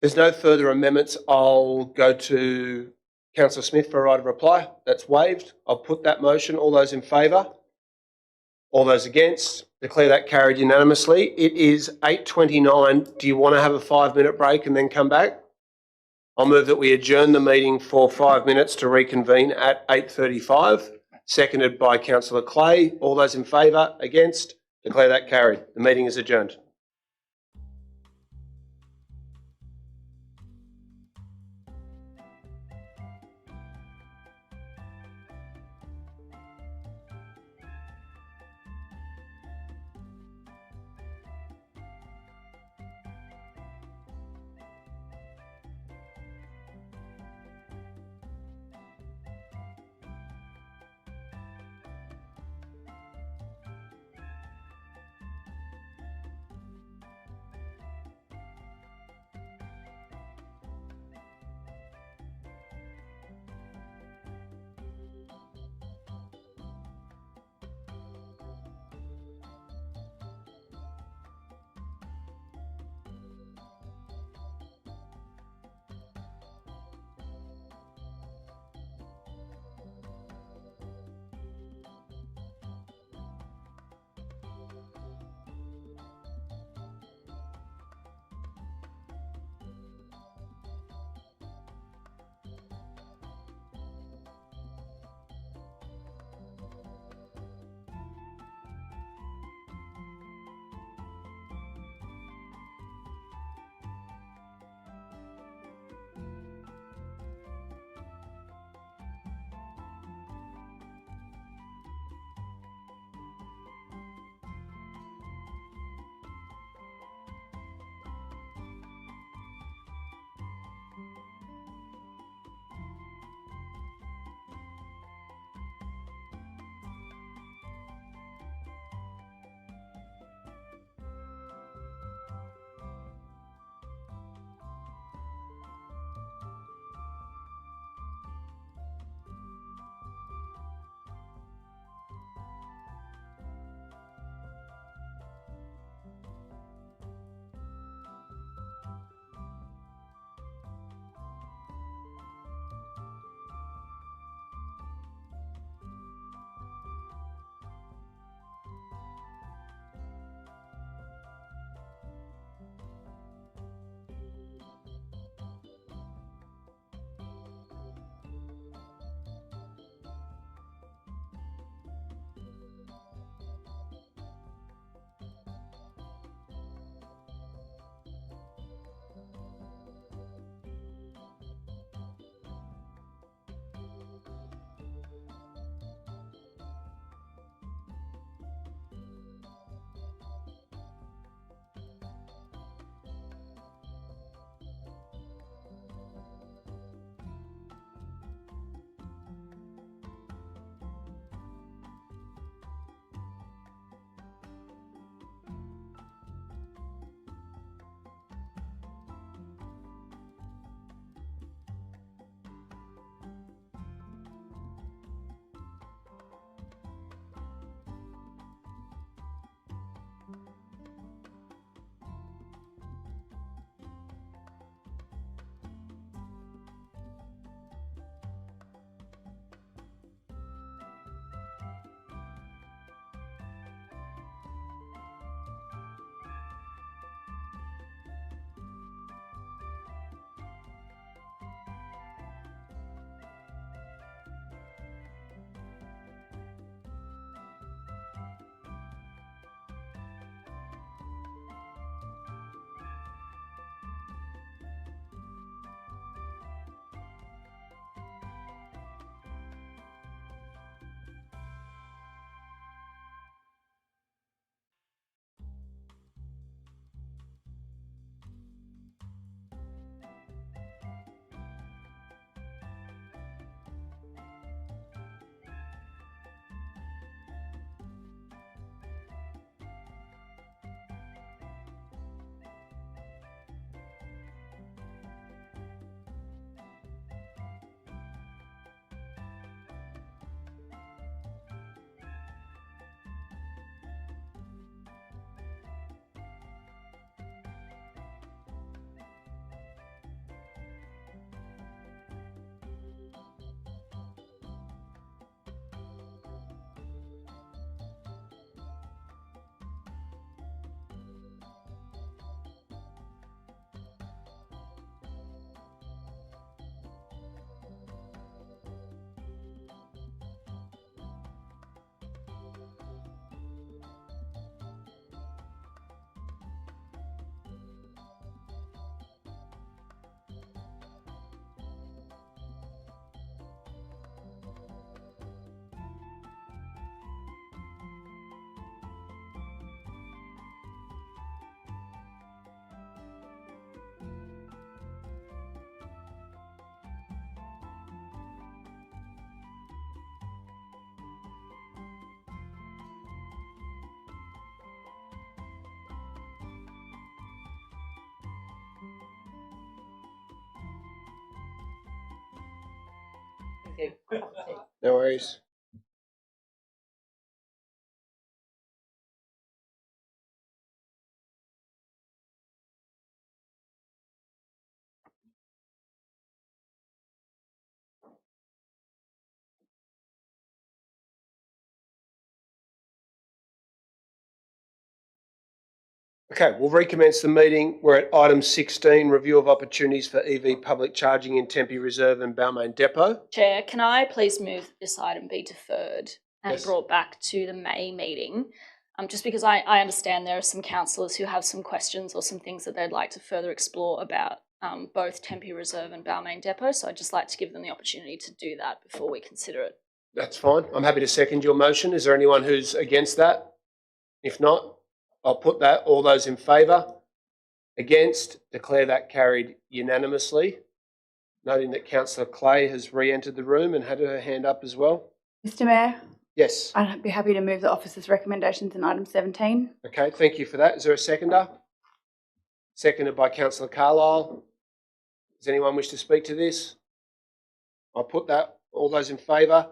There's no further amendments. I'll go to Councillor Smith for a right of reply. That's waived. I'll put that motion. All those in favour? All those against? Declare that carried unanimously. It is 8:29. Do you want to have a 5-minute break and then come back? I'll move that we adjourn the meeting for 5 minutes to reconvene at 8:35. Seconded by Councillor Clay. All those in favour? Against? Declare that carried. The meeting is adjourned. you. No worries. Okay, we'll recommence the meeting. We're at item 16, review of opportunities for EV public charging in Tempe Reserve and Balmain Depot. Chair, can I please move that this item be deferred and Yes. brought back to the May meeting? Just because I understand there are some councillors who have some questions or some things that they'd like to further explore about both Tempe Reserve and Balmain Depot, so I'd just like to give them the opportunity to do that before we consider it. That's fine. I'm happy to second your motion. Is there anyone who's against that? If not, I'll put that. All those in favour? Against? Declare that carried unanimously. Noting that Councillor Clay has re-entered the room and had her hand up as well. Mr Mayor? Yes. I'd be happy to move the officer's recommendations in item 17. Okay, thank you for that. Is there a seconder? Seconded by Councillor Carlisle. Does anyone wish to speak to this? I'll put that. All those in favour?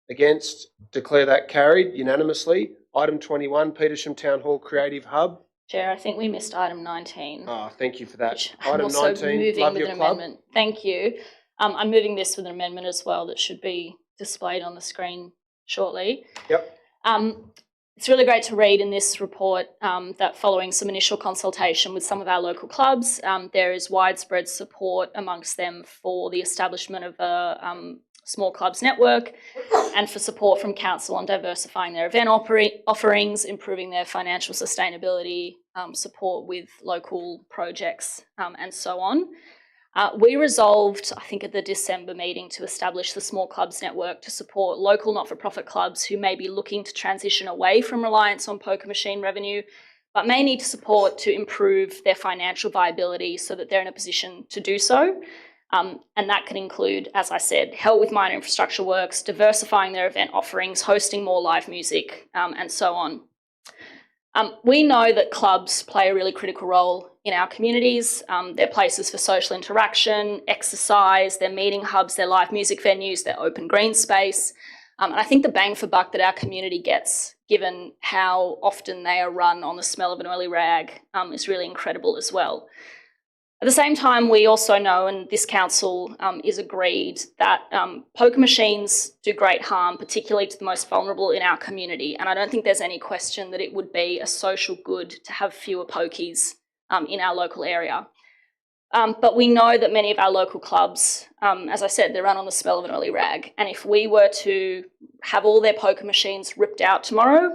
Against? Declare that carried unanimously. Item 21, Petersham Town Hall Creative Hub. Chair, I think we missed item 19. Oh, thank you for that. I'm Item also 19, moving Love with Your an Club. amendment. Thank you. I'm moving this with an amendment as well that should be displayed on the screen shortly. Yep. It's really great to read in this report that following some initial consultation with some of our local clubs, there is widespread support amongst them for the establishment of a small clubs network and for support from council on diversifying their event offerings, improving their financial sustainability, support with local projects and so on. We resolved, I think at the December meeting, to establish the Small Clubs Network to support local not-for-profit clubs who may be looking to transition away from reliance on poker machine revenue, but may need support to improve their financial viability so that they're in a position to do so. And that can include, as I said, help with minor infrastructure works, diversifying their event offerings, hosting more live music, and so on. We know that clubs play a really critical role in our communities. They're places for social interaction, exercise, they're meeting hubs, they're live music venues, they're open green space. And I think the bang for buck that our community gets, given how often they are run on the smell of an oily rag, is really incredible as well. At the same time, we also know, and this council is agreed, that poker machines do great harm, particularly to the most vulnerable in our community. And I don't think there's any question that it would be a social good to have fewer pokies in our local area. But we know that many of our local clubs, as I said, they're run on the smell of an oily rag. And if we were to have all their poker machines ripped out tomorrow,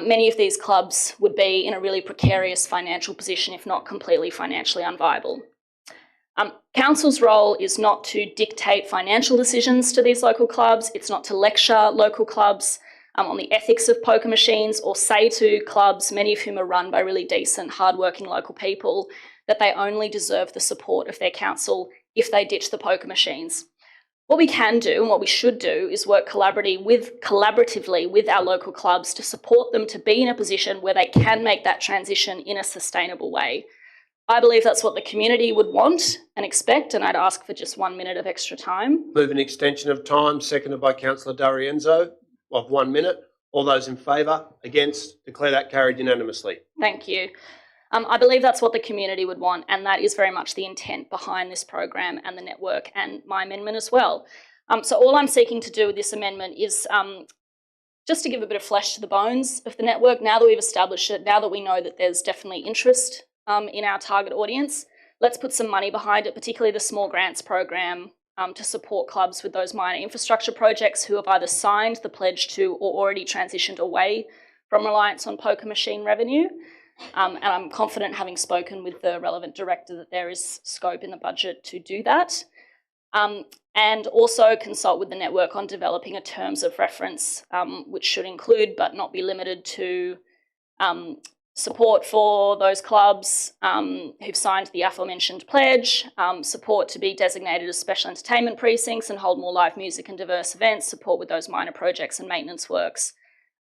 many of these clubs would be in a really precarious financial position, if not completely financially unviable. Council's role is not to dictate financial decisions to these local clubs. It's not to lecture local clubs on the ethics of poker machines or say to clubs, many of whom are run by really decent, hardworking local people, that they only deserve the support of their council if they ditch the poker machines. What we can do and what we should do is work collaboratively with our local clubs to support them to be in a position where they can make that transition in a sustainable way. I believe that's what the community would want and expect, and I'd ask for just 1 minute of extra time. Move an extension of time, seconded by Councillor D'Arienzo, of 1 minute. All those in favour? Against? Declare that carried unanimously. Thank you. I believe that's what the community would want, and that is very much the intent behind this program and the network and my amendment as well. So all I'm seeking to do with this amendment is just to give a bit of flesh to the bones of the network. Now that we've established it, now that we know that there's definitely interest in our target audience, let's put some money behind it, particularly the small grants program, to support clubs with those minor infrastructure projects who have either signed the pledge to or already transitioned away from reliance on poker machine revenue. And I'm confident, having spoken with the relevant director, that there is scope in the budget to do that. And also consult with the network on developing a terms of reference, which should include but not be limited to support for those clubs who've signed the aforementioned pledge, support to be designated as special entertainment precincts and hold more live music and diverse events, support with those minor projects and maintenance works,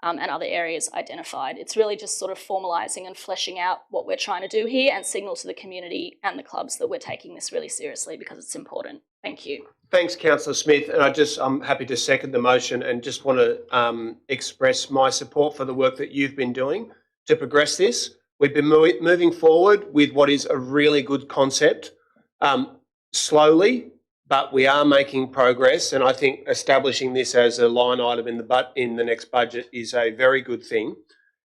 and other areas identified. It's really just sort of formalising and fleshing out what we're trying to do here and signal to the community and the clubs that we're taking this really seriously because it's important. Thank you. Thanks, Councillor Smith. And I'm happy to second the motion and just want to express my support for the work that you've been doing to progress this. We've been moving forward with what is a really good concept, slowly, but we are making progress. And I think establishing this as a line item in the next budget is a very good thing.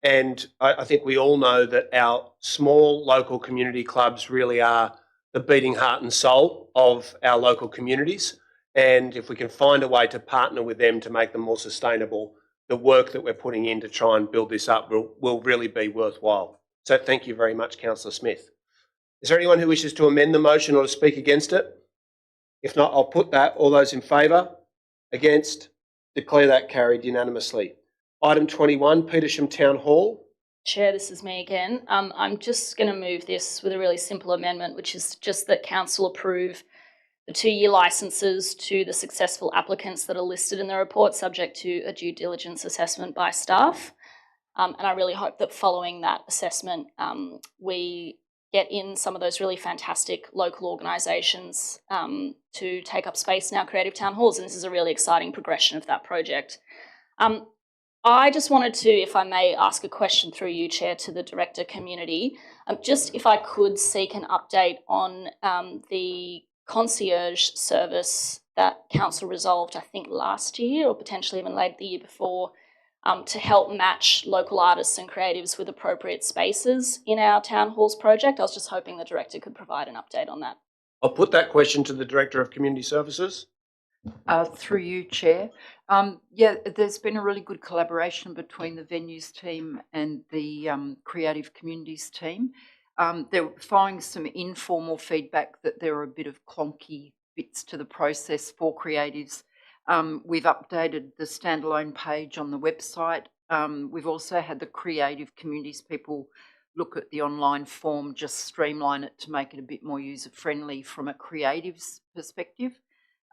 And I think we all know that our small local community clubs really are the beating heart and soul of our local communities. And if we can find a way to partner with them to make them more sustainable, the work that we're putting in to try and build this up will really be worthwhile. So thank you very much, Councillor Smith. Is there anyone who wishes to amend the motion or to speak against it? If not, I'll put that. All those in favour? Against? Declare that carried unanimously. Item 21, Petersham Town Hall. Chair, this is me again. I'm just going to move this with a really simple amendment, which is just that Council approve the 2-year licences to the successful applicants that are listed in the report, subject to a due diligence assessment by staff. And I really hope that following that assessment, we get in some of those really fantastic local organisations to take up space in our creative town halls. And this is a really exciting progression of that project. I just wanted to, if I may, ask a question through you, Chair, to the Director Community. Just if I could seek an update on the concierge service that Council resolved, I think, last year or potentially even late the year before, to help match local artists and creatives with appropriate spaces in our town halls project. I was just hoping the Director could provide an update on that. I'll put that question to the Director of Community Services. Through you, Chair. Yeah, there's been a really good collaboration between the venues team and the creative communities team. They're following some informal feedback that there are a bit of clunky bits to the process for creatives. We've updated the standalone page on the website. We've also had the creative communities people look at the online form, just streamline it to make it a bit more user-friendly from a creative's perspective.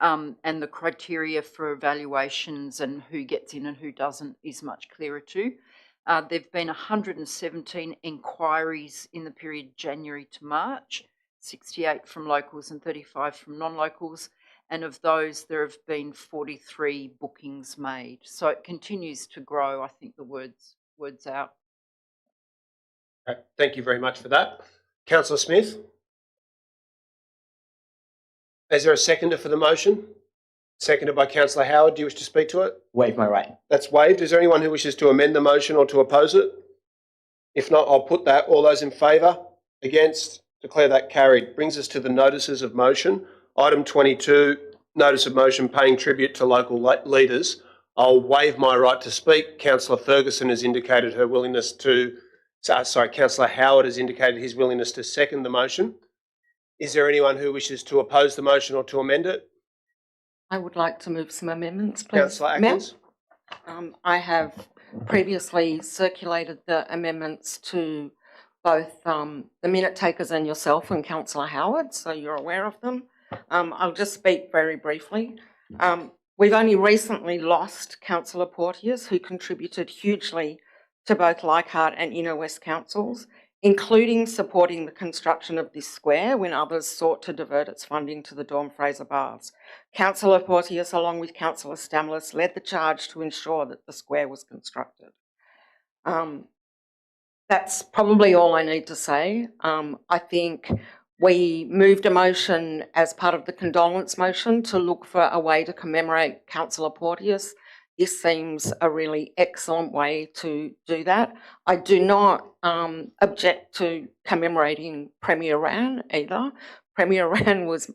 And the criteria for evaluations and who gets in and who doesn't is much clearer too. There have been 117 inquiries in the period January to March, 68 from locals and 35 from non-locals. And of those, there have been 43 bookings made. So it continues to grow. I think the word's out. Okay, thank you very much for that. Councillor Smith? Is there a seconder for the motion? Seconded by Councillor Howard. Do you wish to speak to it? Waive my right. That's waived. Is there anyone who wishes to amend the motion or to oppose it? If not, I'll put that. All those in favour? Against? Declare that carried. Brings us to the notices of motion. Item 22, notice of motion paying tribute to local leaders. I'll waive my right to speak. Councillor Ferguson has indicated her willingness to... Councillor Howard has indicated his willingness to second the motion. Is there anyone who wishes to oppose the motion or to amend it? I would like to move some amendments, please. Councillor Atkins? I have previously circulated the amendments to both the minute takers and yourself and Councillor Howard, so you're aware of them. I'll just speak very briefly. We've only recently lost Councillor Porteous, who contributed hugely to both Leichhardt and Inner West councils, including supporting the construction of this square when others sought to divert its funding to the Dawn Fraser Baths. Councillor Porteous, along with Councillor Stamlis, led the charge to ensure that the square was constructed. That's probably all I need to say. I think we moved a motion as part of the condolence motion to look for a way to commemorate Councillor Porteous. This seems a really excellent way to do that. I do not object to commemorating Premier Rann either. Premier Rann was,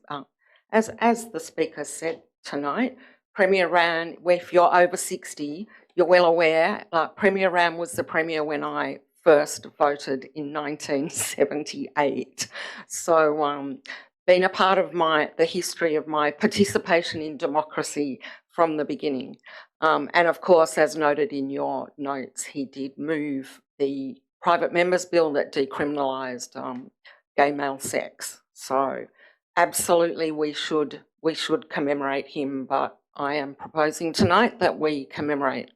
as the speaker said tonight, Premier Rann, if you're over 60, you're well aware, Premier Rann was the Premier when I first voted in 1978. So been a part of the history of my participation in democracy from the beginning. And of course, as noted in your notes, he did move the private members bill that decriminalised gay male sex. So absolutely we should commemorate him, but I am proposing tonight that we commemorate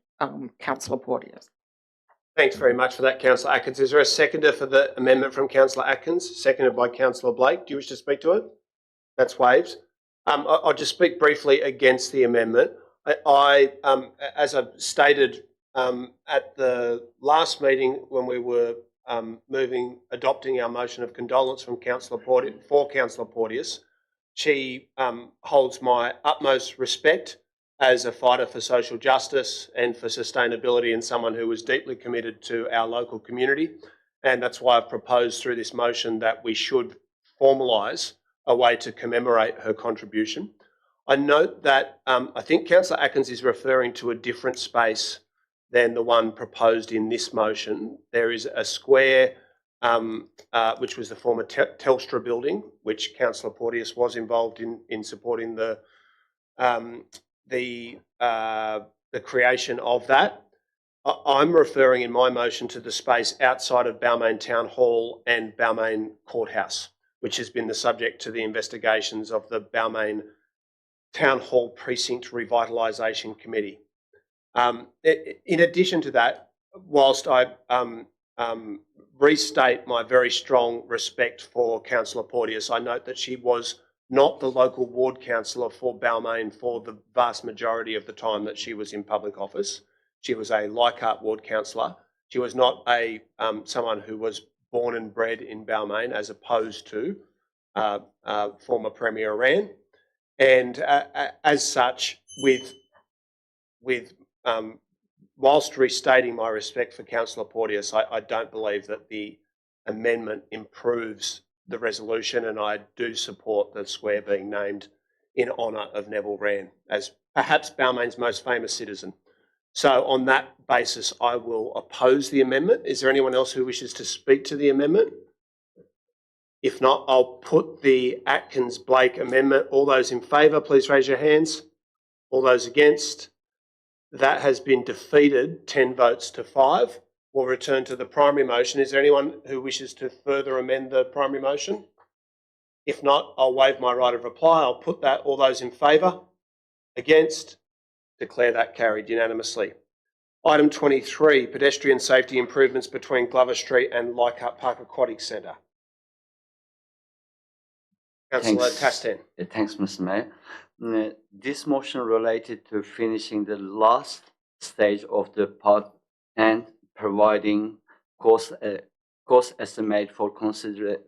Councillor Porteous. Thanks very much for that, Councillor Atkins. Is there a seconder for the amendment from Councillor Atkins, seconded by Councillor Blake? Do you wish to speak to it? That's waived. I'll just speak briefly against the amendment. As I've stated at the last meeting when we were adopting our motion of condolence from Councillor Porteous, she holds my utmost respect as a fighter for social justice and for sustainability and someone who was deeply committed to our local community. And that's why I've proposed through this motion that we should formalise a way to commemorate her contribution. I note that I think Councillor Atkins is referring to a different space than the one proposed in this motion. There is a square, which was the former Telstra building, which Councillor Porteous was involved in supporting the creation of that. I'm referring in my motion to the space outside of Balmain Town Hall and Balmain Courthouse, which has been the subject to the investigations of the Balmain Town Hall Precinct Revitalisation Committee. In addition to that, whilst I restate my very strong respect for Councillor Porteous, I note that she was not the local ward councillor for Balmain for the vast majority of the time that she was in public office. She was a Leichhardt ward councillor. She was not someone who was born and bred in Balmain, as opposed to former Premier Rann. And as such, whilst restating my respect for Councillor Porteous, I don't believe that the amendment improves the resolution, and I do support the square being named in honour of Neville Rann as perhaps Balmain's most famous citizen. So on that basis, I will oppose the amendment. Is there anyone else who wishes to speak to the amendment? If not, I'll put the Atkins-Blake amendment. All those in favour, please raise your hands. All those against? That has been defeated, 10 votes to 5. We'll return to the primary motion. Is there anyone who wishes to further amend the primary motion? If not, I'll waive my right of reply. I'll put that. All those in favour? Against? Declare that carried unanimously. Item 23, pedestrian safety improvements between Glover Street and Leichhardt Park Aquatic Centre. Councillor Tastan. Thanks, Mr. Mayor. This motion related to finishing the last stage of the part and providing cost estimate for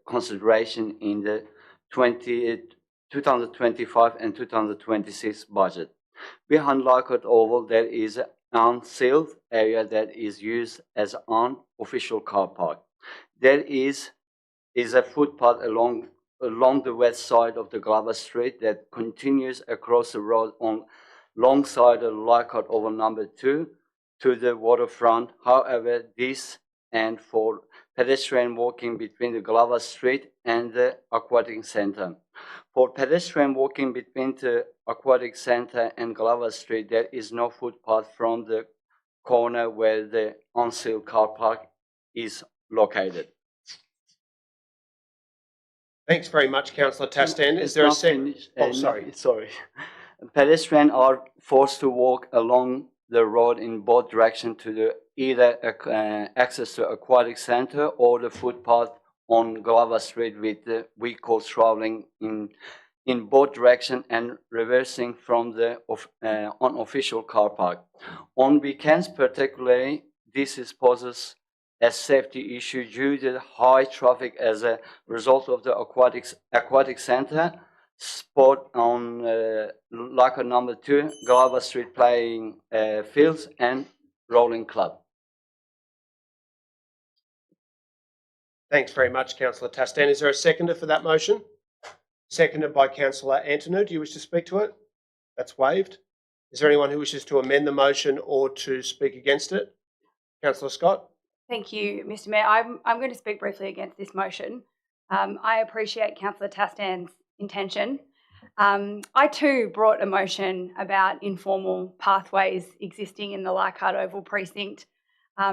consideration in the 2025 and 2026 budget. Behind Leichhardt Oval, there is an unsealed area that is used as an unofficial car park. There is a footpath along the west side of the Glover Street that continues across the road alongside the Leichhardt Oval number 2 to the waterfront. However, this and for pedestrian walking between the Glover Street and the Aquatic Centre. For pedestrian walking between the Aquatic Centre and Glover Street, there is no footpath from the corner where the unsealed car park is located. Thanks very much, Councillor Tastan. Is there a second? Oh, sorry. Sorry. Pedestrians are forced to walk along the road in both directions to either access to Aquatic Centre or the footpath on Glover Street, with the vehicles travelling in both directions and reversing from the unofficial car park. On weekends particularly, this poses a safety issue due to high traffic as a result of the Aquatic Centre spot on Leichhardt number 2, Glover Street playing fields and rolling club. Thanks very much, Councillor Tastan. Is there a seconder for that motion? Seconded by Councillor Antonou. Do you wish to speak to it? That's waived. Is there anyone who wishes to amend the motion or to speak against it? Councillor Scott. Thank you, Mr. Mayor. I'm going to speak briefly against this motion. I appreciate Councillor Tastan's intention. I too brought a motion about informal pathways existing in the Leichhardt Oval precinct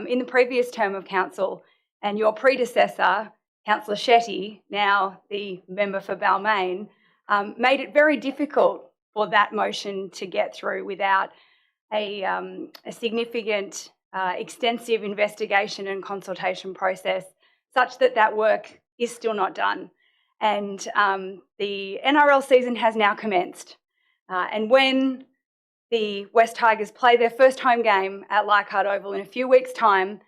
in the previous term of council, and your predecessor, Councillor Shetty, now the member for Balmain, made it very difficult for that motion to get through without a significant extensive investigation and consultation process, such that work is still not done. and the NRL season has now commenced. And when the West Tigers play their first home game at Leichhardt Oval in a few weeks' time,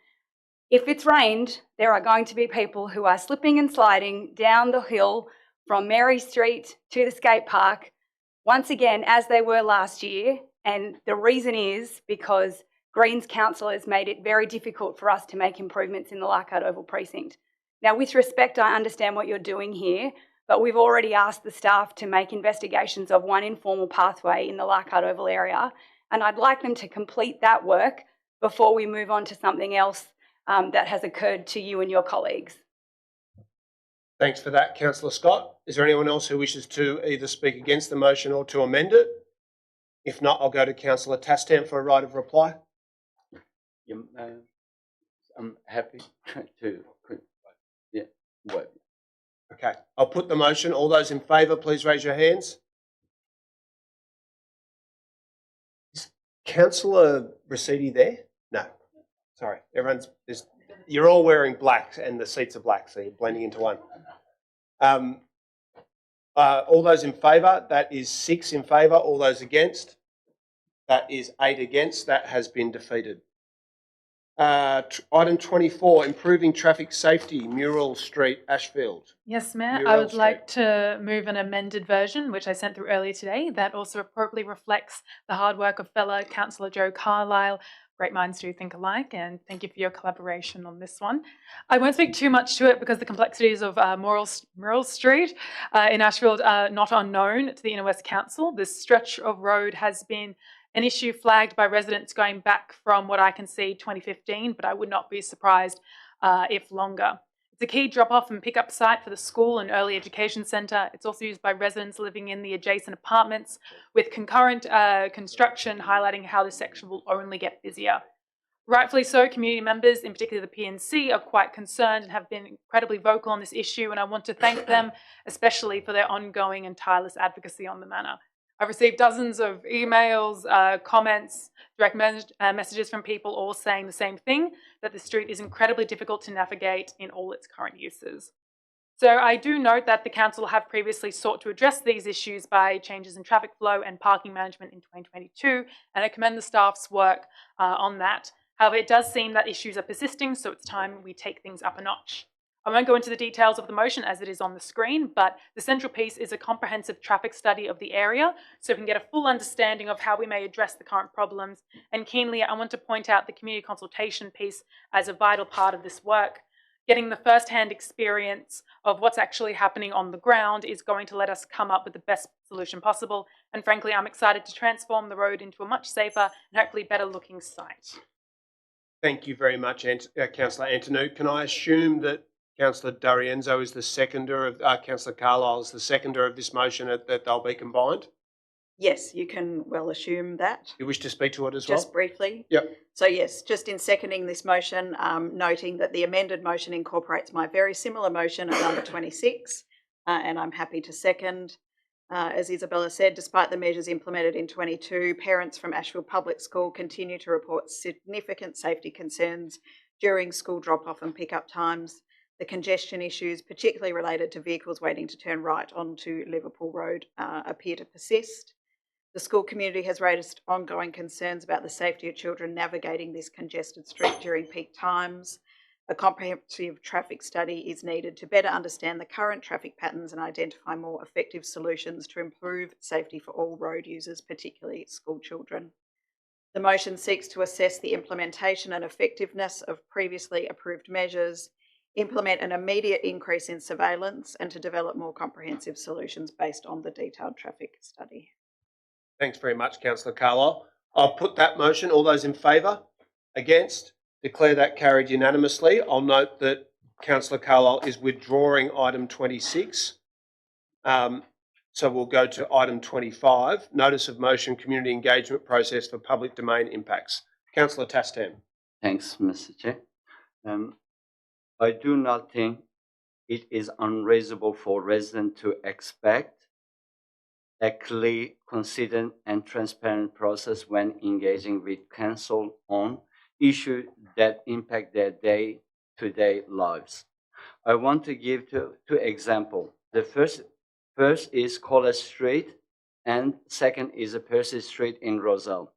if it's rained, there are going to be people who are slipping and sliding down the hill from Mary Street to the skate park, once again, as they were last year. And the reason is because Greens councillors made it very difficult for us to make improvements in the Leichhardt Oval precinct. Now, with respect, I understand what you're doing here, but we've already asked the staff to make investigations of one informal pathway in the Leichhardt Oval area, and I'd like them to complete that work before we move on to something else that has occurred to you and your colleagues. Thanks for that, Councillor Scott. Is there anyone else who wishes to either speak against the motion or to amend it? If not, I'll go to Councillor Tastan for a right of reply. Yeah, I'm happy to. Yeah, what? Okay, I'll put the motion. All those in favour, please raise your hands. Is Councillor Rossetti there? No. Sorry, you're all wearing black and the seats are black, so you're blending into one. All those in favour, that is 6 in favour. All those against, that is 8 against. That has been defeated. Item 24, improving traffic safety, Mayoral Street, Ashfield. Yes, Mayor, I Mayoral would like to move an amended version, which I sent through earlier today, that also appropriately reflects the hard work of fellow Councillor Joe Carlisle. Great minds do think alike, and thank you for your collaboration on this one. I won't speak too much to it because the complexities of Mayoral Street in Ashfield are not unknown to the Inner West Council. This stretch of road has been an issue flagged by residents going back from what I can see 2015, but I would not be surprised if longer. It's a key drop-off and pick-up site for the school and early education centre. It's also used by residents living in the adjacent apartments, with concurrent construction highlighting how this section will only get busier. Rightfully so, community members, in particular the PNC, are quite concerned and have been incredibly vocal on this issue, and I want to thank them especially for their ongoing and tireless advocacy on the matter. I've received dozens of emails, comments, direct messages from people all saying the same thing, that the street is incredibly difficult to navigate in all its current uses. So I do note that the council have previously sought to address these issues by changes in traffic flow and parking management in 2022, and I commend the staff's work on that. However, it does seem that issues are persisting, so it's time we take things up a notch. I won't go into the details of the motion as it is on the screen, but the central piece is a comprehensive traffic study of the area so we can get a full understanding of how we may address the current problems. And keenly, I want to point out the community consultation piece as a vital part of this work. Getting the first-hand experience of what's actually happening on the ground is going to let us come up with the best solution possible. And frankly, I'm excited to transform the road into a much safer and hopefully better-looking site. Thank you very much, Councillor Antonou. Can I assume that Councillor D'Arienzo is the seconder of, Councillor Carlisle is the seconder of this motion, that they'll be combined? Yes, you can well assume that. You wish to speak to it as well? Just briefly? Yep. So yes, just in seconding this motion, noting that the amended motion incorporates my very similar motion at number 26, and I'm happy to second. As Isabella said, despite the measures implemented in 22, parents from Ashfield Public School continue to report significant safety concerns during school drop-off and pick-up times. The congestion issues, particularly related to vehicles waiting to turn right onto Liverpool Road, appear to persist. The school community has raised ongoing concerns about the safety of children navigating this congested street during peak times. A comprehensive traffic study is needed to better understand the current traffic patterns and identify more effective solutions to improve safety for all road users, particularly school children. The motion seeks to assess the implementation and effectiveness of previously approved measures, implement an immediate increase in surveillance, and to develop more comprehensive solutions based on the detailed traffic study. Thanks very much, Councillor Carlisle. I'll put that motion. All those in favour? Against? Declare that carried unanimously. I'll note that Councillor Carlisle is withdrawing item 26. So we'll go to item 25, Notice of Motion Community Engagement Process for Public Domain Impacts. Councillor Tastan. Thanks, Mr. Chair. I do not think it is unreasonable for residents to expect a clear, considered and transparent process when engaging with council on issues that impact their day-to-day lives. I want to give two examples. The first is College Street, and second is a Percy Street in Roselle.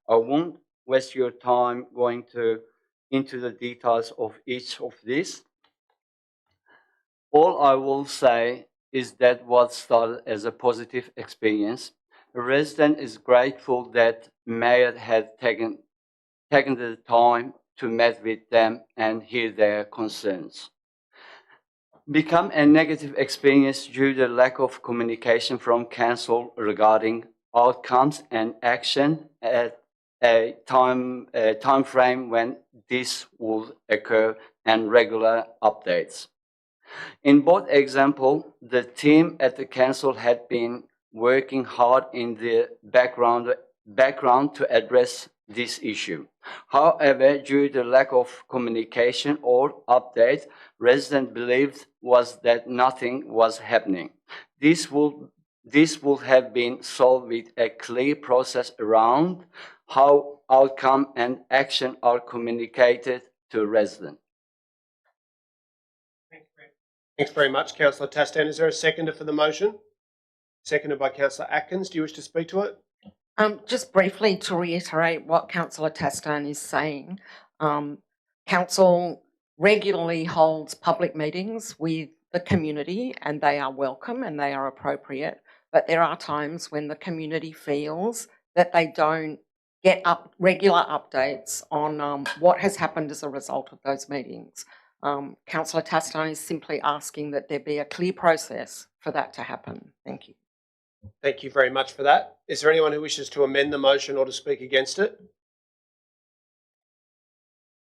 I won't waste your time going into the details of each of these. All I will say is that what started as a positive experience, a resident is grateful that Mayor had taken the time to meet with them and hear their concerns. Become a negative experience due to the lack of communication from council regarding outcomes and action at a time frame when this will occur and regular updates. In both examples, the team at the council had been working hard in the background to address this issue. However, due to lack of communication or update, residents believed was that nothing was happening. This would have been solved with a clear process around how outcome and action are communicated to residents. Thanks very much, Councillor Tastan. Is there a seconder for the motion? Seconded by Councillor Atkins. Do you wish to speak to it? Just briefly to reiterate what Councillor Tastan is saying, Council regularly holds public meetings with the community and they are welcome and they are appropriate, but there are times when the community feels that they don't get regular updates on what has happened as a result of those meetings. Councillor Tastan is simply asking that there be a clear process for that to happen. Thank you. Thank you very much for that. Is there anyone who wishes to amend the motion or to speak against it?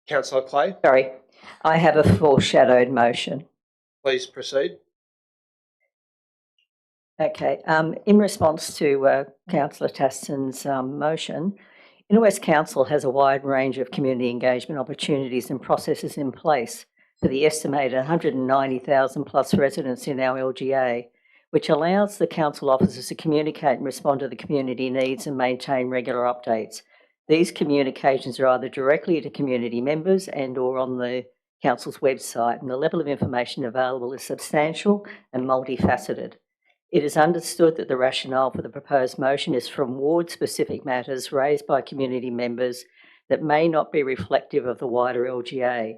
Councillor Clay. Sorry, I have a foreshadowed motion. Please proceed. Okay, in response to Councillor Tastan's motion, Inner West Council has a wide range of community engagement opportunities and processes in place for the estimated 190,000 plus residents in our LGA, which allows the council officers to communicate and respond to the community needs and maintain regular updates. These communications are either directly to community members and or on the council's website, and the level of information available is substantial and multifaceted. It is understood that the rationale for the proposed motion is from ward-specific matters raised by community members that may not be reflective of the wider LGA.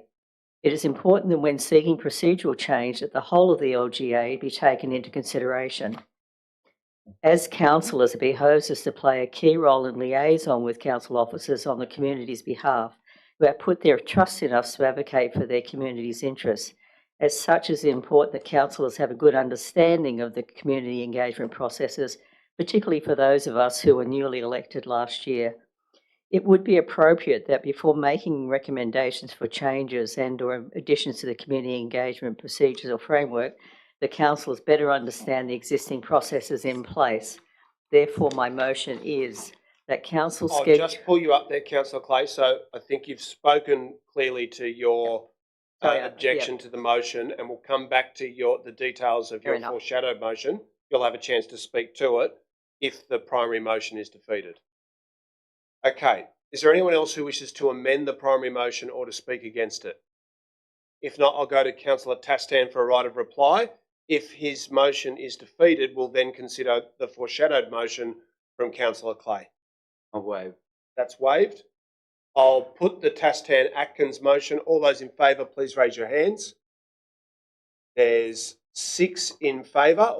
It is important that when seeking procedural change that the whole of the LGA be taken into consideration. As councillors, it behoves us to play a key role in liaison with council officers on the community's behalf, who have put their trust in us to advocate for their community's interests. As such, it is important that councillors have a good understanding of the community engagement processes, particularly for those of us who were newly elected last year. It would be appropriate that before making recommendations for changes and or additions to the community engagement procedures or framework, the councillors better understand the existing processes in place. Therefore, my motion is that council I'll just pull you up there, Councillor Clay. So I think you've spoken clearly to your objection to the motion, and we'll come back to the details of your foreshadowed motion. You'll have a chance to speak to it if the primary motion is defeated. Okay. Is there anyone else who wishes to amend the primary motion or to speak against it? If not, I'll go to Councillor Tastan for a right of reply. If his motion is defeated, we'll then consider the foreshadowed motion from Councillor Clay. I'll waive. That's waived. I'll put the Tastan-Atkins motion. All those in favour, please raise your hands. There's 6 in favour,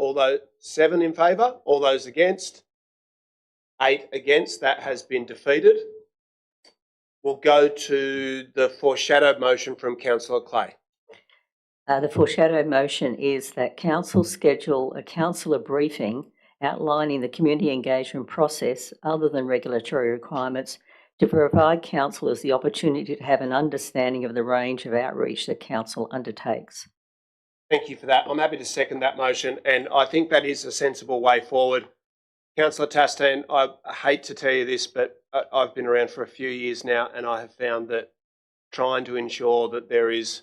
7 in favour. All those against? 8 against. That has been defeated. We'll go to the foreshadowed motion from Councillor Clay. The foreshadowed motion is that council schedule a councillor briefing outlining the community engagement process other than regulatory requirements to provide councillors the opportunity to have an understanding of the range of outreach that council undertakes. Thank you for that. I'm happy to second that motion, and I think that is a sensible way forward. Councillor Tastan, I hate to tell you this, but I've been around for a few years now, and I have found that trying to ensure that there is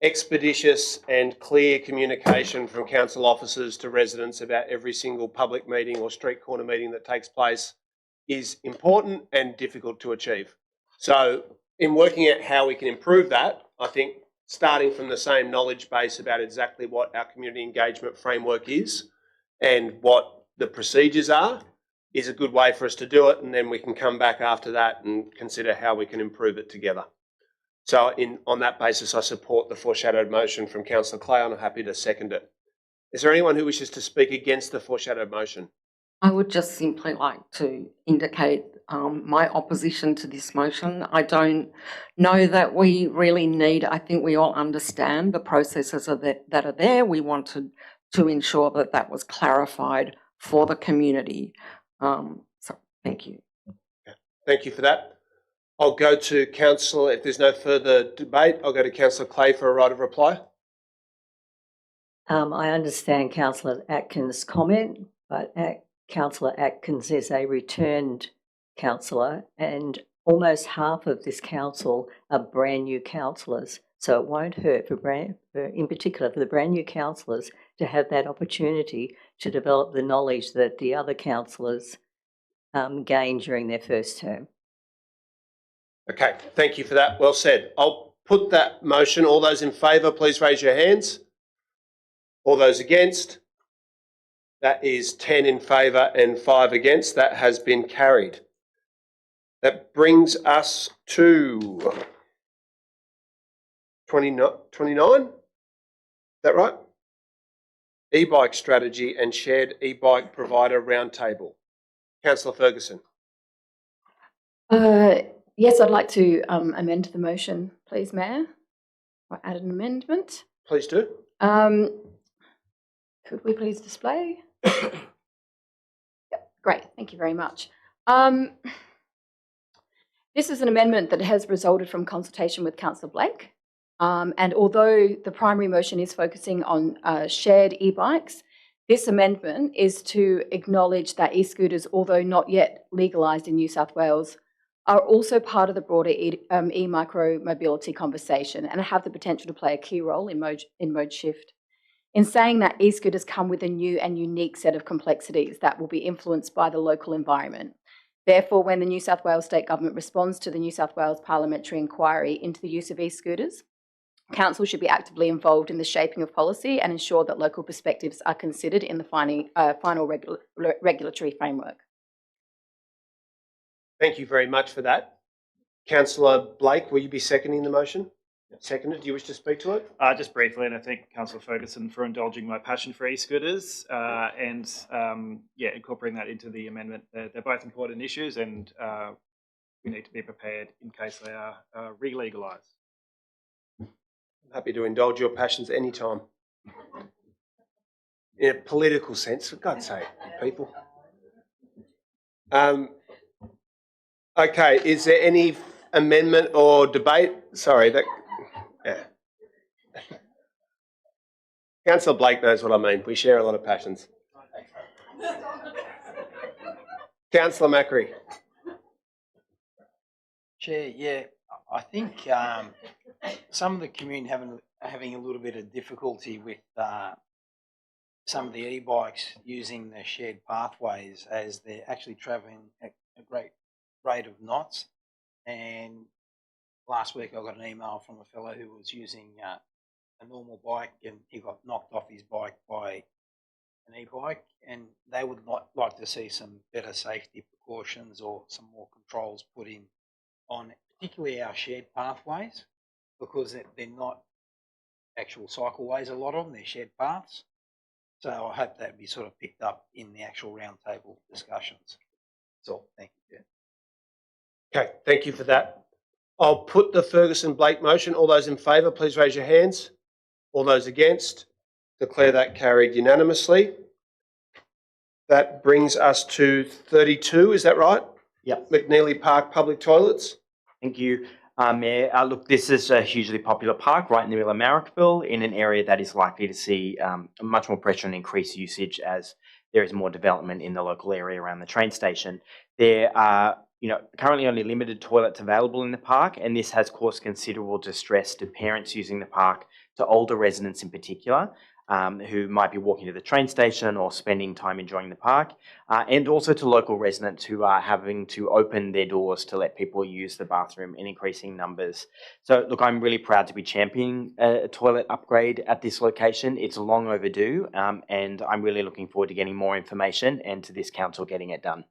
expeditious and clear communication from council officers to residents about every single public meeting or street corner meeting that takes place is important and difficult to achieve. So in working out how we can improve that, I think starting from the same knowledge base about exactly what our community engagement framework is and what the procedures are is a good way for us to do it, and then we can come back after that and consider how we can improve it together. So on that basis, I support the foreshadowed motion from Councillor Clay, and I'm happy to second it. Is there anyone who wishes to speak against the foreshadowed motion? I would just simply like to indicate my opposition to this motion. I don't know that we really need, I think we all understand the processes that are there. We wanted to ensure that that was clarified for the community. So thank you. Thank you for that. I'll go to Councillor, if there's no further debate, I'll go to Councillor Clay for a right of reply. I understand Councillor Atkins' comment, but Councillor Atkins is a returned councillor and almost half of this council are brand new councillors. So it won't hurt in particular for the brand new councillors to have that opportunity to develop the knowledge that the other councillors gained during their first term. Okay, thank you for that. Well said. I'll put that motion. All those in favour, please raise your hands. All those against? That is 10 in favour and 5 against. That has been carried. That brings us to 29? Is that right? E-bike strategy and shared e-bike provider roundtable. Councillor Ferguson. Yes, I'd like to amend the motion, please, Mayor. Or add an amendment. Please do. Could we please display? Yep, great, thank you very much. This is an amendment that has resulted from consultation with Councillor Blake. And although the primary motion is focusing on shared e-bikes, this amendment is to acknowledge that e-scooters, although not yet legalised in New South Wales, are also part of the broader e-micro mobility conversation and have the potential to play a key role in mode shift. In saying that, e-scooters come with a new and unique set of complexities that will be influenced by the local environment. Therefore, when the New South Wales State Government responds to the New South Wales Parliamentary Inquiry into the use of e-scooters, Council should be actively involved in the shaping of policy and ensure that local perspectives are considered in the final regulatory framework. Thank you very much for that. Councillor Blake, will you be seconding the motion? Seconded. Do you wish to speak to it? Just briefly, and I thank Councillor Ferguson for indulging my passion for e-scooters and incorporating that into the amendment. They're both important issues, and we need to be prepared in case they are re-legalised. I'm happy to indulge your passions anytime. In a political sense, for God's sake, people. Okay, is there any amendment or debate? Sorry, Councillor Blake knows what I mean. We share a lot of passions. Councillor Macri. Chair, yeah, I think some of the community having a little bit of difficulty with some of the e-bikes using the shared pathways as they're actually travelling at a great rate of knots. And last week I got an email from a fellow who was using a normal bike and he got knocked off his bike by an e-bike, and they would like to see some better safety precautions or some more controls put in on particularly our shared pathways, because they're not actual cycleways, a lot of them, they're shared paths. So I hope that would be sort of picked up in the actual roundtable discussions. That's all. Thank you. Okay, thank you for that. I'll put the Ferguson-Blake motion. All those in favour, please raise your hands. All those against, declare that carried unanimously. That brings us to 32, is that right? Yep. McNeely Park Public Toilets. Thank you, Mayor. Look, this is a hugely popular park right in the middle of Marrickville, in an area that is likely to see much more pressure and increased usage as there is more development in the local area around the train station. There are currently only limited toilets available in the park, and this has caused considerable distress to parents using the park, to older residents in particular. who might be walking to the train station or spending time enjoying the park, and also to local residents who are having to open their doors to let people use the bathroom in increasing numbers. So look, I'm really proud to be championing a toilet upgrade at this location. It's long overdue, and I'm really looking forward to getting more information and to this council getting it done.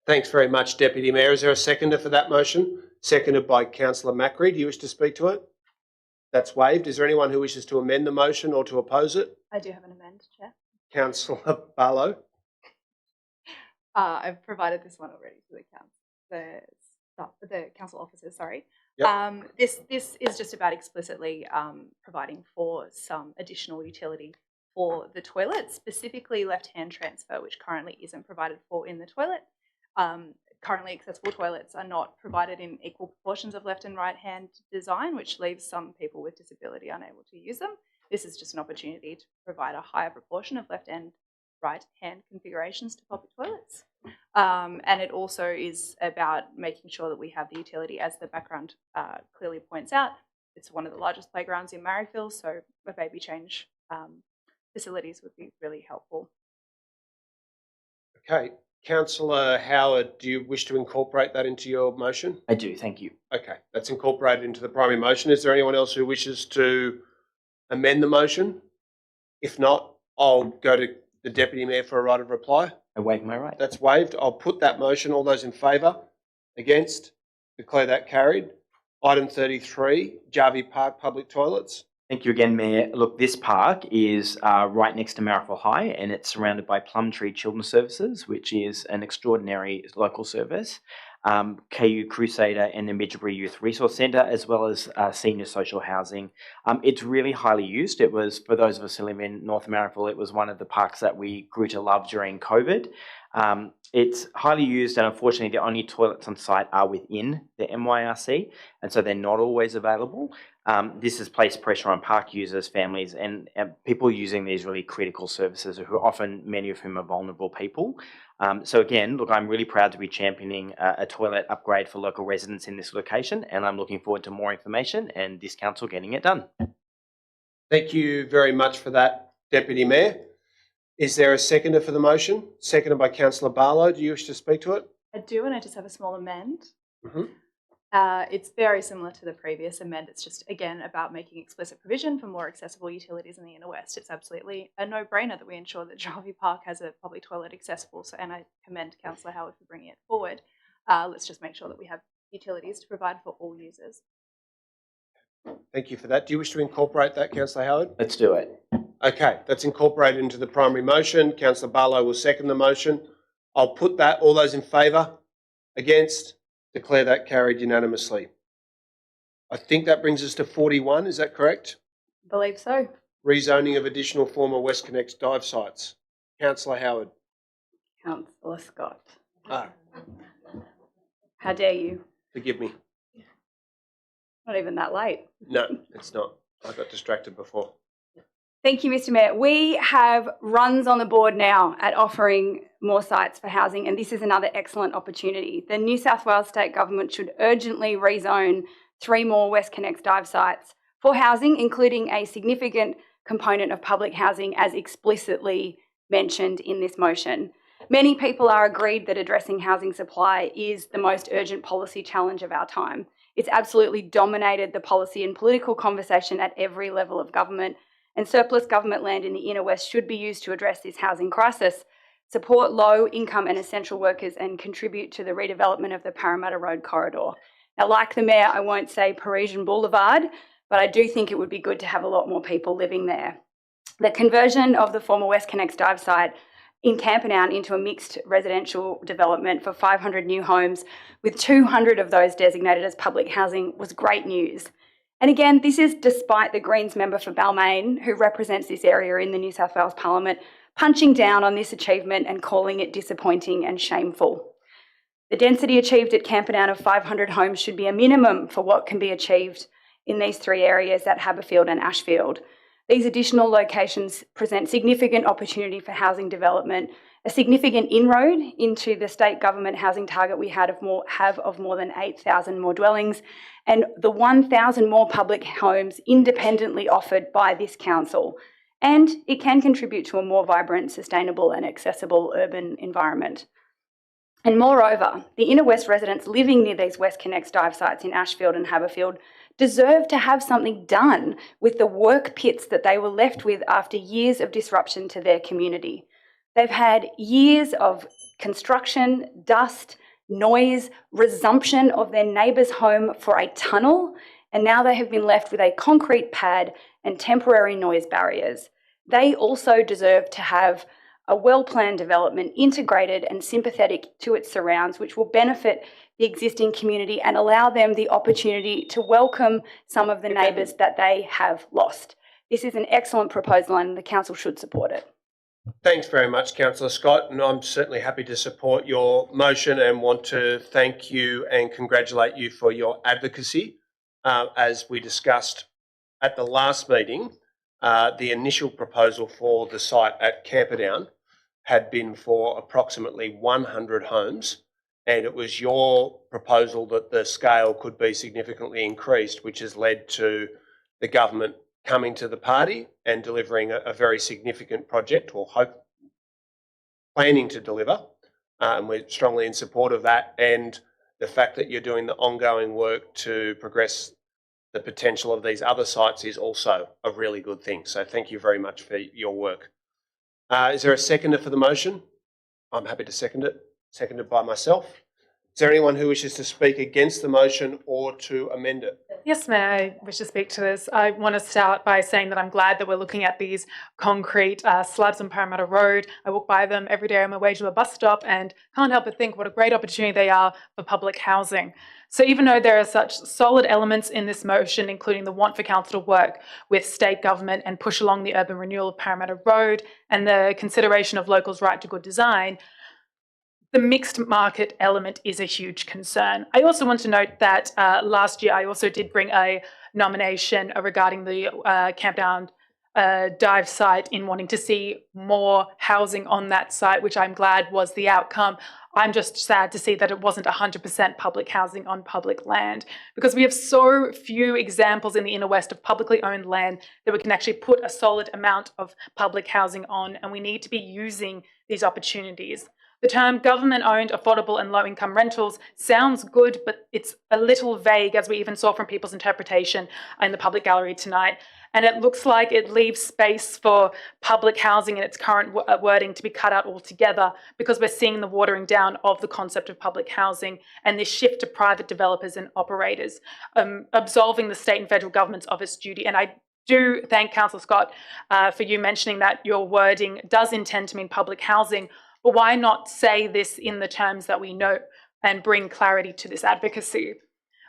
Thanks very much, Deputy Mayor. Is there a seconder for that motion? Seconded by Councillor Macri. Do you wish to speak to it? That's waived. Is there anyone who wishes to amend the motion or to oppose it? I do have an amend, Chair. Councillor Barlow. I've provided this one already to the council officers. Sorry. Yep. This is just about explicitly providing for some additional utility for the toilet, specifically left-hand transfer, which currently isn't provided for in the toilet. Currently accessible toilets are not provided in equal proportions of left and right hand design, which leaves some people with disability unable to use them. This is just an opportunity to provide a higher proportion of left and right hand configurations to public toilets. And it also is about making sure that we have the utility, as the background clearly points out. It's one of the largest playgrounds in Marrickville, so a baby change facilities would be really helpful. Okay. Councillor Howard, do you wish to incorporate that into your motion? I do, thank you. Okay, that's incorporated into the primary motion. Is there anyone else who wishes to amend the motion? If not, I'll go to the Deputy Mayor for a right of reply. I waive my right. That's waived. I'll put that motion. All those in favour? Against? Declare that carried. Item 33, Jarvie Park Public Toilets. Thank you again, Mayor. Look, this park is right next to Marrickville High, and it's surrounded by Plumtree Children's Services, which is an extraordinary local service, KU Crusader and the Midgebury Youth Resource Centre, as well as senior social housing. It's really highly used. It was, for those of us who live in North Marrickville, it was one of the parks that we grew to love during COVID. It's highly used, and unfortunately the only toilets on site are within the MYRC, and so they're not always available. This has placed pressure on park users, families, and people using these really critical services, who often, many of whom are vulnerable people. So again, look, I'm really proud to be championing a toilet upgrade for local residents in this location, and I'm looking forward to more information and this council getting it done. Thank you very much for that, Deputy Mayor. Is there a seconder for the motion? Seconded by Councillor Barlow. Do you wish to speak to it? I do, and I just have a small amend. Mm-hmm. It's very similar to the previous amend. It's just, again, about making explicit provision for more accessible utilities in the Inner West. It's absolutely a no-brainer that we ensure that Jarvie Park has a public toilet accessible, and I commend Councillor Howard for bringing it forward. Let's just make sure that we have utilities to provide for all users. Thank you for that. Do you wish to incorporate that, Councillor Howard? Let's do it. Okay, that's incorporated into the primary motion. Councillor Barlow will second the motion. I'll put that. All those in favour? Against? Declare that carried unanimously. I think that brings us to 41. Is that correct? I believe so. Rezoning of additional former WestConnex dive sites. Councillor Howard. Councillor Scott. Ah, How dare you? forgive me. Not even that late. No, it's not. I got distracted before. Thank you, Mr. Mayor. We have runs on the board now at offering more sites for housing, and this is another excellent opportunity. The New South Wales State Government should urgently rezone 3 more WestConnex dive sites for housing, including a significant component of public housing as explicitly mentioned in this motion. Many people are agreed that addressing housing supply is the most urgent policy challenge of our time. It's absolutely dominated the policy and political conversation at every level of government, and surplus government land in the Inner West should be used to address this housing crisis, support low-income and essential workers, and contribute to the redevelopment of the Parramatta Road corridor. Now, like the Mayor, I won't say Parisian Boulevard, but I do think it would be good to have a lot more people living there. The conversion of the former WestConnex dive site in Camperdown into a mixed residential development for 500 new homes, with 200 of those designated as public housing, was great news. And again, this is despite the Greens member for Balmain, who represents this area in the New South Wales Parliament, punching down on this achievement and calling it disappointing and shameful. The density achieved at Camperdown of 500 homes should be a minimum for what can be achieved in these 3 areas at Haberfield and Ashfield. These additional locations present significant opportunity for housing development, a significant inroad into the state government housing target we have of more than 8,000 more dwellings, and the 1,000 more public homes independently offered by this council. and it can contribute to a more vibrant, sustainable and accessible urban environment. And moreover, the Inner West residents living near these WestConnex dive sites in Ashfield and Haberfield deserve to have something done with the work pits that they were left with after years of disruption to their community. They've had years of construction, dust, noise, resumption of their neighbour's home for a tunnel, and now they have been left with a concrete pad and temporary noise barriers. They also deserve to have a well-planned development integrated and sympathetic to its surrounds, which will benefit the existing community and allow them the opportunity to welcome some of the neighbours that they have lost. This is an excellent proposal and the council should support it. Thanks very much, Councillor Scott, and I'm certainly happy to support your motion and want to thank you and congratulate you for your advocacy. As we discussed at the last meeting, the initial proposal for the site at Camperdown had been for approximately 100 homes, and it was your proposal that the scale could be significantly increased, which has led to the government coming to the party and delivering a very significant project, or planning to deliver, and we're strongly in support of that, and the fact that you're doing the ongoing work to progress the potential of these other sites is also a really good thing. So thank you very much for your work. Is there a seconder for the motion? I'm happy to second it. Seconded by myself. Is there anyone who wishes to speak against the motion or to amend it? Yes, Mayor, I wish to speak to this. I want to start by saying that I'm glad that we're looking at these concrete slabs on Parramatta Road. I walk by them every day on my way to a bus stop and can't help but think what a great opportunity they are for public housing. So even though there are such solid elements in this motion, including the want for council to work with state government and push along the urban renewal of Parramatta Road and the consideration of locals' right to good design, the mixed market element is a huge concern. I also want to note that last year I also did bring a nomination regarding the Camperdown dive site in wanting to see more housing on that site, which I'm glad was the outcome. I'm just sad to see that it wasn't 100% public housing on public land, because we have so few examples in the Inner West of publicly owned land that we can actually put a solid amount of public housing on, and we need to be using these opportunities. The term government-owned, affordable and low-income rentals sounds good, but it's a little vague, as we even saw from people's interpretation in the public gallery tonight. And it looks like it leaves space for public housing in its current wording to be cut out altogether, because we're seeing the watering down of the concept of public housing and this shift to private developers and operators, absolving the state and federal governments of its duty. And I do thank Councillor Scott for you mentioning that your wording does intend to mean public housing. But why not say this in the terms that we know and bring clarity to this advocacy?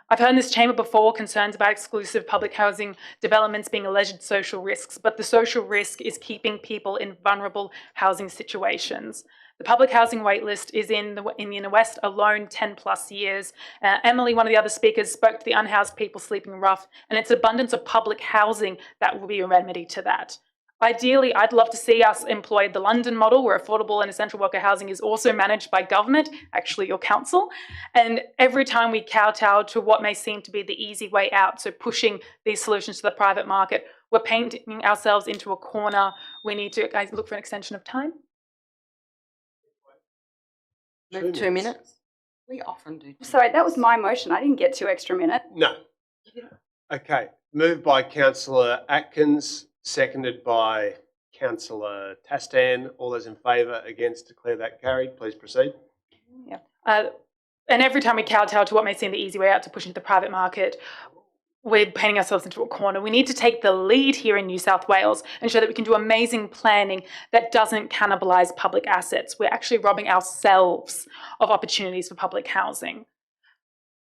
I've heard in this chamber before concerns about exclusive public housing developments being alleged social risks, but the social risk is keeping people in vulnerable housing situations. The public housing waitlist is in the Inner West alone 10 plus years. Emily, one of the other speakers, spoke to the unhoused people sleeping rough, and it's abundance of public housing that will be a remedy to that. Ideally, I'd love to see us employ the London model, where affordable and essential worker housing is also managed by government, actually your council. And every time we kowtow to what may seem to be the easy way out, so pushing these solutions to the private market, we're painting ourselves into a corner. We need to look for an extension of time. 2 minutes. We often do. Sorry, that was my motion. I didn't get 2 extra minutes. No. Okay. Moved by Councillor Atkins, seconded by Councillor Tastan. All those in favour, against, declare that carried. Please proceed. Yeah. And every time we kowtow to what may seem the easy way out to push into the private market, we're painting ourselves into a corner. We need to take the lead here in New South Wales and show that we can do amazing planning that doesn't cannibalise public assets. We're actually robbing ourselves of opportunities for public housing.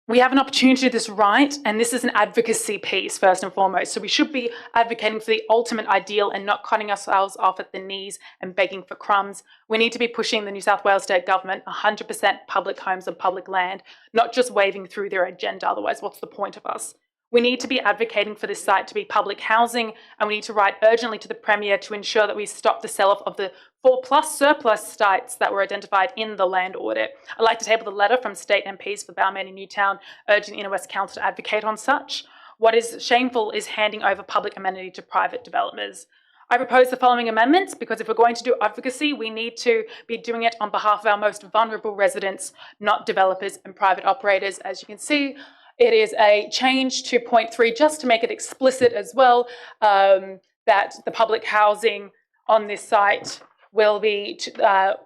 We have an opportunity to do this right, and this is an advocacy piece first and foremost. So we should be advocating for the ultimate ideal and not cutting ourselves off at the knees and begging for crumbs. We need to be pushing the New South Wales State Government 100% public homes and public land, not just waving through their agenda. Otherwise, what's the point of us? We need to be advocating for this site to be public housing, and we need to write urgently to the Premier to ensure that we stop the sell-off of the 4+ surplus sites that were identified in the land audit. I'd like to table the letter from state MPs for Balmain and Newtown urging the Inner West Council to advocate on such. What is shameful is handing over public amenity to private developers. I propose the following amendments because if we're going to do advocacy, we need to be doing it on behalf of our most vulnerable residents, not developers and private operators. As you can see, it is a change to point 3 just to make it explicit as well that the public housing on this site will be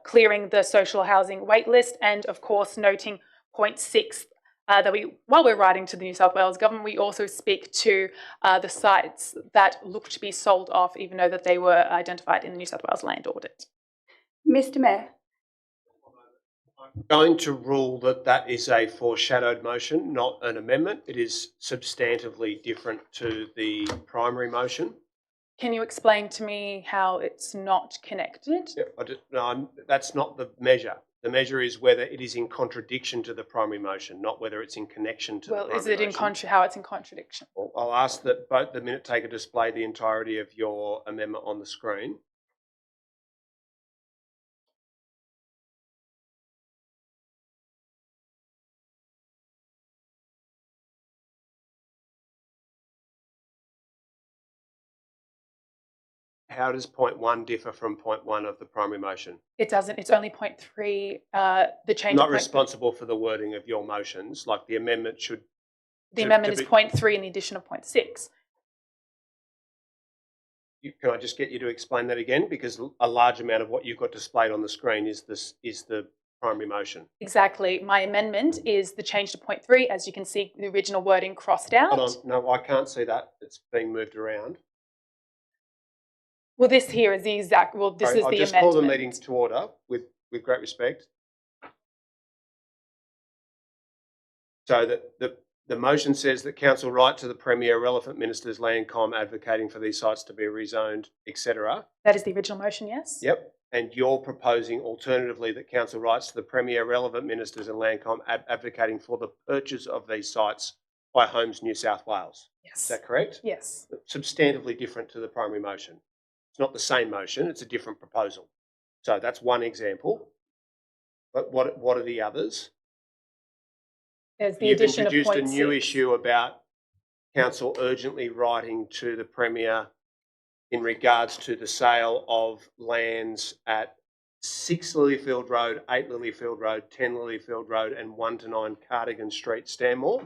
clearing the social housing wait list, and of course noting point 6 that while we're writing to the New South Wales government, we also speak to the sites that look to be sold off, even though that they were identified in the New South Wales land audit. Mr Mayor. I'm going to rule that that is a foreshadowed motion, not an amendment. It is substantively different to the primary motion. Can you explain to me how it's not connected? Yeah, no, that's not the measure. The measure is whether it is in contradiction to the primary motion, not whether it's in connection to the primary motion. Well, is it how it's in contradiction? Well, I'll ask that both the minute taker display the entirety of your amendment on the screen. How does point 1 differ from point 1 of the primary motion? It doesn't. It's only point 3, the change. I'm not responsible for the wording of your motions. Like the amendment should. The amendment is point 3 in the addition of point 6. Can I just get you to explain that again? Because a large amount of what you've got displayed on the screen is the primary motion. Exactly. My amendment is the change to point 3. As you can see, the original wording crossed out. Hold on. No, I can't see that. It's being moved around. Well, this here is the exact. Well, this is the amendment. I'll just call the meeting to order with great respect. So that the motion says that council write to the Premier, relevant ministers, Landcom, advocating for these sites to be rezoned, etc. That is the original motion, yes? Yep. And you're proposing alternatively that council writes to the Premier, relevant ministers and Landcom advocating for the purchase of these sites by Homes New South Wales. Yes. Is that correct? Yes. Substantively different to the primary motion. It's not the same motion, it's a different proposal. So that's one example. But what are the others? There's the You've addition of introduced point a new 6. issue about council urgently writing to the Premier in regards to the sale of lands at 6 Lilyfield Road, 8 Lilyfield Road, 10 Lilyfield Road and 1 to 9 Cardigan Street, Stanmore.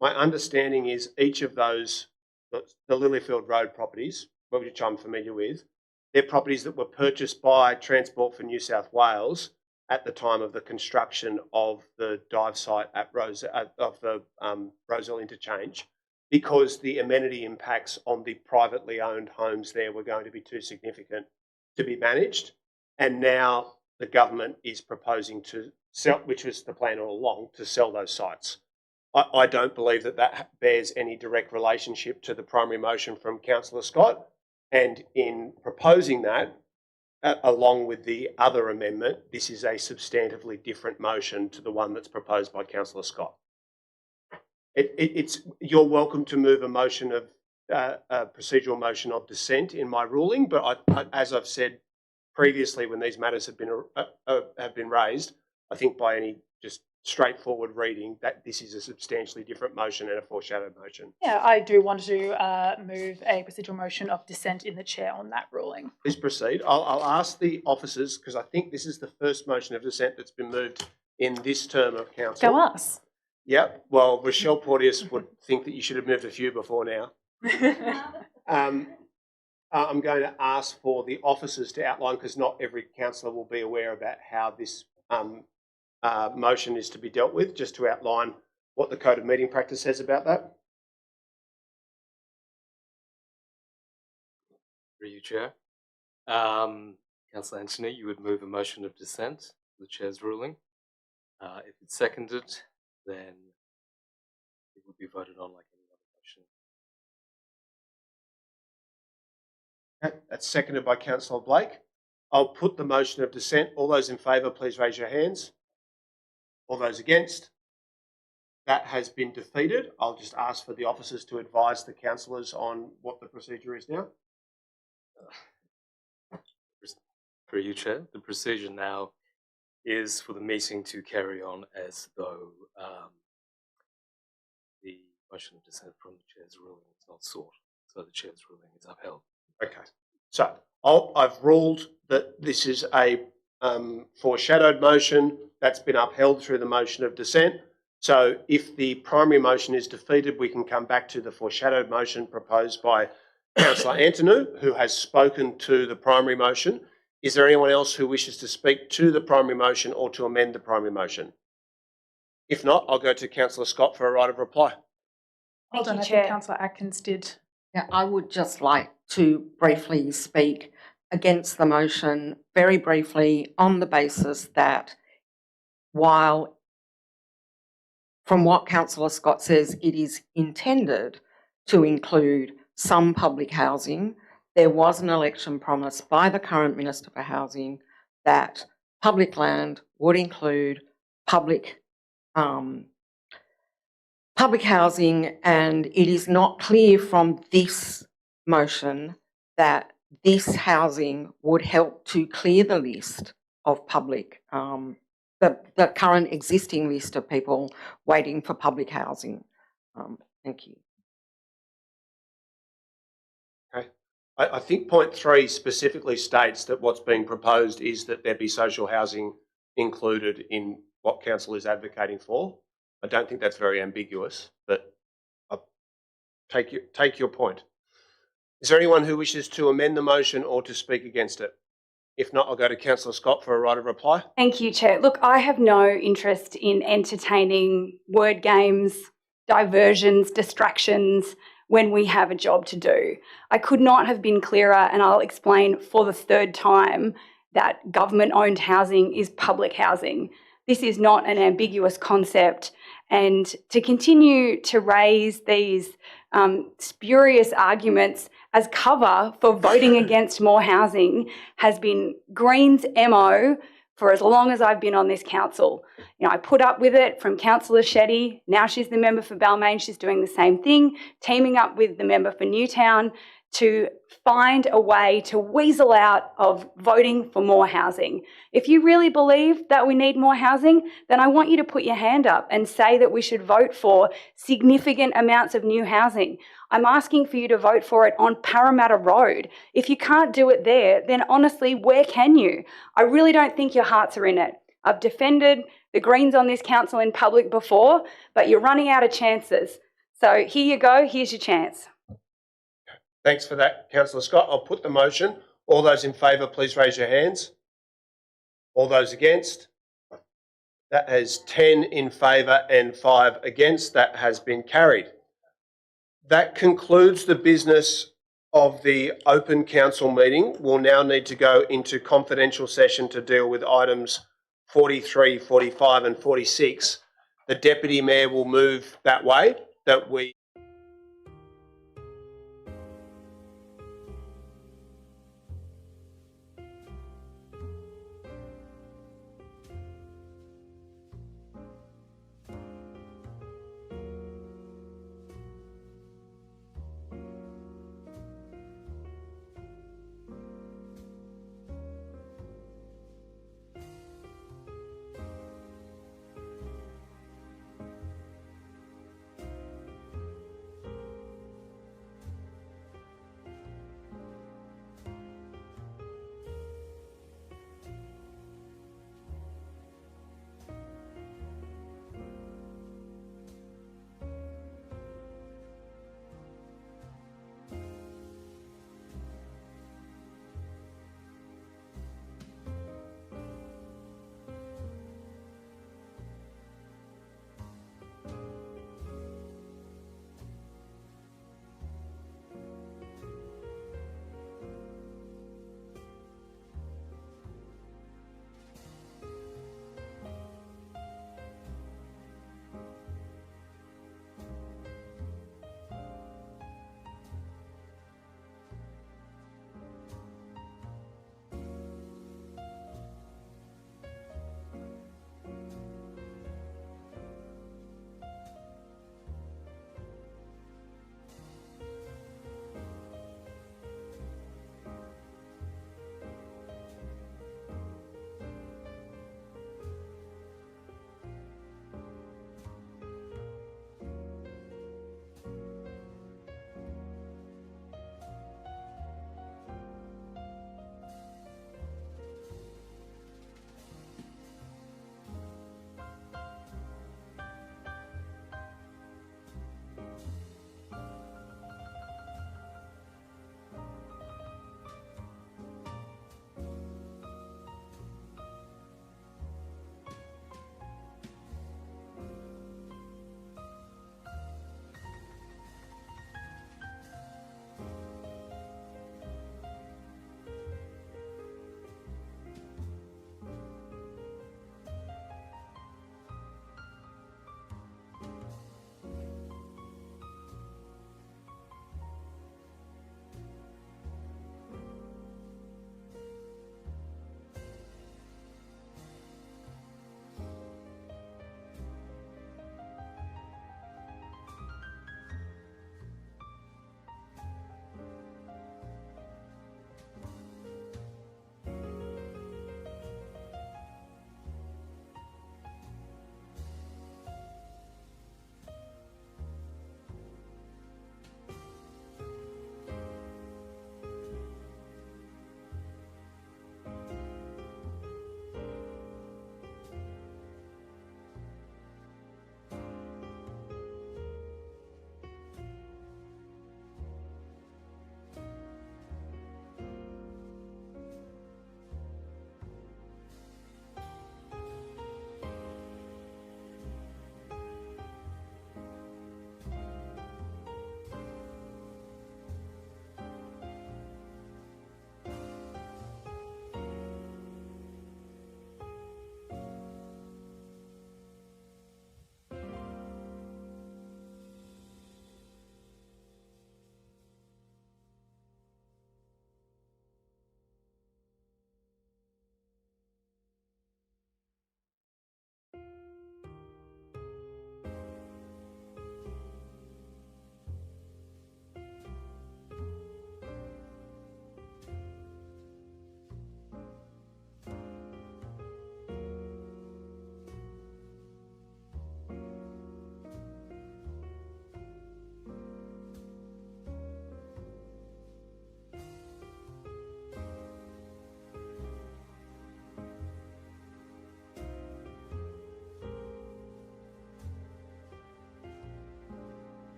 My understanding is each of those, the Lilyfield Road properties, which I'm familiar with, they're properties that were purchased by Transport for New South Wales at the time of the construction of the dive site at Roselle Interchange, because the amenity impacts on the privately owned homes there were going to be too significant to be managed. And now the government is proposing to sell, which was the plan all along, to sell those sites. I don't believe that bears any direct relationship to the primary motion from Councillor Scott. And in proposing that, along with the other amendment, this is a substantively different motion to the one that's proposed by Councillor Scott. You're welcome to move a motion of a procedural motion of dissent in my ruling, but as I've said previously, when these matters have been raised, I think by any just straightforward reading that this is a substantially different motion and a foreshadowed motion. Yeah, I do want to move a procedural motion of dissent in the chair on that ruling. Please proceed. I'll ask the officers, because I think this is the first motion of dissent that's been moved in this term of council. Go us. Yep. Well, Rochelle Porteous would think that you should have moved a few before now. I'm going to ask for the officers to outline, because not every councillor will be aware about how this motion is to be dealt with, just to outline what the Code of Meeting Practice says about that. Through you, Chair. Councillor Anthony, you would move a motion of dissent to the Chair's ruling. If it's seconded, then it would be voted on like any other motion. Okay, that's seconded by Councillor Blake. I'll put the motion of dissent. All those in favour, please raise your hands. All those against? That has been defeated. I'll just ask for the officers to advise the councillors on what the procedure is now. Through you, Chair. The procedure now is for the meeting to carry on as though the motion of dissent from the Chair's ruling is not sought. So the Chair's ruling is upheld. Okay. So I've ruled that this is a foreshadowed motion that's been upheld through the motion of dissent. So if the primary motion is defeated, we can come back to the foreshadowed motion proposed by Councillor Antonou, who has spoken to the primary motion. Is there anyone else who wishes to speak to the primary motion or to amend the primary motion? If not, I'll go to Councillor Scott for a right of reply. Hold on, I think Councillor Atkins did. Yeah, I would just like to briefly speak against the motion, very briefly, on the basis that while from what Councillor Scott says, it is intended to include some public housing, there was an election promise by the current Minister for Housing that public land would include public housing, and it is not clear from this motion that this housing would help to clear the list of public, the current existing list of people waiting for public housing. Thank you. Okay. I think point 3 specifically states that what's being proposed is that there be social housing included in what council is advocating for. I don't think that's very ambiguous, but I'll take your point. Is there anyone who wishes to amend the motion or to speak against it? If not, I'll go to Councillor Scott for a right of reply. Thank you, Chair. Look, I have no interest in entertaining word games, diversions, distractions when we have a job to do. I could not have been clearer, and I'll explain for the third time that government-owned housing is public housing. This is not an ambiguous concept, and to continue to raise these spurious arguments as cover for voting against more housing has been Green's MO for as long as I've been on this council. You know, I put up with it from Councillor Shetty. Now she's the member for Balmain. She's doing the same thing, teaming up with the member for Newtown to find a way to weasel out of voting for more housing. If you really believe that we need more housing, then I want you to put your hand up and say that we should vote for significant amounts of new housing. I'm asking for you to vote for it on Parramatta Road. If you can't do it there, then honestly, where can you? I really don't think your hearts are in it. I've defended the Greens on this council in public before, but you're running out of chances. So here you go, here's your chance. Thanks for that, Councillor Scott. I'll put the motion. All those in favour, please raise your hands. All those against? That has 10 in favour and 5 against. That has been carried. That concludes the business of the open council meeting. We'll now need to go into confidential session to deal with items 43, 45 and 46. The Deputy Mayor will move that way, that we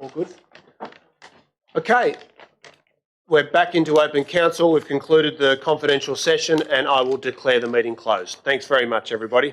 All good? Okay. We're back into open council. We've concluded the confidential session and I will declare the meeting closed. Thanks very much, everybody.